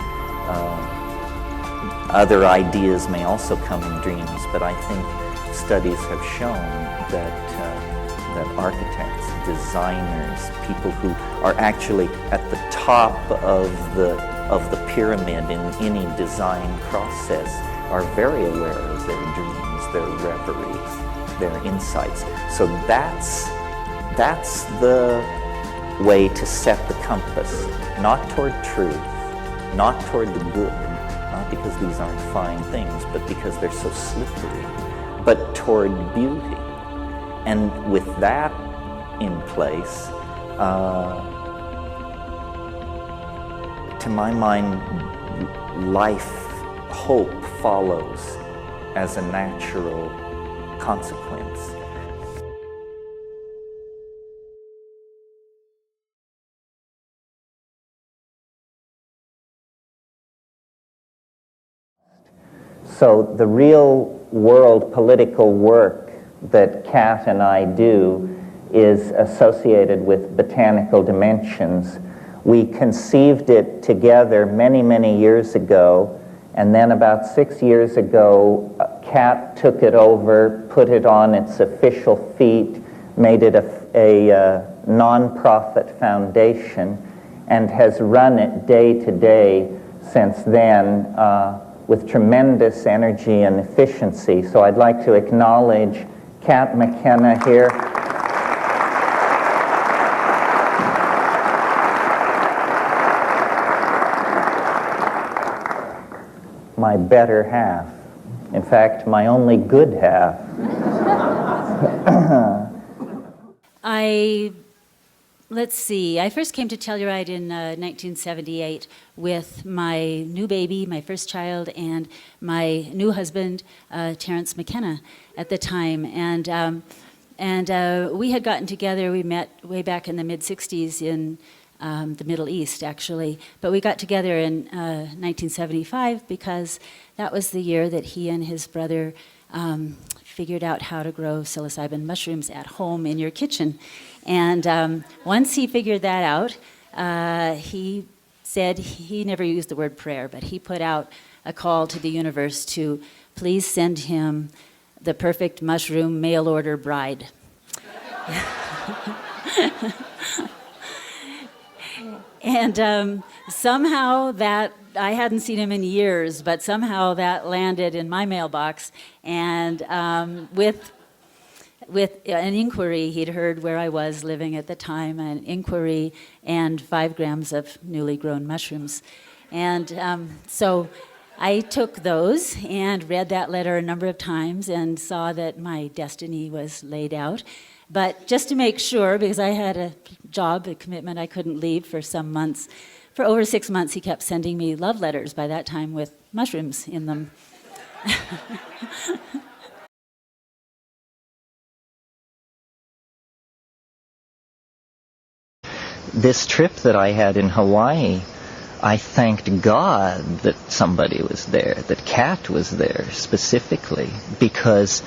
Other ideas may also come in dreams, but I think studies have shown that architects, designers, people who are actually at the top of the pyramid in any design process are very aware of their dreams, their reveries, their insights. So that's the way to set the compass, not toward truth, not toward the good, not because these aren't fine things, but because they're so slippery, but toward beauty. And with that in place, to my mind, life, hope follows as a natural consequence. So the real world political work that Kat and I do is associated with botanical dimensions, We conceived it together many, many years ago, and then about 6 years ago, Kat took it over, put it on its official feet, made it a non-profit foundation, and has run it day to day since then with tremendous energy and efficiency. So I'd like to acknowledge Kat McKenna here. My better half. In fact, my only good half. Let's see, I first came to Telluride in 1978 with my new baby, my first child, and my new husband, Terence McKenna, at the time. And we had gotten together, we met way back in the mid-60s in the Middle East, actually. But we got together in 1975 because that was the year that he and his brother figured out how to grow psilocybin mushrooms at home in your kitchen. And once he figured that out, he said, he never used the word prayer, but he put out a call to the universe to please send him the perfect mushroom mail-order bride. And somehow that, I hadn't seen him in years, but somehow that landed in my mailbox. And with an inquiry, he'd heard where I was living at the time, an inquiry and 5 grams of newly grown mushrooms. And so I took those and read that letter a number of times and saw that my destiny was laid out. But just to make sure, because I had a job, a commitment I couldn't leave for some months, for over 6 months he kept sending me love letters by that time with mushrooms in them. This trip that I had in Hawaii, I thanked God that somebody was there, that Kat was there specifically, because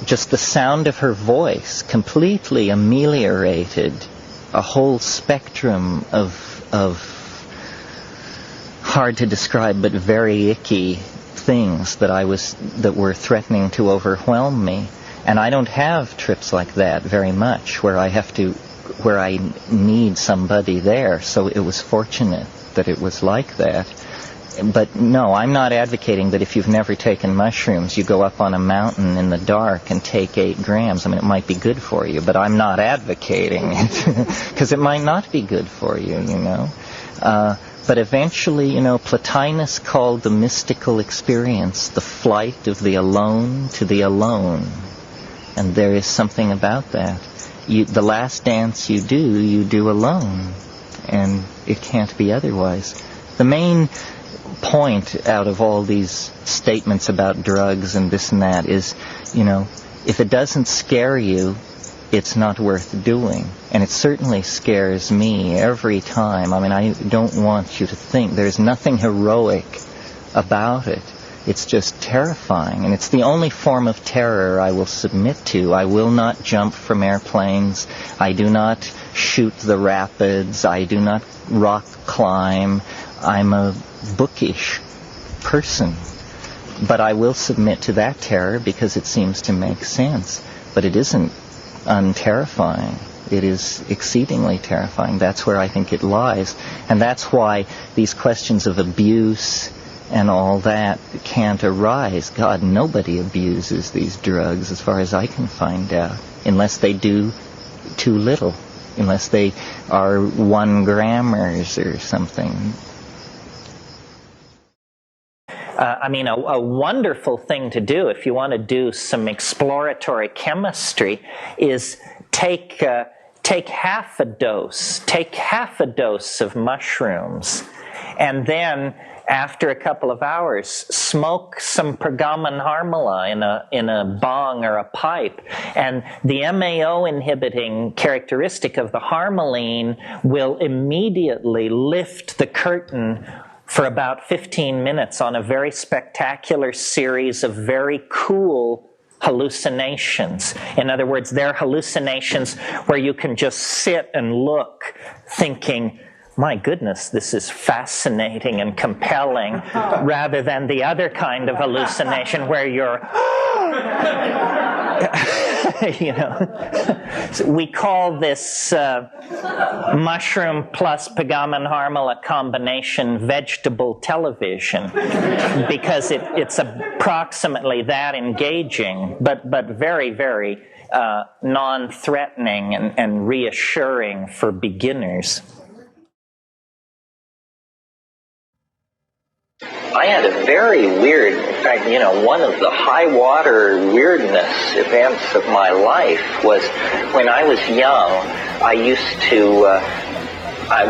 just the sound of her voice completely ameliorated a whole spectrum of hard to describe but very icky things that were threatening to overwhelm me. And I don't have trips like that very much where I need somebody there, so it was fortunate that it was like that. But no, I'm not advocating that if you've never taken mushrooms, you go up on a mountain in the dark and take 8 grams. I mean, it might be good for you, but I'm not advocating it, because it might not be good for you, you know. But eventually, you know, Plotinus called the mystical experience the flight of the alone to the alone. And there is something about that. The last dance you do alone. And it can't be otherwise. The main point out of all these statements about drugs and this and that is, you know, if it doesn't scare you, it's not worth doing. And it certainly scares me every time. I mean, I don't want you to think there's nothing heroic about it. It's just terrifying, and it's the only form of terror I will submit to. I will not jump from airplanes. I do not shoot the rapids. I do not rock climb. I'm a bookish person. But I will submit to that terror because it seems to make sense. But it isn't unterrifying. It is exceedingly terrifying. That's where I think it lies. And that's why these questions of abuse and all that can't arise. God, nobody abuses these drugs as far as I can find out, unless they do too little, unless they are 1 grammers or something. I mean, a wonderful thing to do if you want to do some exploratory chemistry is take half a dose of mushrooms, and then after a couple of hours, smoke some pergamon harmala in a bong or a pipe. And the MAO inhibiting characteristic of the harmaline will immediately lift the curtain for about 15 minutes on a very spectacular series of very cool hallucinations. In other words, they're hallucinations where you can just sit and look, thinking, my goodness, this is fascinating and compelling, rather than the other kind of hallucination where you're, you know. So we call this mushroom plus Pagaman-Harmala combination vegetable television, because it's approximately that engaging, but very, very non-threatening and reassuring for beginners. I had a very weird, in fact, you know, one of the high water weirdness events of my life was when I was young. I used to, I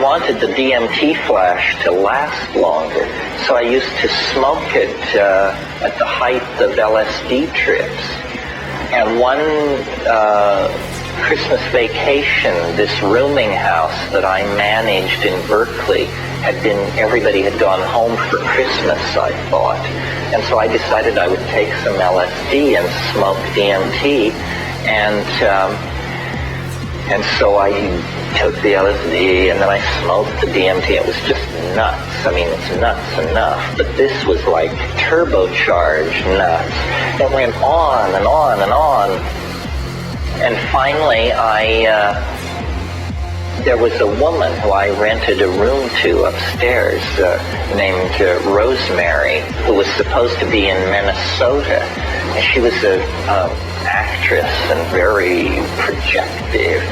wanted the DMT flash to last longer, so I used to smoke it at the height of LSD trips. And one Christmas vacation, this rooming house that I managed in Berkeley everybody had gone home for Christmas, I thought. And so I decided I would take some LSD and smoke DMT. And so I took the LSD and then I smoked the DMT. It was just nuts. I mean, it's nuts enough. But this was like turbocharged nuts. It went on and on and on. And finally, there was a woman who I rented a room to upstairs named Rosemary, who was supposed to be in Minnesota. And she was an actress and very projective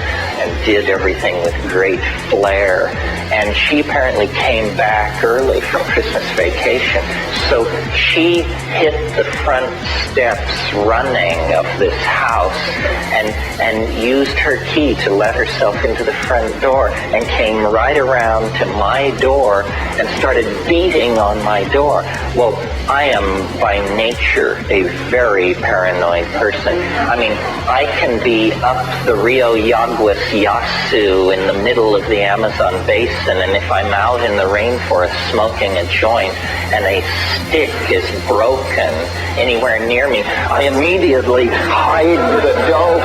and did everything with great flair. And she apparently came back early from Christmas vacation. So she hit the front steps running of this house and used her key to let herself into the front door and came right around to my door and started beating on my door. Well, I am by nature a very paranoid person. I mean, I can be up the Rio Yaguas Yasu in the middle of the Amazon basin, and if I'm out in the rainforest smoking a joint and a stick is broken anywhere near me, I immediately hide the dope,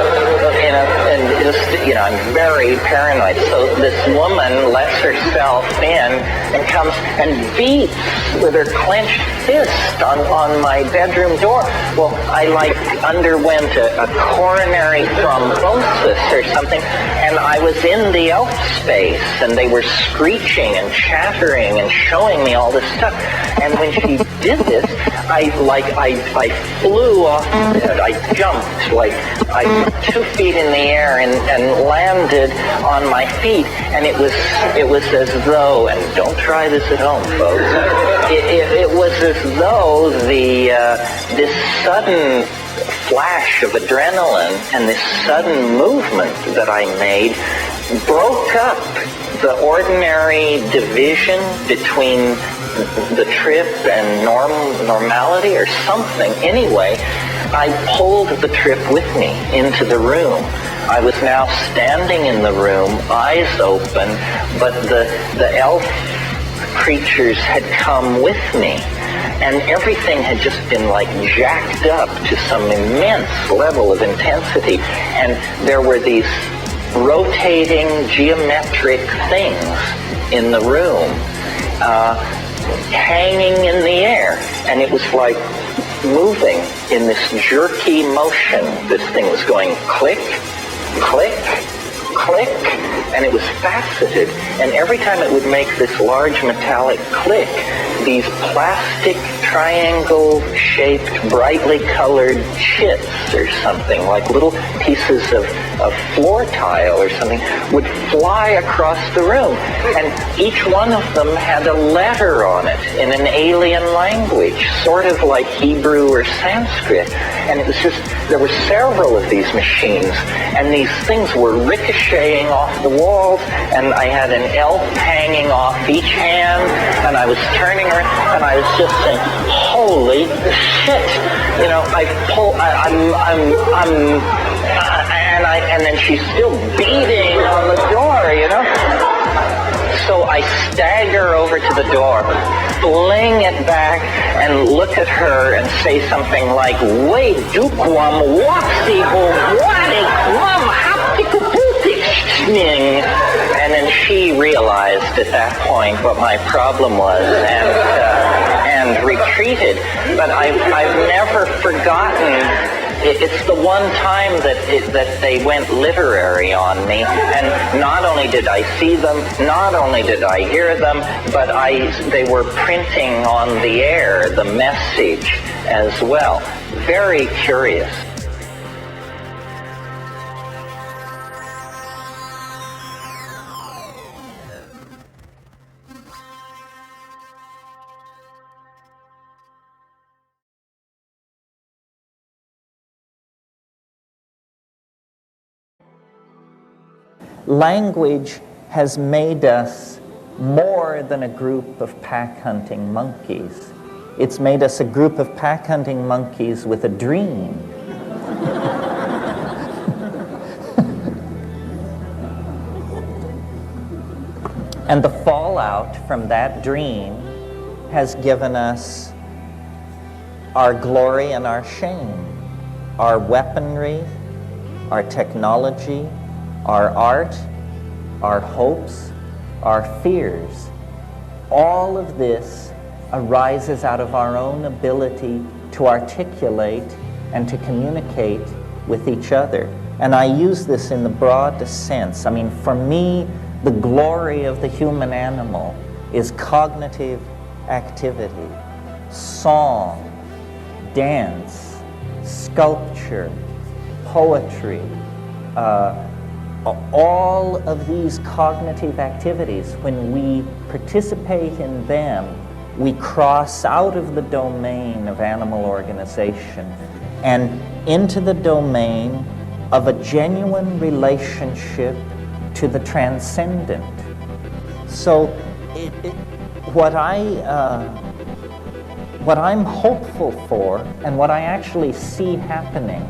and just, you know, I'm very paranoid. So this woman lets herself in and comes and beats with her clenched fist on my bedroom door. Well, I underwent a coronary thrombosis or something, and I was in the elf space, and they were screeching and chattering and showing me all this stuff. And when she did this, I flew off the bed. I jumped, I 2 feet in the air and landed on my feet, and it was as though, and don't try this at home, folks, it was as though this sudden flash of adrenaline and this sudden movement that I made broke up the ordinary division between the trip and normality or something. Anyway, I pulled the trip with me into the room. I was now standing in the room, eyes open, but the elf creatures had come with me. And everything had just been jacked up to some immense level of intensity. And there were these rotating geometric things in the room, hanging in the air. And it was like moving in this jerky motion. This thing was going click, click, click, and it was faceted. And every time it would make this large metallic click, these plastic triangle-shaped, brightly colored chits or something, like little pieces of floor tile or something, would fly across the room. And each one of them had a letter on it in an alien language, sort of like Hebrew or Sanskrit. And it was just, there were several of these machines, and these things were ricocheting off the walls, and I had an elf hanging off each hand, and I was turning around, and I was just saying, holy shit, you know, and then she's still beating on the door, you know. So I stagger over to the door, fling it back, and look at her and say something like, "Wait, dukwam waxi bo wadi kwam haptikuputik." And then she realized at that point what my problem was and retreated. But I've never forgotten. It's the one time that they went literary on me, and not only did I see them, not only did I hear them, but they were printing on the air the message as well. Very curious. Language has made us more than a group of pack-hunting monkeys. It's made us a group of pack-hunting monkeys with a dream. And the fallout from that dream has given us our glory and our shame, our weaponry, our technology, our art, our hopes, our fears. All of this arises out of our own ability to articulate and to communicate with each other. And I use this in the broadest sense. I mean, for me, the glory of the human animal is cognitive activity, song, dance, sculpture, poetry, all of these cognitive activities, when we participate in them, we cross out of the domain of animal organization and into the domain of a genuine relationship to the transcendent. So what I'm hopeful for, and what I actually see happening,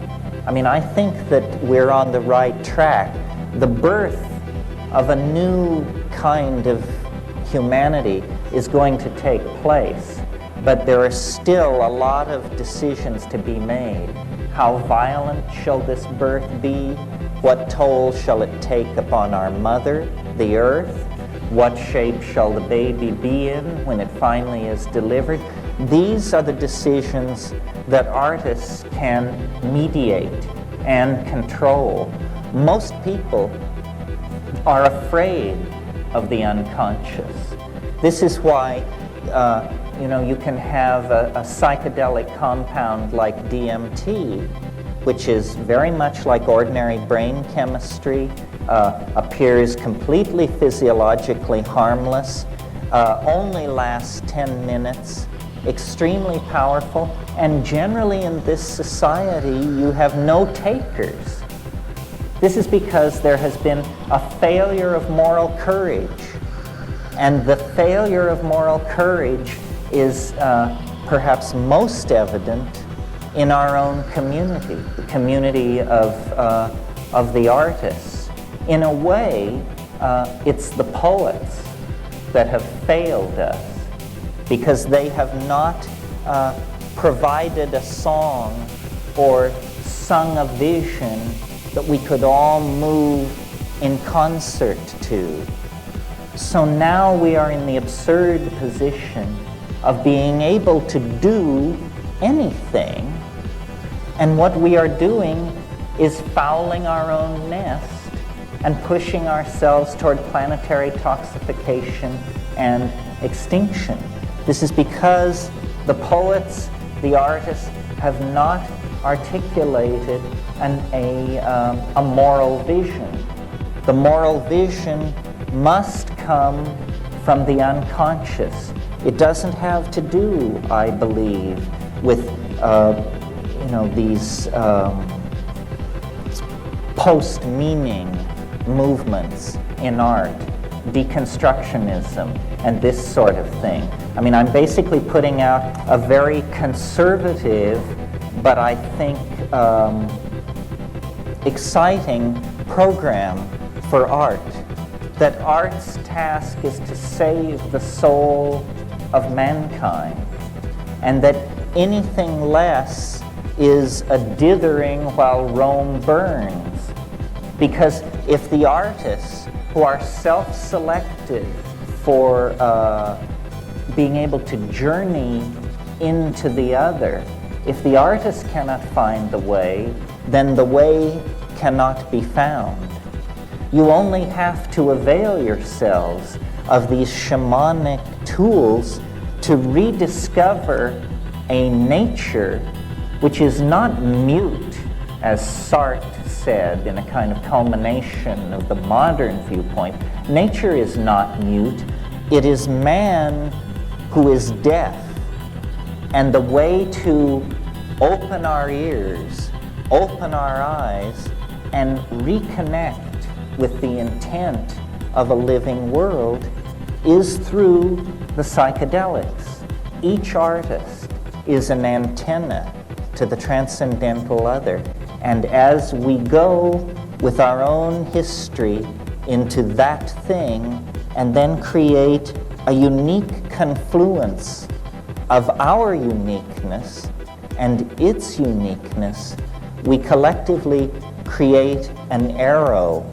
I mean, I think that we're on the right track. The birth of a new kind of humanity is going to take place, but there are still a lot of decisions to be made. How violent shall this birth be? What toll shall it take upon our mother, the earth? What shape shall the baby be in when it finally is delivered? These are the decisions that artists can mediate and control. Most people are afraid of the unconscious. This is why you can have a psychedelic compound like DMT, which is very much like ordinary brain chemistry, appears completely physiologically harmless, only lasts 10 minutes, extremely powerful, and generally in this society you have no takers. This is because there has been a failure of moral courage. And the failure of moral courage is perhaps most evident in our own community, the community of the artists. In a way, it's the poets that have failed us because they have not provided a song or sung a vision that we could all move in concert to. So now we are in the absurd position of being able to do anything, and what we are doing is fouling our own nest and pushing ourselves toward planetary toxification and extinction. This is because the poets, the artists, have not articulated a moral vision. The moral vision must come from the unconscious. It doesn't have to do, I believe, with these post-meaning movements in art, deconstructionism, and this sort of thing. I mean, I'm basically putting out a very conservative, but I think exciting program for art. That art's task is to save the soul of mankind, and that anything less is a dithering while Rome burns. Because if the artists who are self-selected for being able to journey into the other, if the artist cannot find the way, then the way cannot be found. You only have to avail yourselves of these shamanic tools to rediscover a nature which is not mute, as Sartre said in a kind of culmination of the modern viewpoint. Nature is not mute. It is man who is deaf. And the way to open our ears, open our eyes, and reconnect with the intent of a living world is through the psychedelics. Each artist is an antenna to the transcendental other. And as we go with our own history into that thing and then create a unique confluence of our uniqueness and its uniqueness, we collectively create an arrow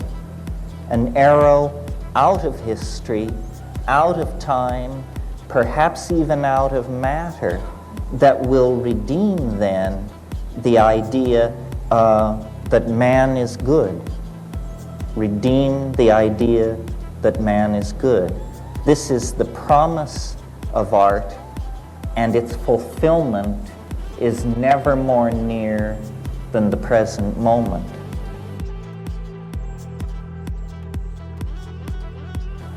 out of history, out of time, perhaps even out of matter, that will redeem then the idea that man is good. Redeem the idea that man is good. This is the promise of art, and its fulfillment is never more near than the present moment.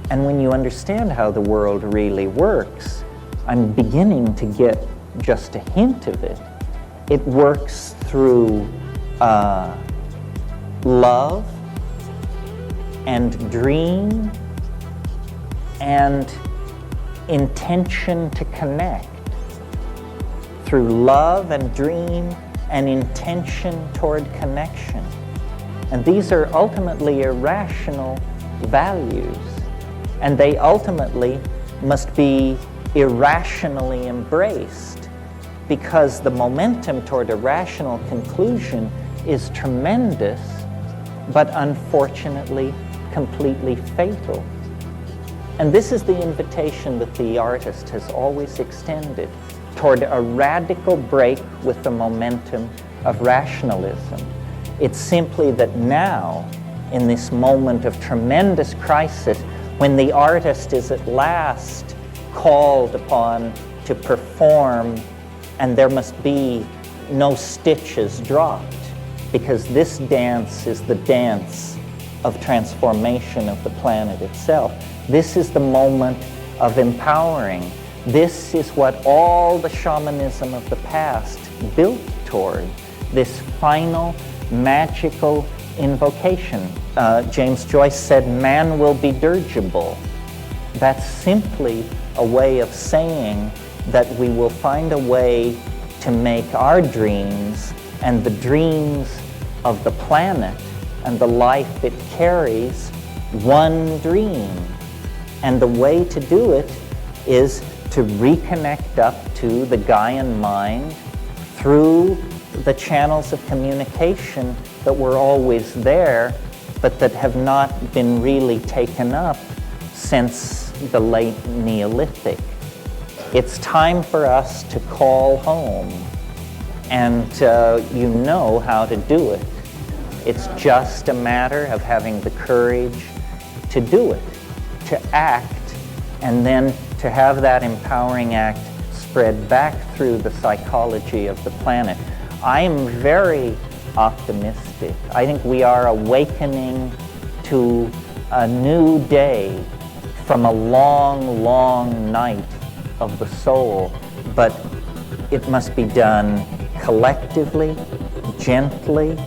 And when you understand how the world really works, I'm beginning to get just a hint of it. It works through love and dream and intention to connect. Through love and dream and intention toward connection. And these are ultimately irrational values. And they ultimately must be irrationally embraced, because the momentum toward a rational conclusion is tremendous, but unfortunately completely fatal. And this is the invitation that the artist has always extended toward a radical break with the momentum of rationalism. It's simply that now, in this moment of tremendous crisis, when the artist is at last called upon to perform, and there must be no stitches dropped, because this dance is the dance of transformation of the planet itself. This is the moment of empowering. This is what all the shamanism of the past built toward, this final magical invocation. James Joyce said, man will be dirigible. That's simply a way of saying that we will find a way to make our dreams and the dreams of the planet and the life it carries one dream. And the way to do it is to reconnect up to the Gaian mind through the channels of communication that were always there, but that have not been really taken up since the late Neolithic. It's time for us to call home, and you know how to do it. It's just a matter of having the courage to do it, to act, and then to have that empowering act spread back through the psychology of the planet. I am very optimistic. I think we are awakening to a new day from a long, long night of the soul, but it must be done collectively, gently,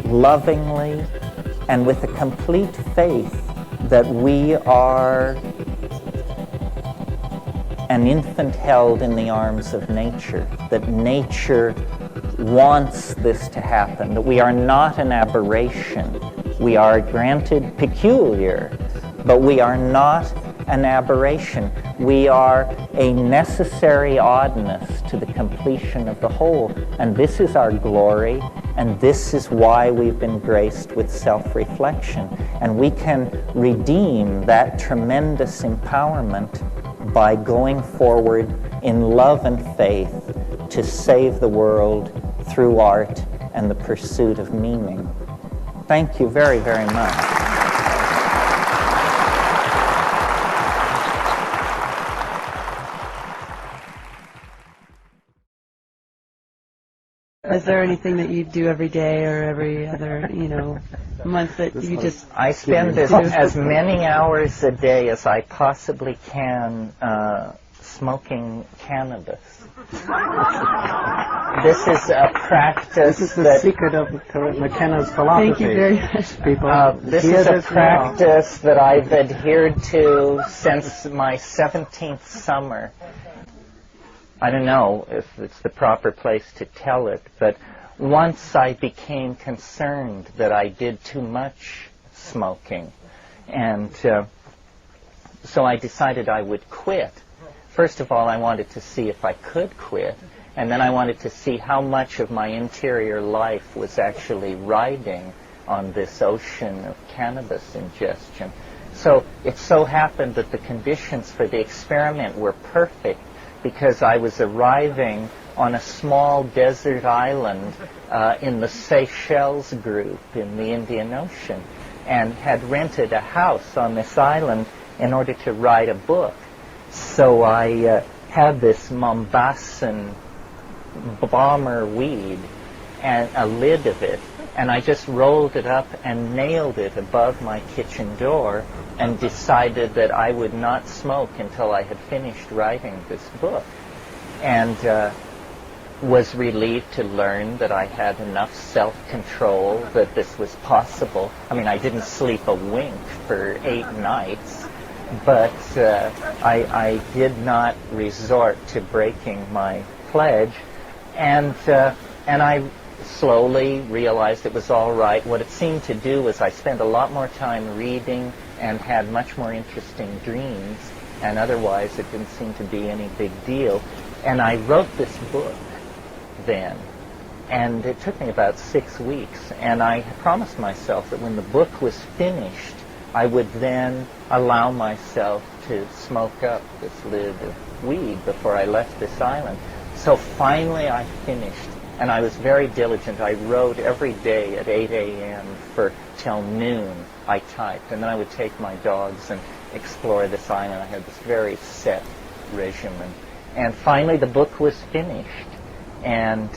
lovingly, and with a complete faith that we are an infant held in the arms of nature, that nature wants this to happen, that we are not an aberration. We are granted peculiar, but we are not an aberration. We are a necessary oddness to the completion of the whole. And this is our glory, And this is why we've been graced with self-reflection. And we can redeem that tremendous empowerment by going forward in love and faith to save the world through art and the pursuit of meaning. Thank you very, very much. Is there anything that you do every day or every other, month that you just... I spend as many hours a day as I possibly can smoking cannabis. This is a practice. This is the secret of McKenna's philosophy. Thank you very much. People, this is a practice that I've adhered to since my 17th summer. I don't know if it's the proper place to tell it, but once I became concerned that I did too much smoking, and so I decided I would quit. First of all, I wanted to see if I could quit, and then I wanted to see how much of my interior life was actually riding on this ocean of cannabis ingestion. So it so happened that the conditions for the experiment were perfect, because I was arriving on a small desert island in the Seychelles group in the Indian Ocean, and had rented a house on this island in order to write a book. So I had this Mombassan bomber weed and a lid of it, and I just rolled it up and nailed it above my kitchen door and decided that I would not smoke until I had finished writing this book. And was relieved to learn that I had enough self-control that this was possible. I mean, I didn't sleep a wink for 8 nights, but I did not resort to breaking my pledge, and I slowly realized it was all right. What it seemed to do was I spent a lot more time reading and had much more interesting dreams, and otherwise it didn't seem to be any big deal. And I wrote this book then, and it took me about 6 weeks, and I promised myself that when the book was finished, I would then allow myself to smoke up this lid of weed before I left this island. So finally I finished, and I was very diligent. I wrote every day at 8 a.m. for till noon. I typed, and then I would take my dogs and explore this island. I had this very set regimen. And finally the book was finished, and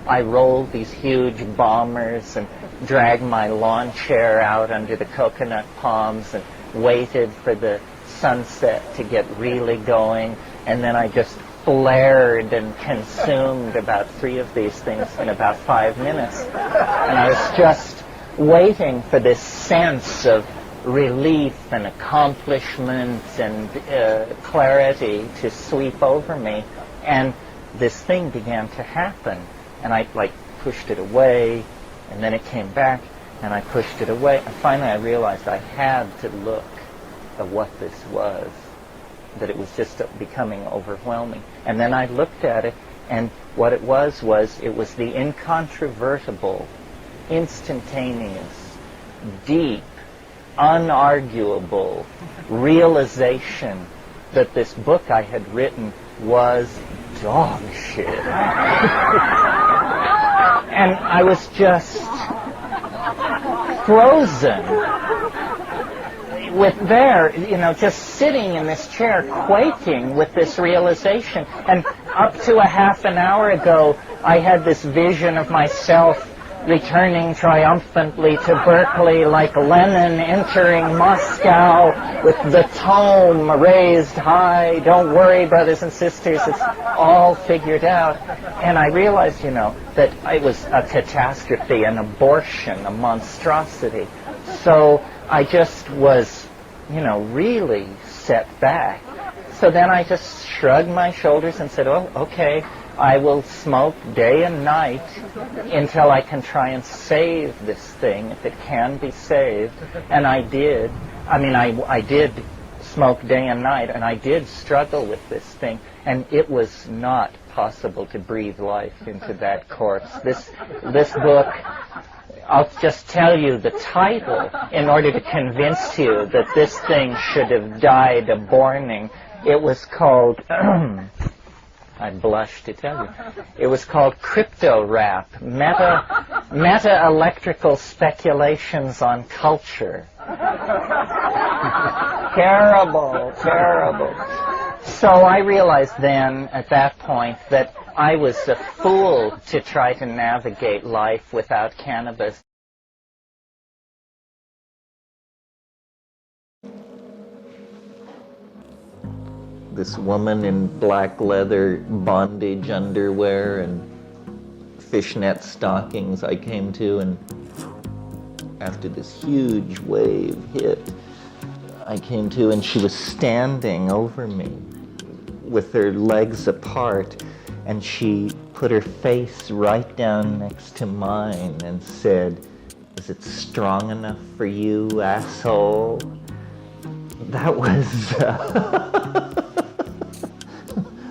I rolled these huge bombers and dragged my lawn chair out under the coconut palms and waited for the sunset to get really going, and then I just flared and consumed about 3 of these things in about 5 minutes. And I was just waiting for this sense of relief and accomplishment and clarity to sweep over me, and this thing began to happen, and I pushed it away, and then it came back, and I pushed it away, and finally I realized I had to look at what this was, that it was just becoming overwhelming. And then I looked at it, and what it was it was the incontrovertible, instantaneous, deep, unarguable realization that this book I had written was dog shit. And I was just frozen just sitting in this chair quaking with this realization. And up to a half an hour ago, I had this vision of myself returning triumphantly to Berkeley like Lenin entering Moscow with the tome raised high. Don't worry, brothers and sisters, it's all figured out. And I realized, that it was a catastrophe, an abortion, a monstrosity. So I just was, really set back. So then I just shrugged my shoulders and said, oh, okay, I will smoke day and night until I can try and save this thing, if it can be saved. And I did. I did smoke day and night, and I did struggle with this thing, and it was not possible to breathe life into that corpse. This book, I'll just tell you the title in order to convince you that this thing should have died a borning. It was called, I blush to tell you, it was called Crypto Rap, Meta-Electrical Speculations on Culture. Terrible, terrible. So I realized then, at that point, that I was a fool to try to navigate life without cannabis. This woman in black leather bondage underwear and fishnet stockings I came to, and after this huge wave hit, I came to, and she was standing over me with her legs apart, and she put her face right down next to mine and said, "Is it strong enough for you, asshole?" That was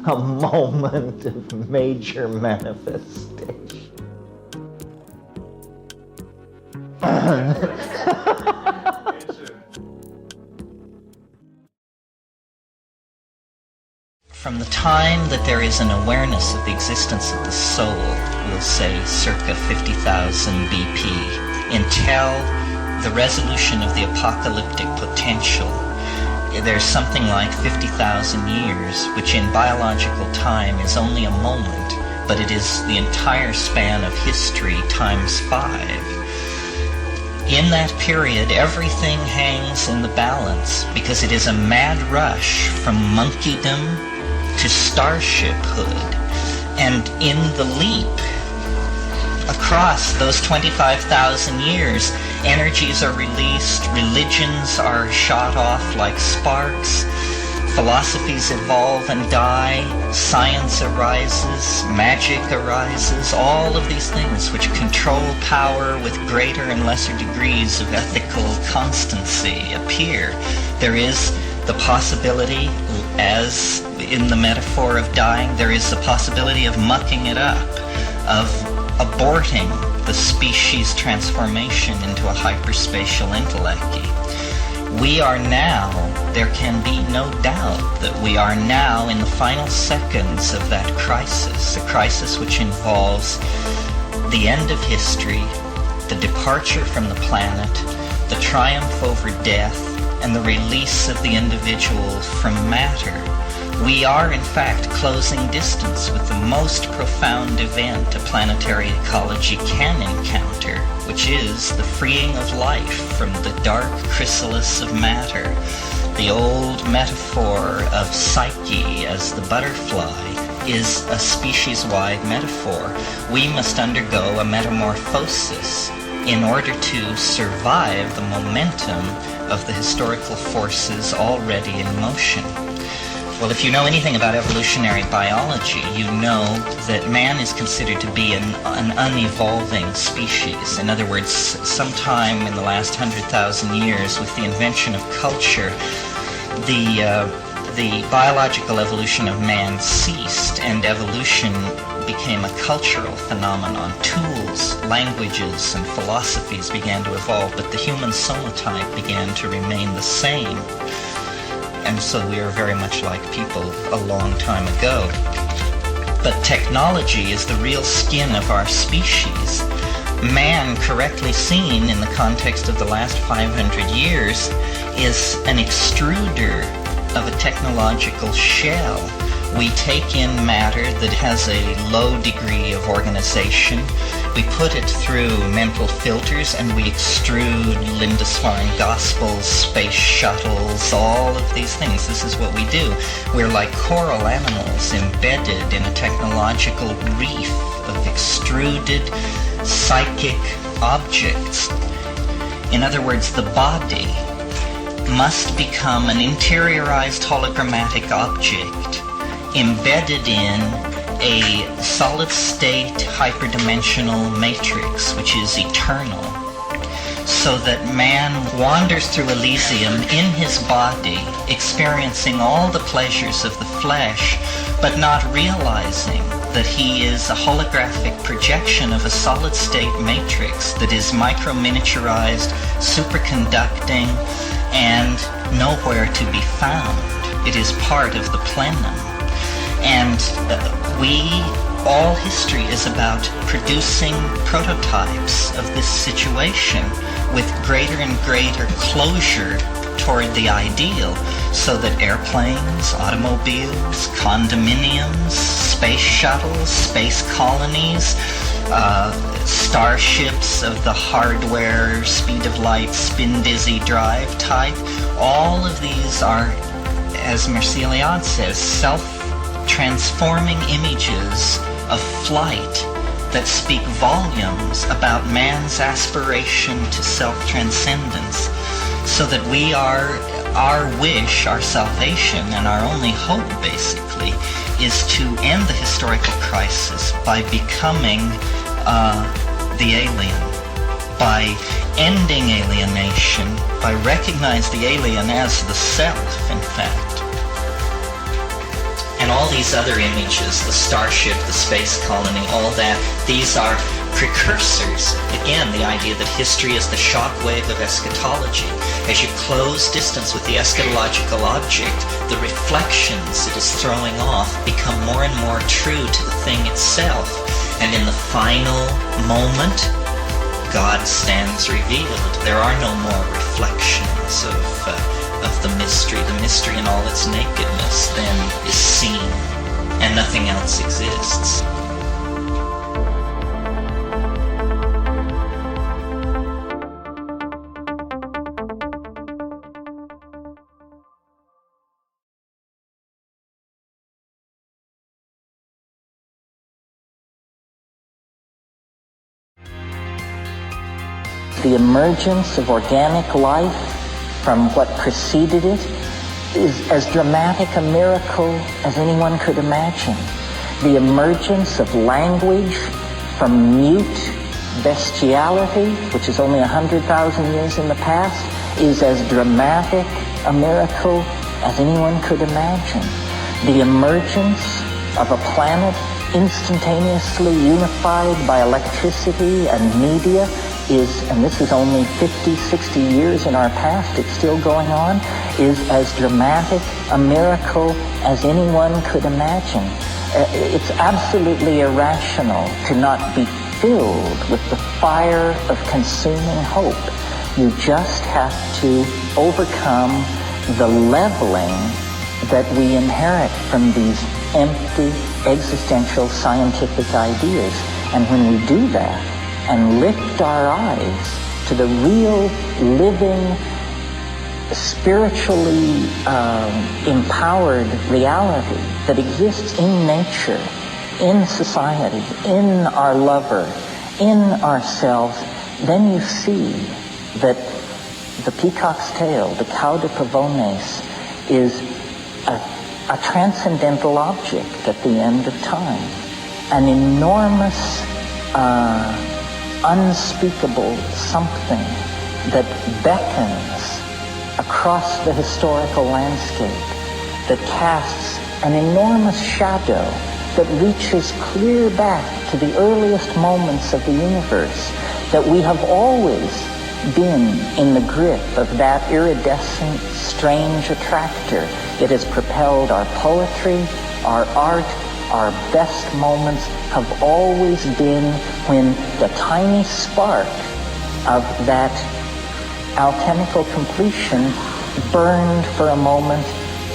a moment of major manifestation. From the time that there is an awareness of the existence of the soul, we'll say circa 50,000 BP, until the resolution of the apocalyptic potential, there's something like 50,000 years, which in biological time is only a moment, but it is the entire span of history times 5. In that period, everything hangs in the balance, because it is a mad rush from monkeydom to starshiphood. And in the leap across those 25,000 years, energies are released, religions are shot off like sparks, philosophies evolve and die, science arises, magic arises, all of these things which control power with greater and lesser degrees of ethical constancy appear. There is the possibility, as in the metaphor of dying, there is the possibility of mucking it up, of aborting the species transformation into a hyperspatial intellecty. We are now, there can be no doubt that we are now in the final seconds of that crisis, a crisis which involves the end of history, the departure from the planet, the triumph over death, and the release of the individual from matter. We are, in fact, closing distance with the most profound event a planetary ecology can encounter, which is the freeing of life from the dark chrysalis of matter. The old metaphor of psyche as the butterfly is a species-wide metaphor. We must undergo a metamorphosis in order to survive the momentum of the historical forces already in motion. Well, if you know anything about evolutionary biology, you know that man is considered to be an unevolving species. In other words, sometime in the last 100,000 years, with the invention of culture, the biological evolution of man ceased, and evolution became a cultural phenomenon. Tools, languages, and philosophies began to evolve, but the human sonotype began to remain the same. And so we are very much like people a long time ago. But technology is the real skin of our species. Man, correctly seen in the context of the last 500 years, is an extruder of a technological shell. We take in matter that has a low degree of organization, we put it through mental filters, and we extrude Lindisfarne Gospels, space shuttles, all of these things. This is what we do. We're like coral animals embedded in a technological reef of extruded psychic objects. In other words, the body must become an interiorized hologrammatic object embedded in a solid-state hyperdimensional matrix which is eternal, so that man wanders through Elysium in his body, experiencing all the pleasures of the flesh but not realizing that he is a holographic projection of a solid-state matrix that is micro-miniaturized, superconducting, and nowhere to be found. It is part of the plenum. And all history is about producing prototypes of this situation with greater and greater closure toward the ideal, so that airplanes, automobiles, condominiums, space shuttles, space colonies, starships of the hardware, speed of light, spin dizzy drive type, all of these are, as Merceliade says, self-transforming images of flight that speak volumes about man's aspiration to self-transcendence, so that our wish, our salvation, and our only hope, basically, is to end the historical crisis by becoming the alien, by ending alienation, by recognizing the alien as the self, in fact. And all these other images, the starship, the space colony, all that, these are precursors. Again, the idea that history is the shockwave of eschatology. As you close distance with the eschatological object, the reflections it is throwing off become more and more true to the thing itself. And in the final moment, God stands revealed. There are no more reflections of the mystery. The mystery in all its nakedness then is seen, and nothing else exists. The emergence of organic life from what preceded it is as dramatic a miracle as anyone could imagine. The emergence of language from mute bestiality, which is only 100,000 years in the past, is as dramatic a miracle as anyone could imagine. The emergence of a planet instantaneously unified by electricity and media is, and this is only 50, 60 years in our past, it's still going on, is as dramatic a miracle as anyone could imagine. It's absolutely irrational to not be filled with the fire of consuming hope. You just have to overcome the leveling that we inherit from these empty existential scientific ideas. And when we do that and lift our eyes to the real, living, spiritually empowered reality that exists in nature, in society, in our lover, in ourselves, then you see that the peacock's tail, the cauda pavones, is a transcendental object at the end of time. An enormous, unspeakable something that beckons across the historical landscape, that casts an enormous shadow that reaches clear back to the earliest moments of the universe, that we have always been in the grip of that iridescent, strange attractor. It has propelled our poetry, our art, our best moments have always been when the tiny spark of that alchemical completion burned for a moment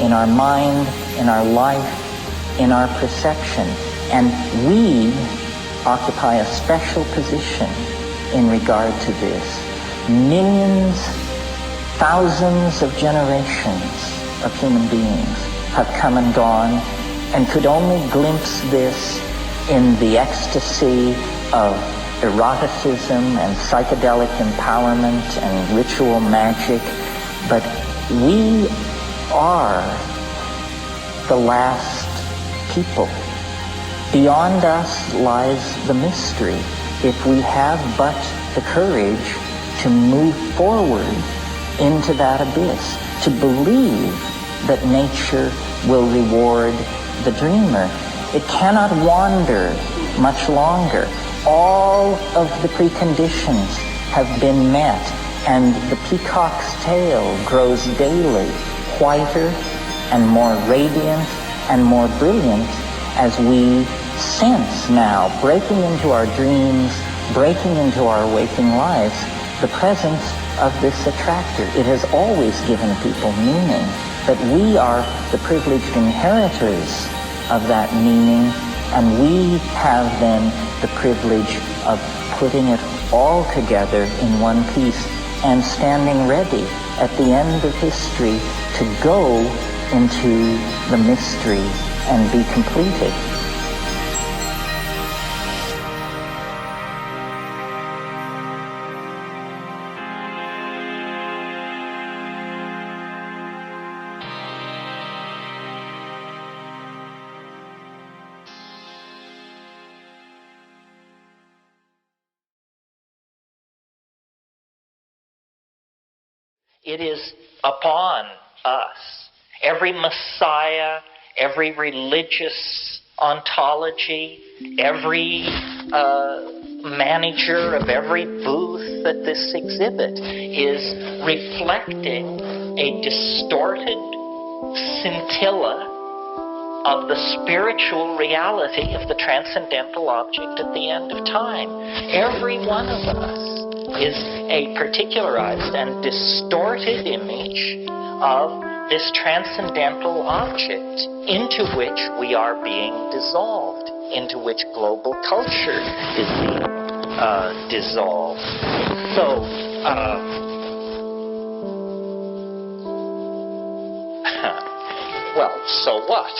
in our mind, in our life, in our perception. And we occupy a special position in regard to this. Millions, thousands of generations of human beings have come and gone and could only glimpse this in the ecstasy of eroticism and psychedelic empowerment and ritual magic. But we are the last people. Beyond us lies the mystery. If we have but the courage to move forward into that abyss, to believe that nature will reward the dreamer. It cannot wander much longer. All of the preconditions have been met, and the peacock's tail grows daily whiter and more radiant and more brilliant as we sense now, breaking into our dreams, breaking into our waking lives, the presence of this attractor. It has always given people meaning, but we are the privileged inheritors of that meaning, and we have then the privilege of putting it all together in one piece and standing ready at the end of history to go into the mystery and be completed. It is upon us. Every Messiah, every religious ontology, every manager of every booth at this exhibit is reflecting a distorted scintilla of the spiritual reality of the transcendental object at the end of time. Every one of us is a particularized and distorted image of this transcendental object into which we are being dissolved, into which global culture is being dissolved. So, well, so what?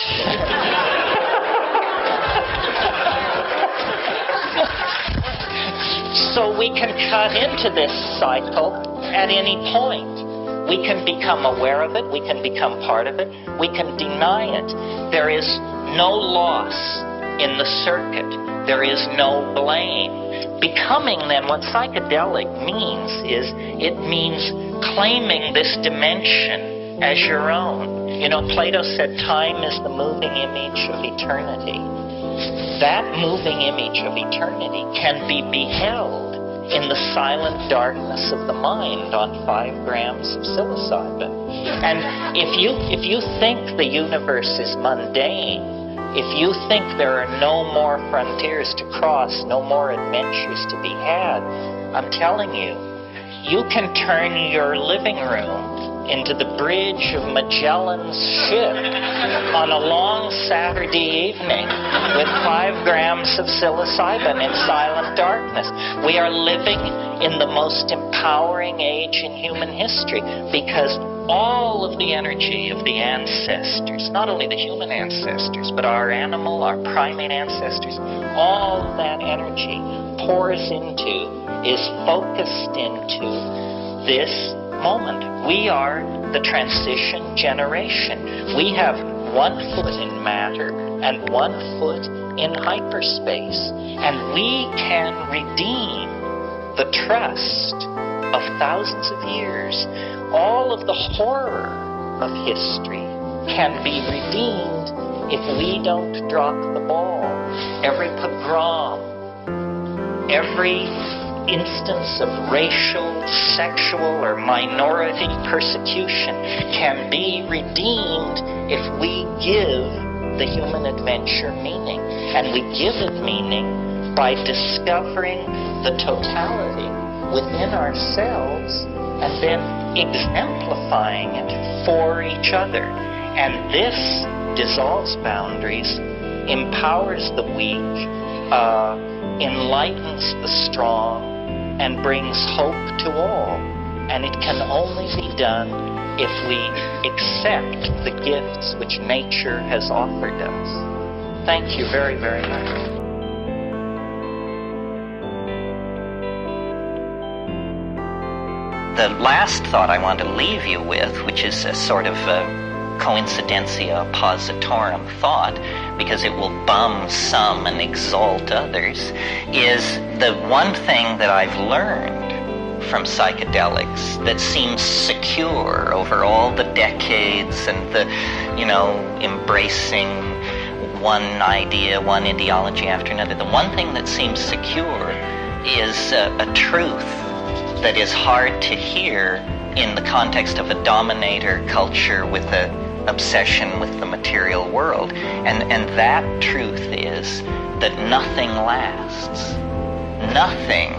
So we can cut into this cycle at any point. We can become aware of it. We can become part of it. We can deny it. There is no loss in the circuit. There is no blame. Becoming, then, what psychedelic means is it means claiming this dimension as your own. You know, Plato said time is the moving image of eternity. That moving image of eternity can be beheld in the silent darkness of the mind on 5 grams of psilocybin. And if you think the universe is mundane, if you think there are no more frontiers to cross, no more adventures to be had, I'm telling you, you can turn your living room into the bridge of Magellan's ship on a long Saturday evening with 5 grams of psilocybin in silent darkness. We are living in the most empowering age in human history because all of the energy of the ancestors, not only the human ancestors, but our animal, our primate ancestors, all of that energy pours into, is focused into this moment. We are the transition generation. We have 1 foot in matter and 1 foot in hyperspace. And we can redeem the trust of thousands of years. All of the horror of history can be redeemed if we don't drop the ball. Every pogrom, every instance of racial, sexual, or minority persecution can be redeemed if we give the human adventure meaning. And we give it meaning by discovering the totality within ourselves and then exemplifying it for each other. And this dissolves boundaries, empowers the weak, enlightens the strong, and brings hope to all. And it can only be done if we accept the gifts which nature has offered us. Thank you very, very much. The last thought I want to leave you with, which is a sort of coincidentia oppositorum thought, because it will bum some and exalt others, is the one thing that I've learned from psychedelics that seems secure over all the decades and the, embracing one idea, one ideology after another. The one thing that seems secure is a truth that is hard to hear in the context of a dominator culture with an obsession with the material world. And that truth is that nothing lasts. Nothing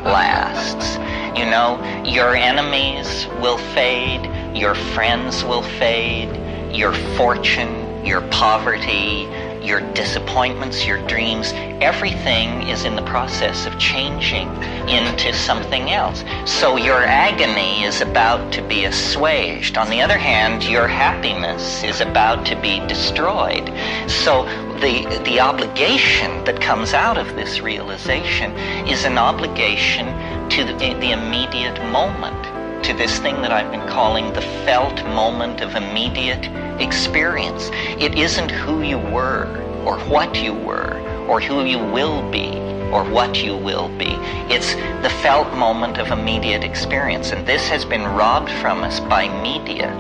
lasts. You know, your enemies will fade, your friends will fade, your fortune, your poverty, your disappointments, your dreams, everything is in the process of changing into something else. So your agony is about to be assuaged. On the other hand, your happiness is about to be destroyed. So the obligation that comes out of this realization is an obligation to the immediate moment, to this thing that I've been calling the felt moment of immediate experience. It isn't who you were, or what you were, or who you will be, or what you will be. It's the felt moment of immediate experience. And this has been robbed from us by media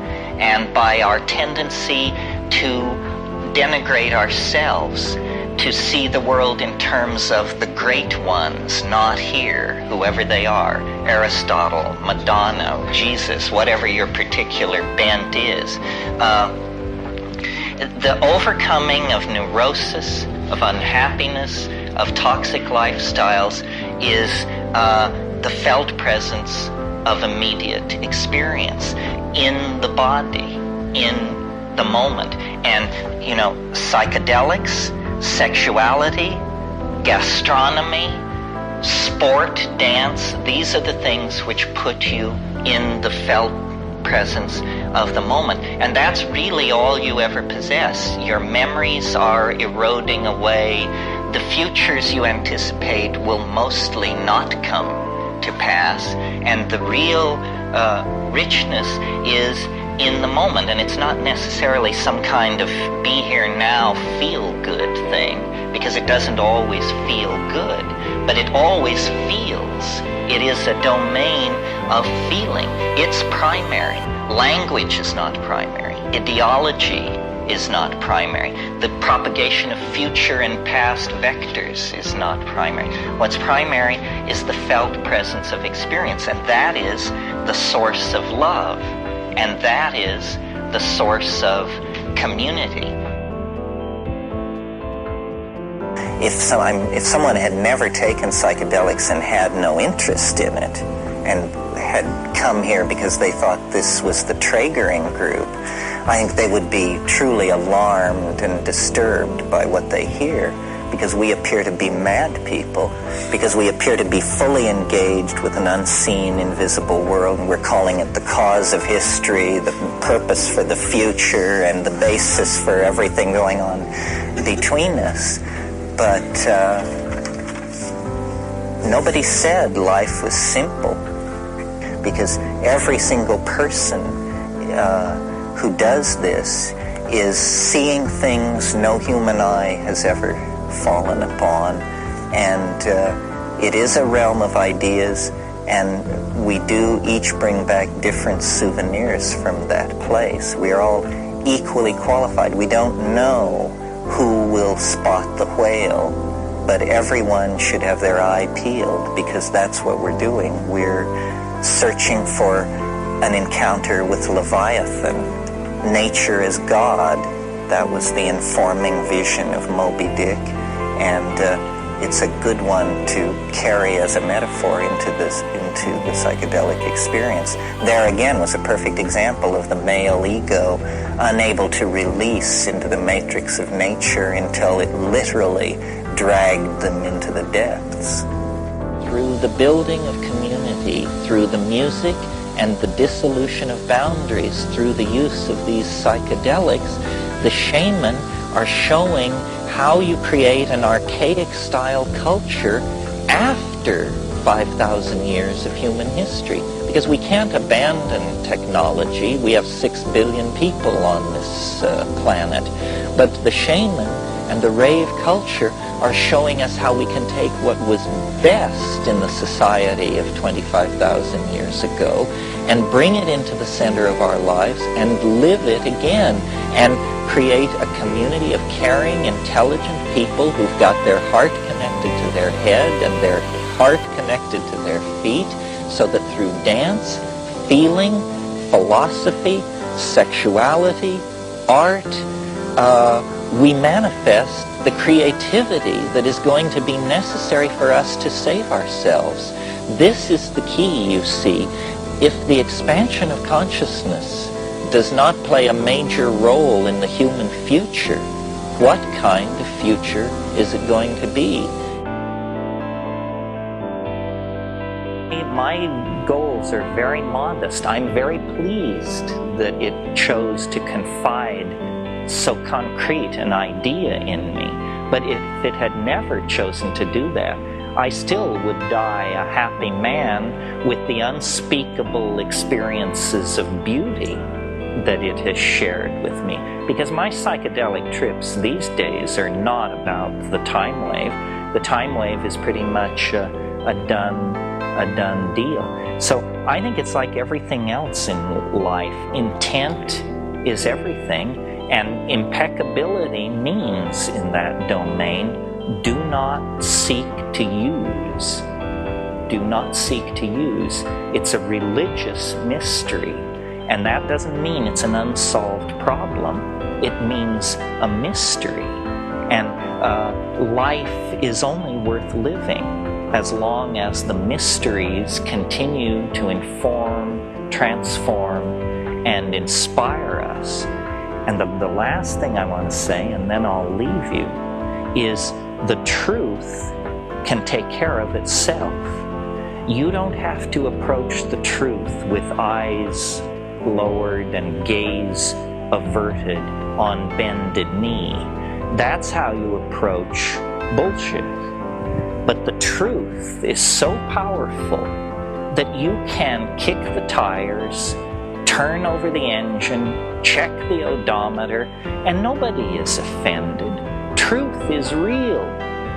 and by our tendency to denigrate ourselves, to see the world in terms of the great ones, not here, whoever they are, Aristotle, Madonna, Jesus, whatever your particular bent is. The overcoming of neurosis, of unhappiness, of toxic lifestyles is the felt presence of immediate experience in the body, in the moment. And, you know, psychedelics, sexuality, gastronomy, sport, dance, these are the things which put you in the felt presence of the moment. And that's really all you ever possess. Your memories are eroding away. The futures you anticipate will mostly not come to pass. And the real richness is in the moment. And it's not necessarily some kind of be here now, feel good thing, because it doesn't always feel good, but it always feels. It is a domain of feeling. It's primary. Language is not primary. Ideology is not primary. The propagation of future and past vectors is not primary. What's primary is the felt presence of experience, and that is the source of love, and that is the source of community. If someone had never taken psychedelics and had no interest in it, and had come here because they thought this was the Traegering group, I think they would be truly alarmed and disturbed by what they hear, because we appear to be mad people, because we appear to be fully engaged with an unseen, invisible world, and we're calling it the cause of history, the purpose for the future, and the basis for everything going on between us. But nobody said life was simple, because every single person who does this is seeing things no human eye has ever fallen upon, and it is a realm of ideas, and we do each bring back different souvenirs from that place. We are all equally qualified. We don't know who will spot the whale, but everyone should have their eye peeled, because that's what we're doing. We're searching for an encounter with Leviathan. Nature is God. That was the informing vision of Moby Dick, and it's a good one to carry as a metaphor into the psychedelic experience. There again was a perfect example of the male ego unable to release into the matrix of nature until it literally dragged them into the depths. Through the building of community, through the music and the dissolution of boundaries, through the use of these psychedelics, the shaman are showing how you create an archaic style culture after 5,000 years of human history. Because we can't abandon technology. We have 6 billion people on this planet. But the shaman and the rave culture are showing us how we can take what was best in the society of 25,000 years ago and bring it into the center of our lives and live it again, and create a community of caring, intelligent people who've got their heart connected to their head and their heart connected to their feet, so that through dance, feeling, philosophy, sexuality, art, we manifest the creativity that is going to be necessary for us to save ourselves. This is the key, you see. If the expansion of consciousness does not play a major role in the human future, what kind of future is it going to be? My goals are very modest. I'm very pleased that it chose to confide so concrete an idea in me. But if it had never chosen to do that, I still would die a happy man with the unspeakable experiences of beauty that it has shared with me. Because my psychedelic trips these days are not about the time wave. The time wave is pretty much a done deal. So I think it's like everything else in life. Intent is everything, and impeccability means in that domain, do not seek to use. Do not seek to use. It's a religious mystery, and that doesn't mean it's an unsolved problem. It means a mystery. And life is only worth living as long as the mysteries continue to inform, transform, and inspire us. And the last thing I want to say, and then I'll leave you, is the truth can take care of itself. You don't have to approach the truth with eyes lowered and gaze averted on bended knee. That's how you approach bullshit. But the truth is so powerful that you can kick the tires, turn over the engine, check the odometer, and nobody is offended. Truth is real.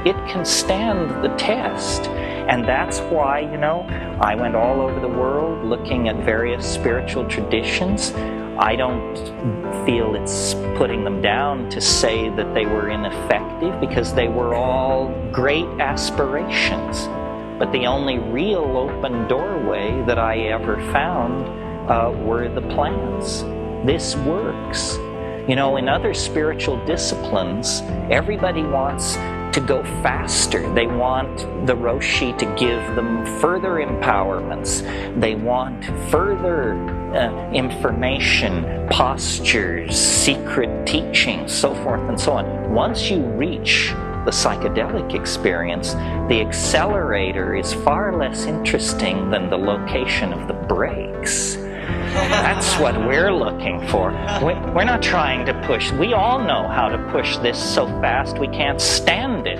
It can stand the test. And that's why, you know, I went all over the world looking at various spiritual traditions. I don't feel it's putting them down to say that they were ineffective, because they were all great aspirations. But the only real open doorway that I ever found were the plants. This works. You know, in other spiritual disciplines, everybody wants to go faster. They want the Roshi to give them further empowerments. They want further information, postures, secret teachings, so forth and so on. Once you reach the psychedelic experience, the accelerator is far less interesting than the location of the brakes. That's what we're looking for. We're not trying to push. We all know how to push this so fast we can't stand it.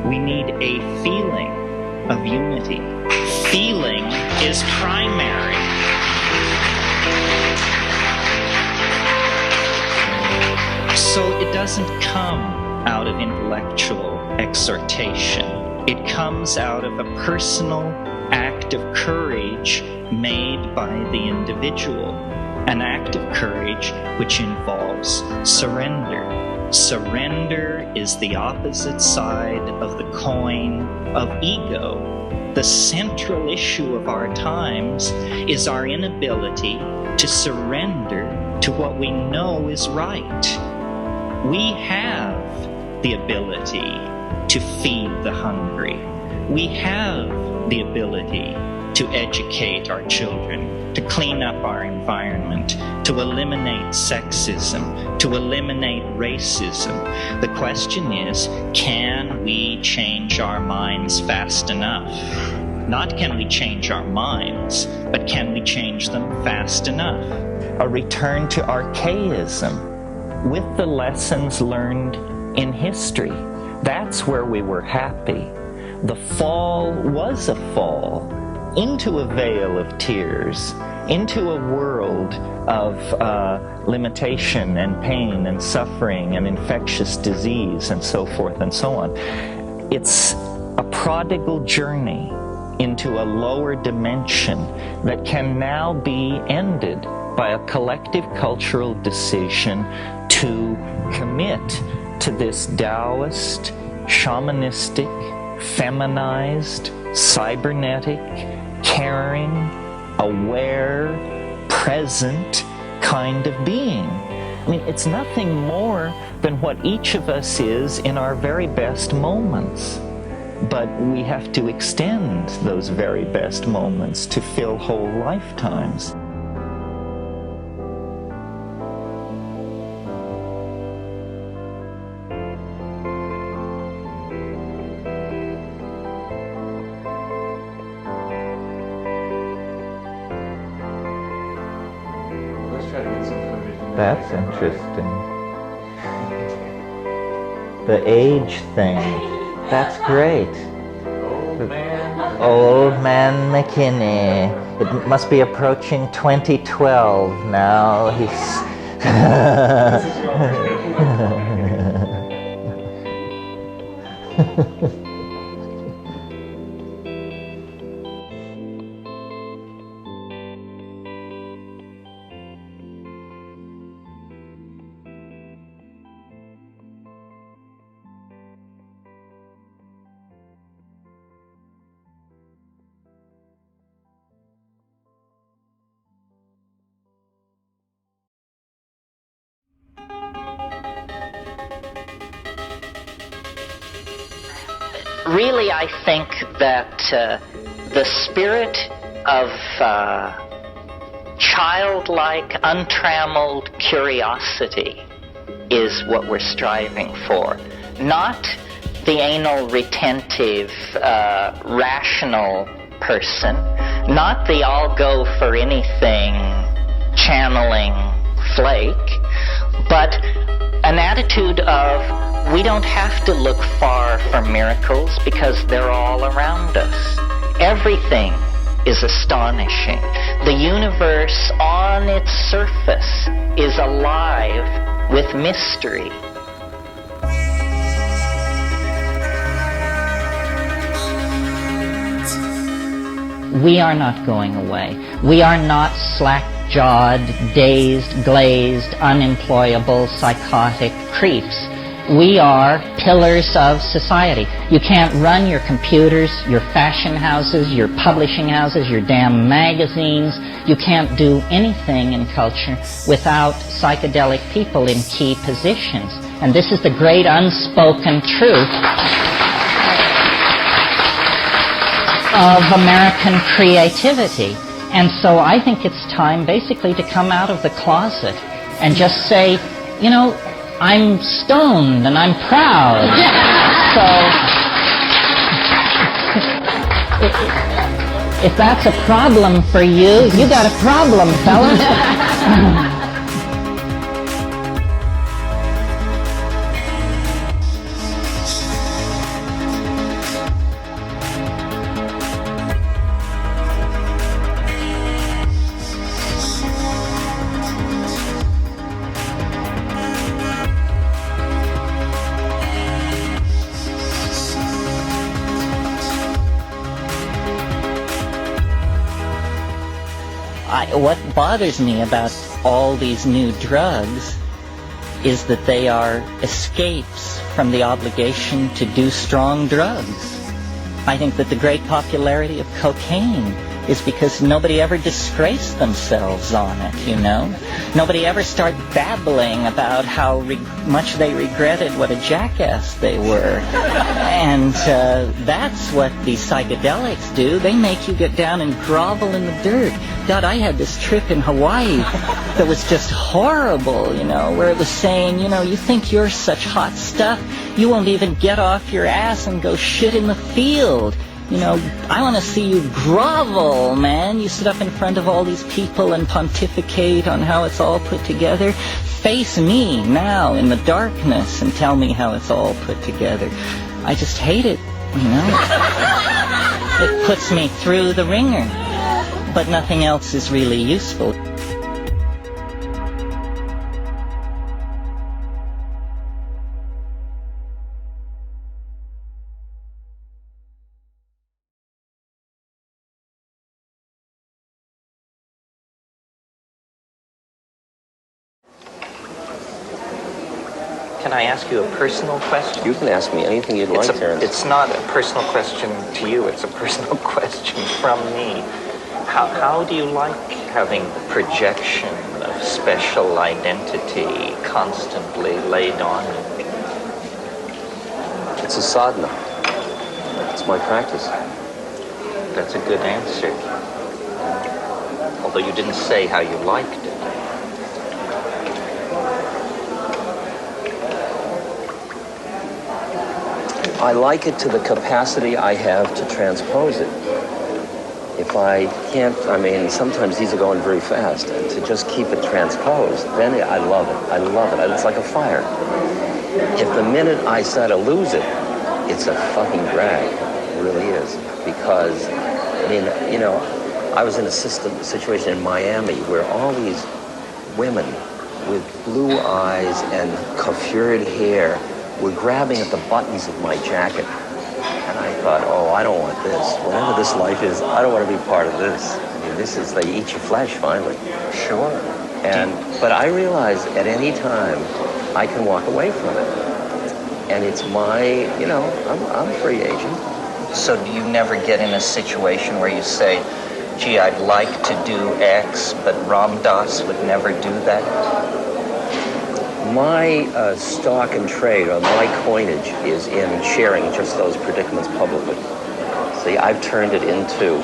We need a feeling of unity. Feeling is primary. So it doesn't come out of intellectual exhortation. It comes out of a personal act of courage made by the individual. An act of courage which involves surrender. Surrender is the opposite side of the coin of ego. The central issue of our times is our inability to surrender to what we know is right. We have the ability to feed the hungry. We have the ability to educate our children, to clean up our environment, to eliminate sexism, to eliminate racism. The question is, can we change our minds fast enough? Not can we change our minds, but can we change them fast enough? A return to archaism with the lessons learned in history. That's where we were happy. The fall was a fall into a vale of tears, into a world of limitation and pain and suffering and infectious disease and so forth and so on. It's a prodigal journey into a lower dimension that can now be ended by a collective cultural decision to commit to this Taoist, shamanistic, feminized, cybernetic, caring, aware, present kind of being. I mean, it's nothing more than what each of us is in our very best moments. But we have to extend those very best moments to fill whole lifetimes. That's interesting. The age thing. That's great. Old man McKenna. It must be approaching 2012 now. He's... Really, I think that the spirit of childlike, untrammeled curiosity is what we're striving for. Not the anal retentive, rational person, not the I'll go for anything channeling flake, but an attitude of we don't have to look far for miracles because they're all around us. Everything is astonishing. The universe on its surface is alive with mystery. We are not going away. We are not slack-jawed, dazed, glazed, unemployable, psychotic creeps. We are pillars of society. You can't run your computers, your fashion houses, your publishing houses, your damn magazines. You can't do anything in culture without psychedelic people in key positions. And this is the great unspoken truth of American creativity. And so I think it's time basically to come out of the closet and just say, you know, I'm stoned and I'm proud. So if that's a problem for you, you got a problem, fellas. What bothers me about all these new drugs is that they are escapes from the obligation to do strong drugs. I think that the great popularity of cocaine is because nobody ever disgraced themselves on it, you know? Nobody ever started babbling about how much they regretted what a jackass they were. And that's what these psychedelics do. They make you get down and grovel in the dirt. God, I had this trip in Hawaii that was just horrible, you know, where it was saying, you know, you think you're such hot stuff, you won't even get off your ass and go shit in the field. You know, I want to see you grovel, man. You sit up in front of all these people and pontificate on how it's all put together. Face me now in the darkness and tell me how it's all put together. I just hate it, you know. It puts me through the ringer. but nothing else is really useful. Can I ask you a personal question? You can ask me anything you'd like, Terence. It's not a personal question to you, it's a personal question from me. How do you like having the projection of special identity constantly laid on you? It's a sadhana. It's my practice. That's a good answer. Although you didn't say how you liked it. I like it to the capacity I have to transpose it. If I can't, I mean, sometimes these are going very fast, and to just keep it transposed, then I love it. I love it. It's like a fire. If the minute I start to lose it, it's a fucking drag. It really is. Because, I mean, you know, I was in a situation in Miami where all these women with blue eyes and coiffured hair were grabbing at the buttons of my jacket. And I thought, oh, I don't want this. Whatever this life is, I don't want to be part of this. I mean, this is, they eat your flesh, finally. Sure. But I realize at any time, I can walk away from it. And it's my, you know, I'm a free agent. So do you never get in a situation where you say, gee, I'd like to do X, but Ram Dass would never do that? My stock and trade, or my coinage, is in sharing just those predicaments publicly. See, I've turned it into,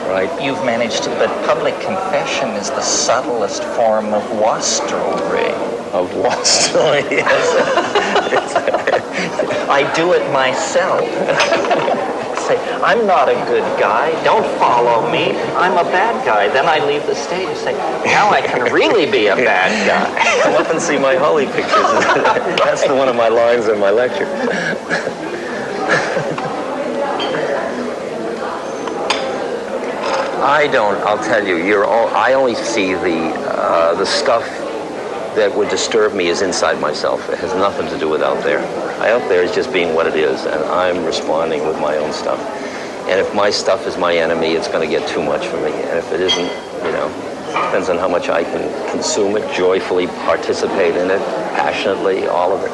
right? You've managed to, but public confession is the subtlest form of wastrelry. Of wastrelry, yes. I do it myself. Say, I'm not a good guy, don't follow me, I'm a bad guy. Then I leave the stage and say, now I can really be a bad guy. Come up and see my holy pictures. That's one of my lines in my lecture. I'll tell you, I only see the stuff that would disturb me is inside myself. It has nothing to do with out there. Out there is just being what it is, and I'm responding with my own stuff. And if my stuff is my enemy, it's going to get too much for me. And if it isn't, you know, depends on how much I can consume it, joyfully participate in it, passionately, all of it.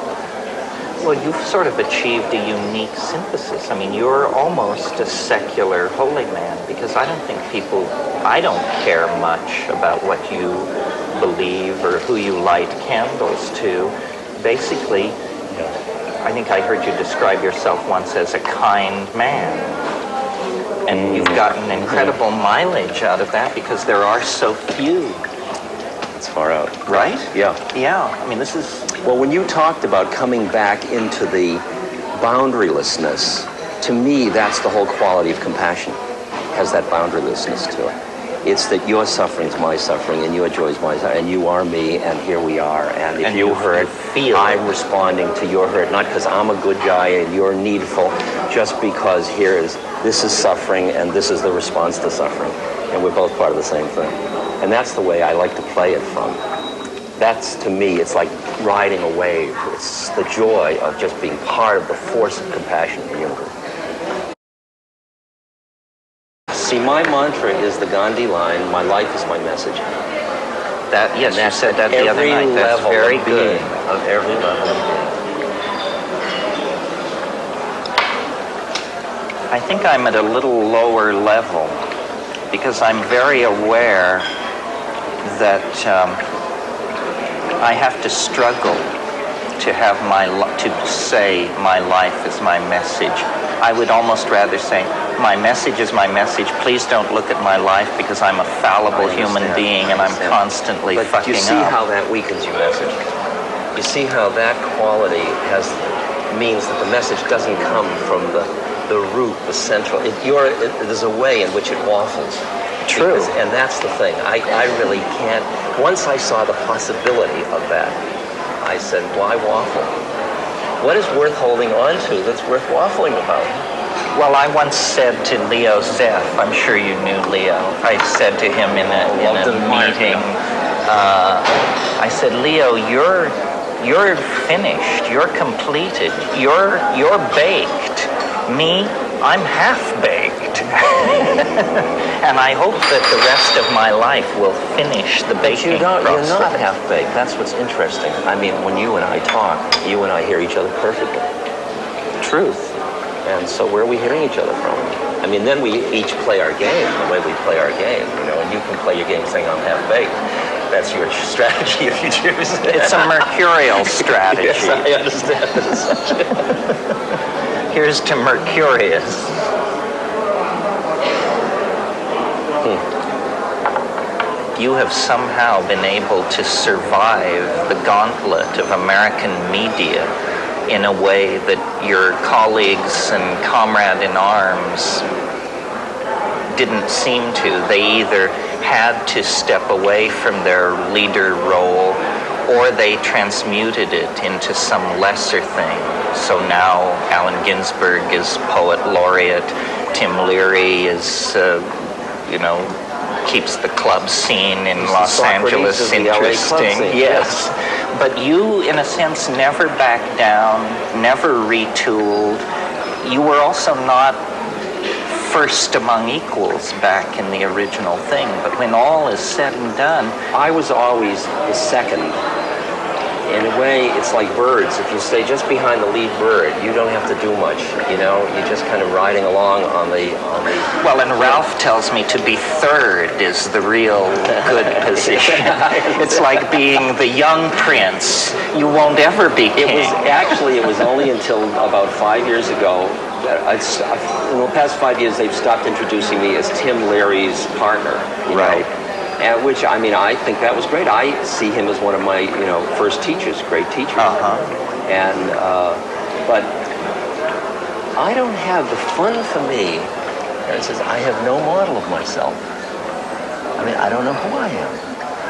Well, you've sort of achieved a unique synthesis. I mean, you're almost a secular holy man, because I don't care much about what you believe or who you light candles to. Basically, I think I heard you describe yourself once as a kind man. And you've gotten incredible mileage out of that because there are so few. It's far out. Right? Yeah. Yeah. I mean, this is... Well, when you talked about coming back into the boundarylessness, to me, that's the whole quality of compassion. It has that boundarylessness to it. It's that your suffering's my suffering, and your joy's my suffering, and you are me, and here we are. And if you hurt, I'm responding to your hurt, not because I'm a good guy and you're needful, just because this is suffering, and this is the response to suffering. And we're both part of the same thing. And that's the way I like to play it from. That's, to me, it's like riding a wave. It's the joy of just being part of the force of compassion in the universe. See, my mantra is the Gandhi line, my life is my message. That, yes, you said that the other night. That's very good. Of every level of being. I think I'm at a little lower level because I'm very aware that I have to struggle to say my life is my message. I would almost rather say, my message is my message. Please don't look at my life because I'm a fallible human being and I'm constantly fucking up. But you see how that weakens your message. You see how that quality means that the message doesn't come from the root, the central. There's a way in which it waffles. True. And that's the thing. I really can't. Once I saw the possibility of that, I said, why waffle? What is worth holding on to that's worth waffling about? Well, I once said to Leo Zeff, I'm sure you knew Leo, I said to him in a meeting, I said, Leo, you're finished, you're completed, you're baked. Me, I'm half-baked. And I hope that the rest of my life will finish the baking process. You're not half-baked. That's what's interesting. I mean, when you and I talk, you and I hear each other perfectly. Truth. And so where are we hearing each other from? I mean, then we each play our game the way we play our game, you know, and you can play your game saying I'm half-baked. That's your strategy if you choose. It's a mercurial strategy. Yes, I understand that as such. Here's to Mercurius. You have somehow been able to survive the gauntlet of American media in a way that your colleagues and comrade in arms didn't seem to. They either had to step away from their leader role or they transmuted it into some lesser thing. So now Allen Ginsberg is poet laureate, Tim Leary is, keeps the club scene in Los Angeles interesting. Yes. But you, in a sense, never backed down, never retooled. You were also not first among equals back in the original thing. But when all is said and done, I was always the second. In a way, it's like birds. If you stay just behind the lead bird, you don't have to do much. You know, you're just kind of riding along on the. Well, and Ralph tells me to be third is the real good position. It's like being the young prince. You won't ever be king. It was only until about 5 years ago. In the past 5 years, they've stopped introducing me as Tim Leary's partner. Right. And which, I mean, I think that was great. I see him as one of my, first teachers, great teachers. And, but I don't have the fun for me. Terence says, I have no model of myself. I mean, I don't know who I am.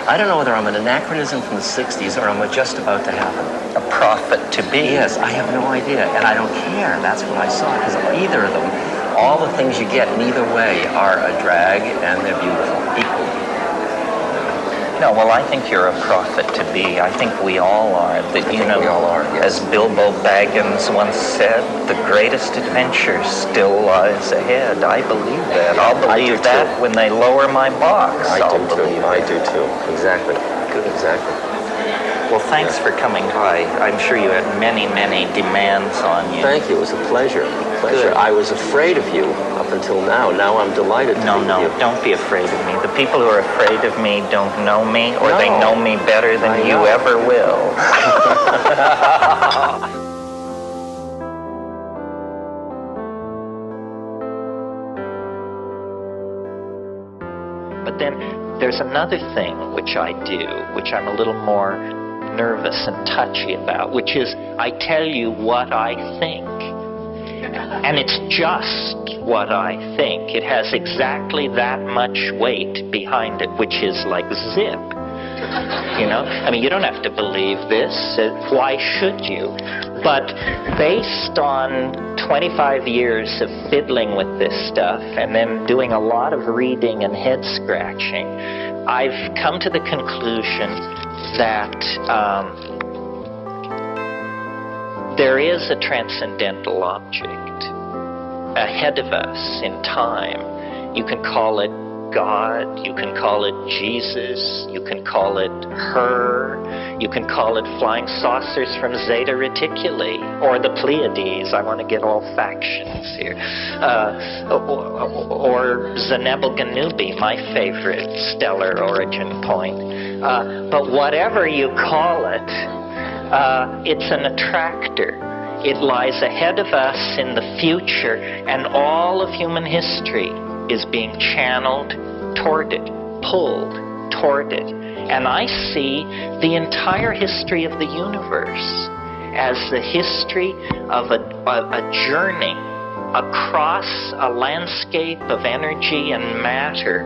I don't know whether I'm an anachronism from the 60s or I'm just about to happen. A prophet to be. Yes, I have no idea. And I don't care. That's what I saw. Because either of them, all the things you get in either way are a drag and they're beautiful, equally. No, well, I think you're a prophet to be. I think we all are. We all are, yes. As Bilbo Baggins once said, the greatest adventure still lies ahead. I believe that. I'll believe that when they lower my box. I do too. Exactly. Good. Exactly. Well, thanks for coming by. I'm sure you had many, many demands on you. Thank you. It was a pleasure. Good. I was afraid of you up until now. Now I'm delighted to meet you. Don't be afraid of me. The people who are afraid of me don't know me, or they know me better than you ever will. But then there's another thing which I do, which I'm a little more nervous and touchy about, which is I tell you what I think. And it's just what I think. It has exactly that much weight behind it, which is like zip. I mean, you don't have to believe this. Why should you? But based on 25 years of fiddling with this stuff and then doing a lot of reading and head scratching, I've come to the conclusion that there is a transcendental object ahead of us in time. You can call it God, you can call it Jesus, you can call it her, you can call it flying saucers from Zeta Reticuli, or the Pleiades. I want to get all factions here. Or Zenebel Ganubi, my favorite stellar origin point. But whatever you call it, it's an attractor. It lies ahead of us in the future, and all of human history is being channeled toward it, pulled toward it. And I see the entire history of the universe as the history of a journey across a landscape of energy and matter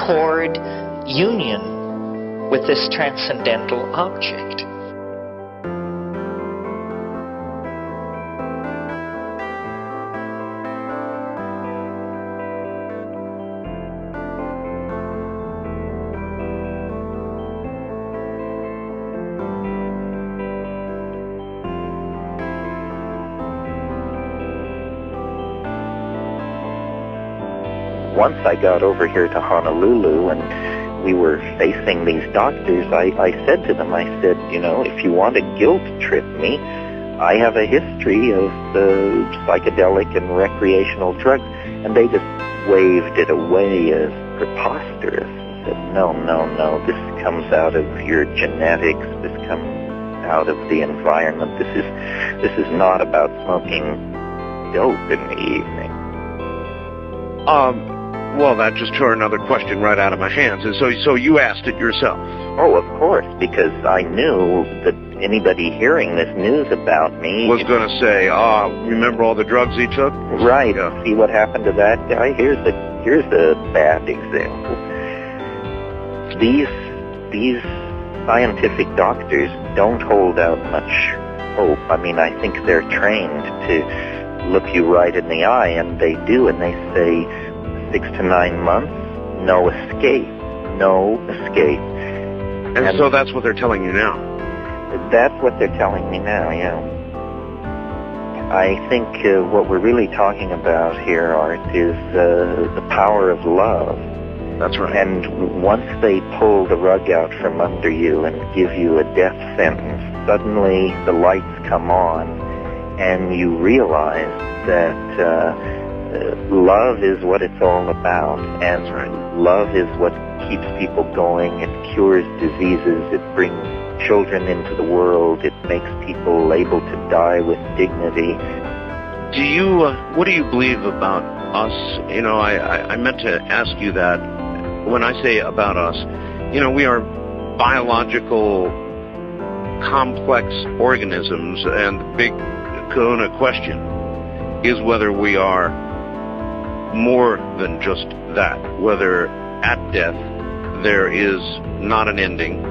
toward union with this transcendental object. once I got over here to Honolulu and we were facing these doctors, I said to them, I said, you know, if you want to guilt trip me, I have a history of psychedelic and recreational drugs. And they just waved it away as preposterous and said, no, this comes out of your genetics, this comes out of the environment, this is not about smoking dope in the evening. Well, that just tore another question right out of my hands. And so you asked it yourself? Oh, of course, because I knew that anybody hearing this news about me was going to say, remember all the drugs he took? Right. Yeah. See what happened to that guy? Here's a bad example. These scientific doctors don't hold out much hope. I mean, I think they're trained to look you right in the eye, and they do, and they say 6 to 9 months, no escape. And so that's what they're telling you now? That's what they're telling me now, yeah. I think what we're really talking about here, Art, is the power of love. That's right. And once they pull the rug out from under you and give you a death sentence, suddenly the lights come on and you realize that love is what it's all about. And love is what keeps people going. It cures diseases. It brings children into the world. It makes people able to die with dignity. What do you believe about us? You know, I meant to ask you that. When I say about us, you know, we are biological, complex organisms, and the big kahuna question is whether we are more than just that, whether at death there is not an ending,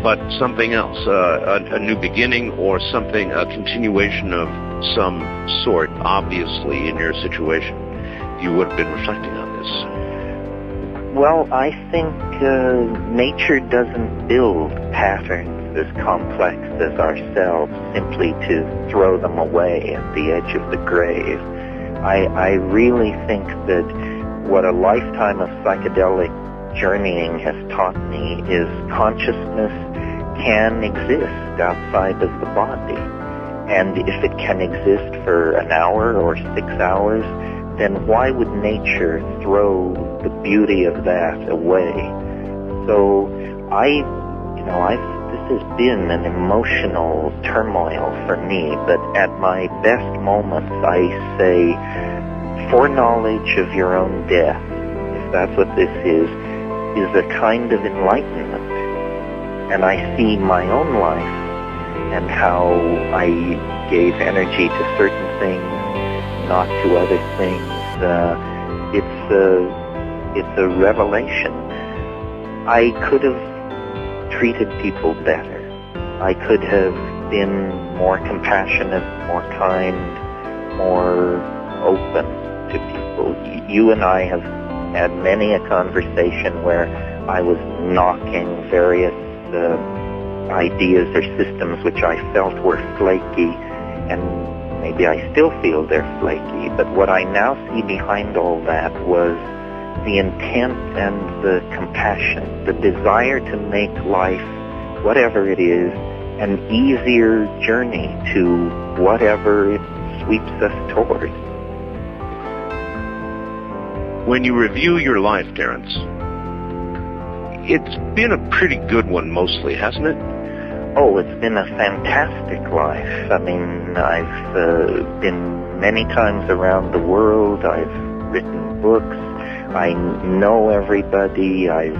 but something else, a new beginning, or something, a continuation of some sort. Obviously, in your situation, you would have been reflecting on this. Well, I think nature doesn't build patterns as complex as ourselves simply to throw them away at the edge of the grave. I really think that what a lifetime of psychedelic journeying has taught me is consciousness can exist outside of the body. And if it can exist for an hour or 6 hours, then why would nature throw the beauty of that away? So this has been an emotional turmoil for me, but at my best moments I say, foreknowledge of your own death, if that's what this is a kind of enlightenment. And I see my own life and how I gave energy to certain things, not to other things. It's a revelation. I could have treated people better. I could have been more compassionate, more kind, more open to people. You and I have had many a conversation where I was knocking various ideas or systems which I felt were flaky, and maybe I still feel they're flaky, but what I now see behind all that was the intent and the compassion, the desire to make life, whatever it is, an easier journey to whatever it sweeps us toward. When you review your life, Terence, it's been a pretty good one mostly, hasn't it? Oh, it's been a fantastic life. I mean, I've been many times around the world. I've written books. I know everybody. I've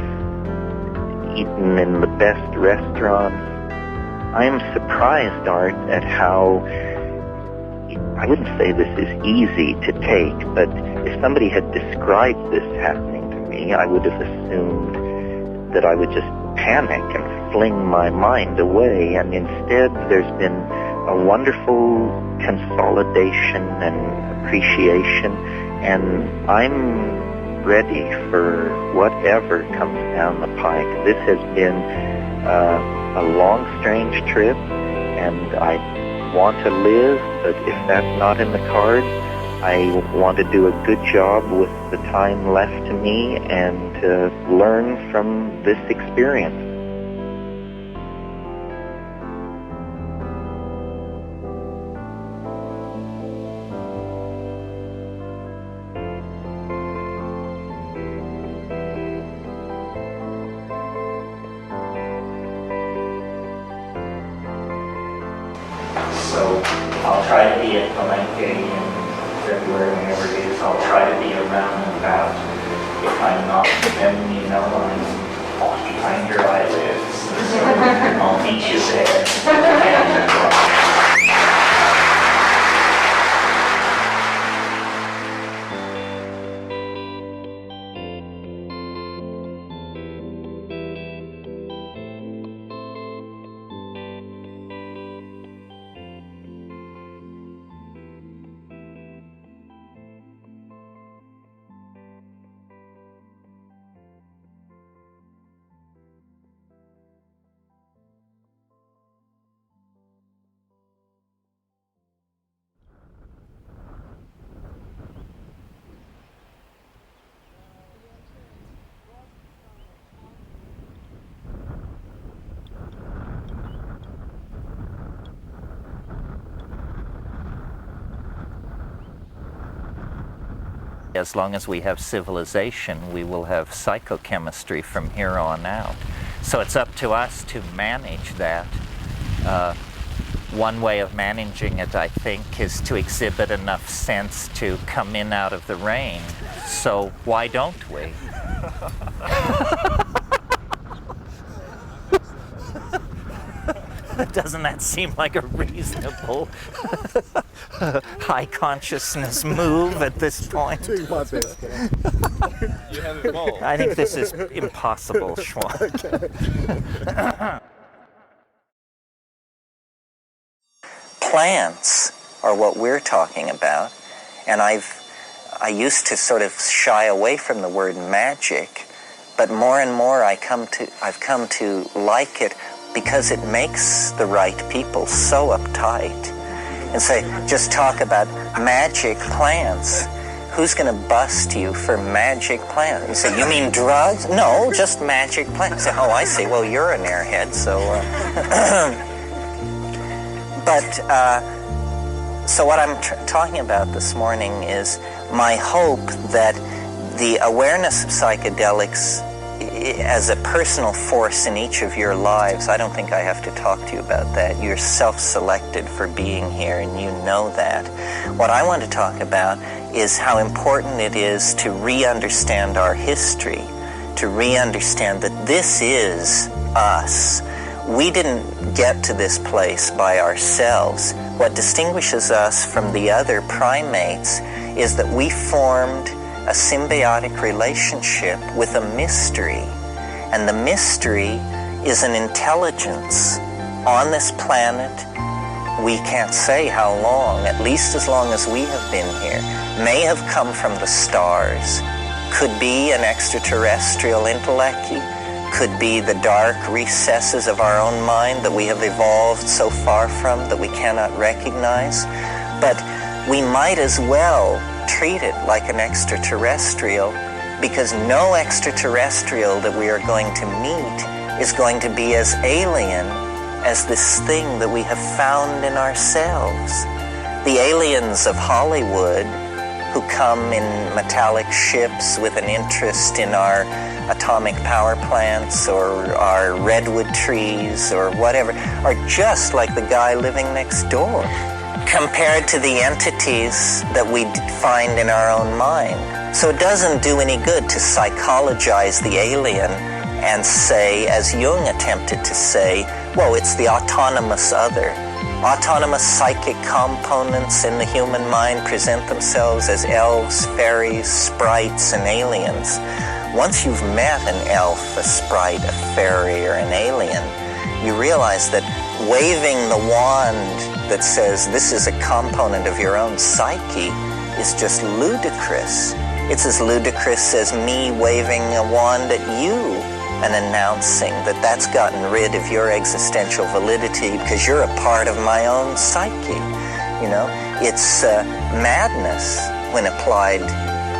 eaten in the best restaurants. I am surprised, Art, at how, I wouldn't say this is easy to take, but if somebody had described this happening to me, I would have assumed that I would just panic and fling my mind away, and instead there's been a wonderful consolidation and appreciation, and I'm ready for whatever comes down the pike. This has been a long, strange trip, and I want to live, but if that's not in the cards, I want to do a good job with the time left to me and to learn from this experience. So I'll try to be at Palenque in February, whenever it is. I'll try to be around and about. If I'm not, then you know I'm off behind your eyelids. So I'll meet you there. As long as we have civilization, we will have psychochemistry from here on out. So it's up to us to manage that. One way of managing it, I think, is to exhibit enough sense to come in out of the rain. So why don't we? Doesn't that seem like a reasonable high consciousness move at this point? Doing my best. You have evolved. I think this is impossible, Schwan. Plants are what we're talking about, and I used to sort of shy away from the word magic, but more and more I've come to like it, because it makes the right people so uptight. And say, just talk about magic plants. Who's going to bust you for magic plants? You say, you mean drugs? No, just magic plants. Say, oh, I see. Well, you're an airhead, so... So what I'm talking about this morning is my hope that the awareness of psychedelics as a personal force in each of your lives, I don't think I have to talk to you about that. You're self-selected for being here, and you know that. What I want to talk about is how important it is to re-understand our history, to re-understand that this is us. We didn't get to this place by ourselves. What distinguishes us from the other primates is that we formed a symbiotic relationship with a mystery. And the mystery is an intelligence on this planet. We can't say how long, at least as long as we have been here, may have come from the stars, could be an extraterrestrial intellect, could be the dark recesses of our own mind that we have evolved so far from that we cannot recognize. But we might as well treat it like an extraterrestrial, because no extraterrestrial that we are going to meet is going to be as alien as this thing that we have found in ourselves. The aliens of Hollywood who come in metallic ships with an interest in our atomic power plants or our redwood trees or whatever are just like the guy living next door compared to the entities that we find in our own mind. So it doesn't do any good to psychologize the alien and say, as Jung attempted to say, well, it's the autonomous other. Autonomous psychic components in the human mind present themselves as elves, fairies, sprites, and aliens. Once you've met an elf, a sprite, a fairy, or an alien, you realize that waving the wand that says this is a component of your own psyche is just ludicrous. It's as ludicrous as me waving a wand at you and announcing that that's gotten rid of your existential validity because you're a part of my own psyche. You know, it's madness when applied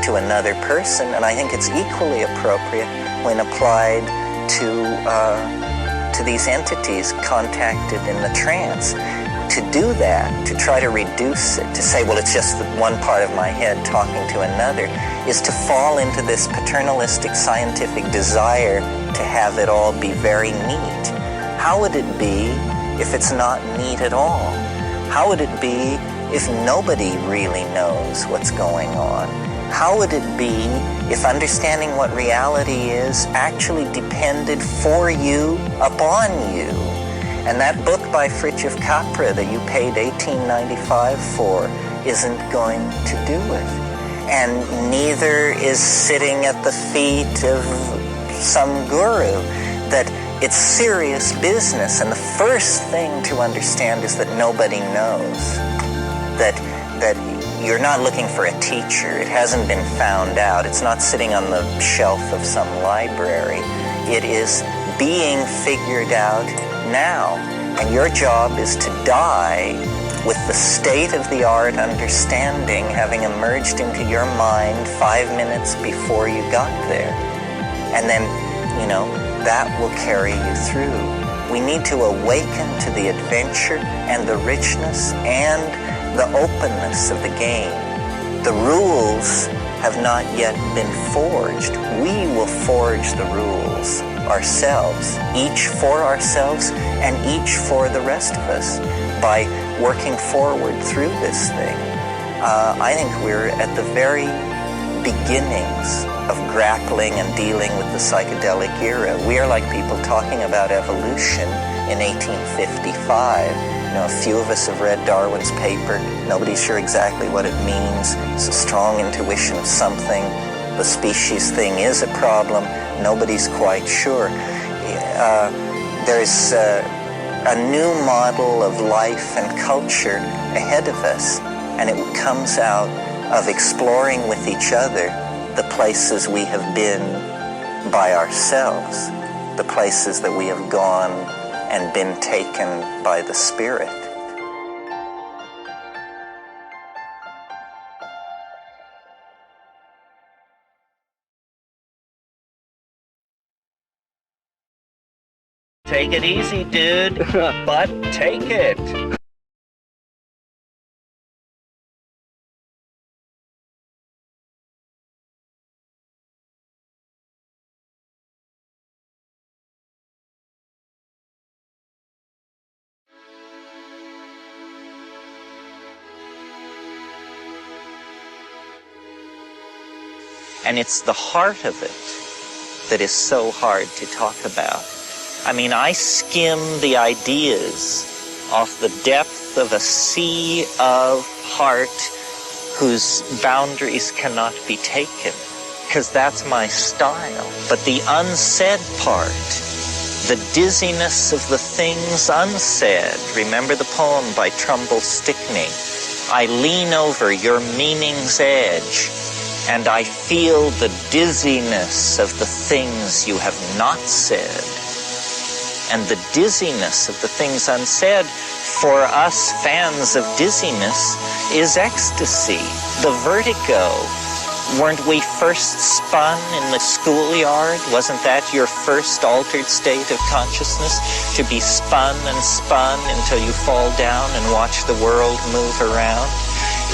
to another person, and I think it's equally appropriate when applied to these entities contacted in the trance. To do that, to try to reduce it, to say, well, it's just one part of my head talking to another, is to fall into this paternalistic scientific desire to have it all be very neat. How would it be if it's not neat at all? How would it be if nobody really knows what's going on? How would it be if understanding what reality is actually depended for you upon you? And that book by Fritjof Capra that you paid $18.95 for isn't going to do it. And neither is sitting at the feet of some guru. That it's serious business. And the first thing to understand is that nobody knows. That you're not looking for a teacher. It hasn't been found out. It's not sitting on the shelf of some library. It is being figured out now. And your job is to die with the state-of-the-art understanding having emerged into your mind 5 minutes before you got there. And then, you know, that will carry you through. We need to awaken to the adventure and the richness and the openness of the game. The rules have not yet been forged. We will forge the rules ourselves, each for ourselves and each for the rest of us, by working forward through this thing. I think we're at the very beginnings of grappling and dealing with the psychedelic era. We are like people talking about evolution in 1855. You know, a few of us have read Darwin's paper. Nobody's sure exactly what it means. It's a strong intuition of something. The species thing is a problem. Nobody's quite sure. There's a new model of life and culture ahead of us, and it comes out of exploring with each other the places we have been by ourselves, the places that we have gone and been taken by the Spirit. Take it easy, dude, but take it. And it's the heart of it that is so hard to talk about. I mean, I skim the ideas off the depth of a sea of heart whose boundaries cannot be taken, because that's my style. But the unsaid part, the dizziness of the things unsaid. Remember the poem by Trumbull Stickney? I lean over your meaning's edge, and I feel the dizziness of the things you have not said. And the dizziness of the things unsaid, for us fans of dizziness, is ecstasy, the vertigo. Weren't we first spun in the schoolyard? Wasn't that your first altered state of consciousness? To be spun and spun until you fall down and watch the world move around?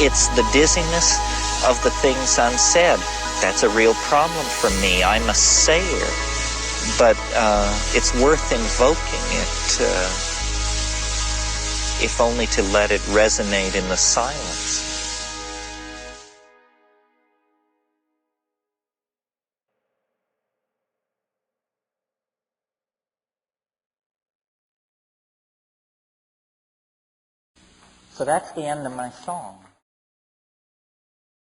It's the dizziness of the things unsaid. That's a real problem for me. I'm a sayer. But it's worth invoking it, if only to let it resonate in the silence. So that's the end of my song.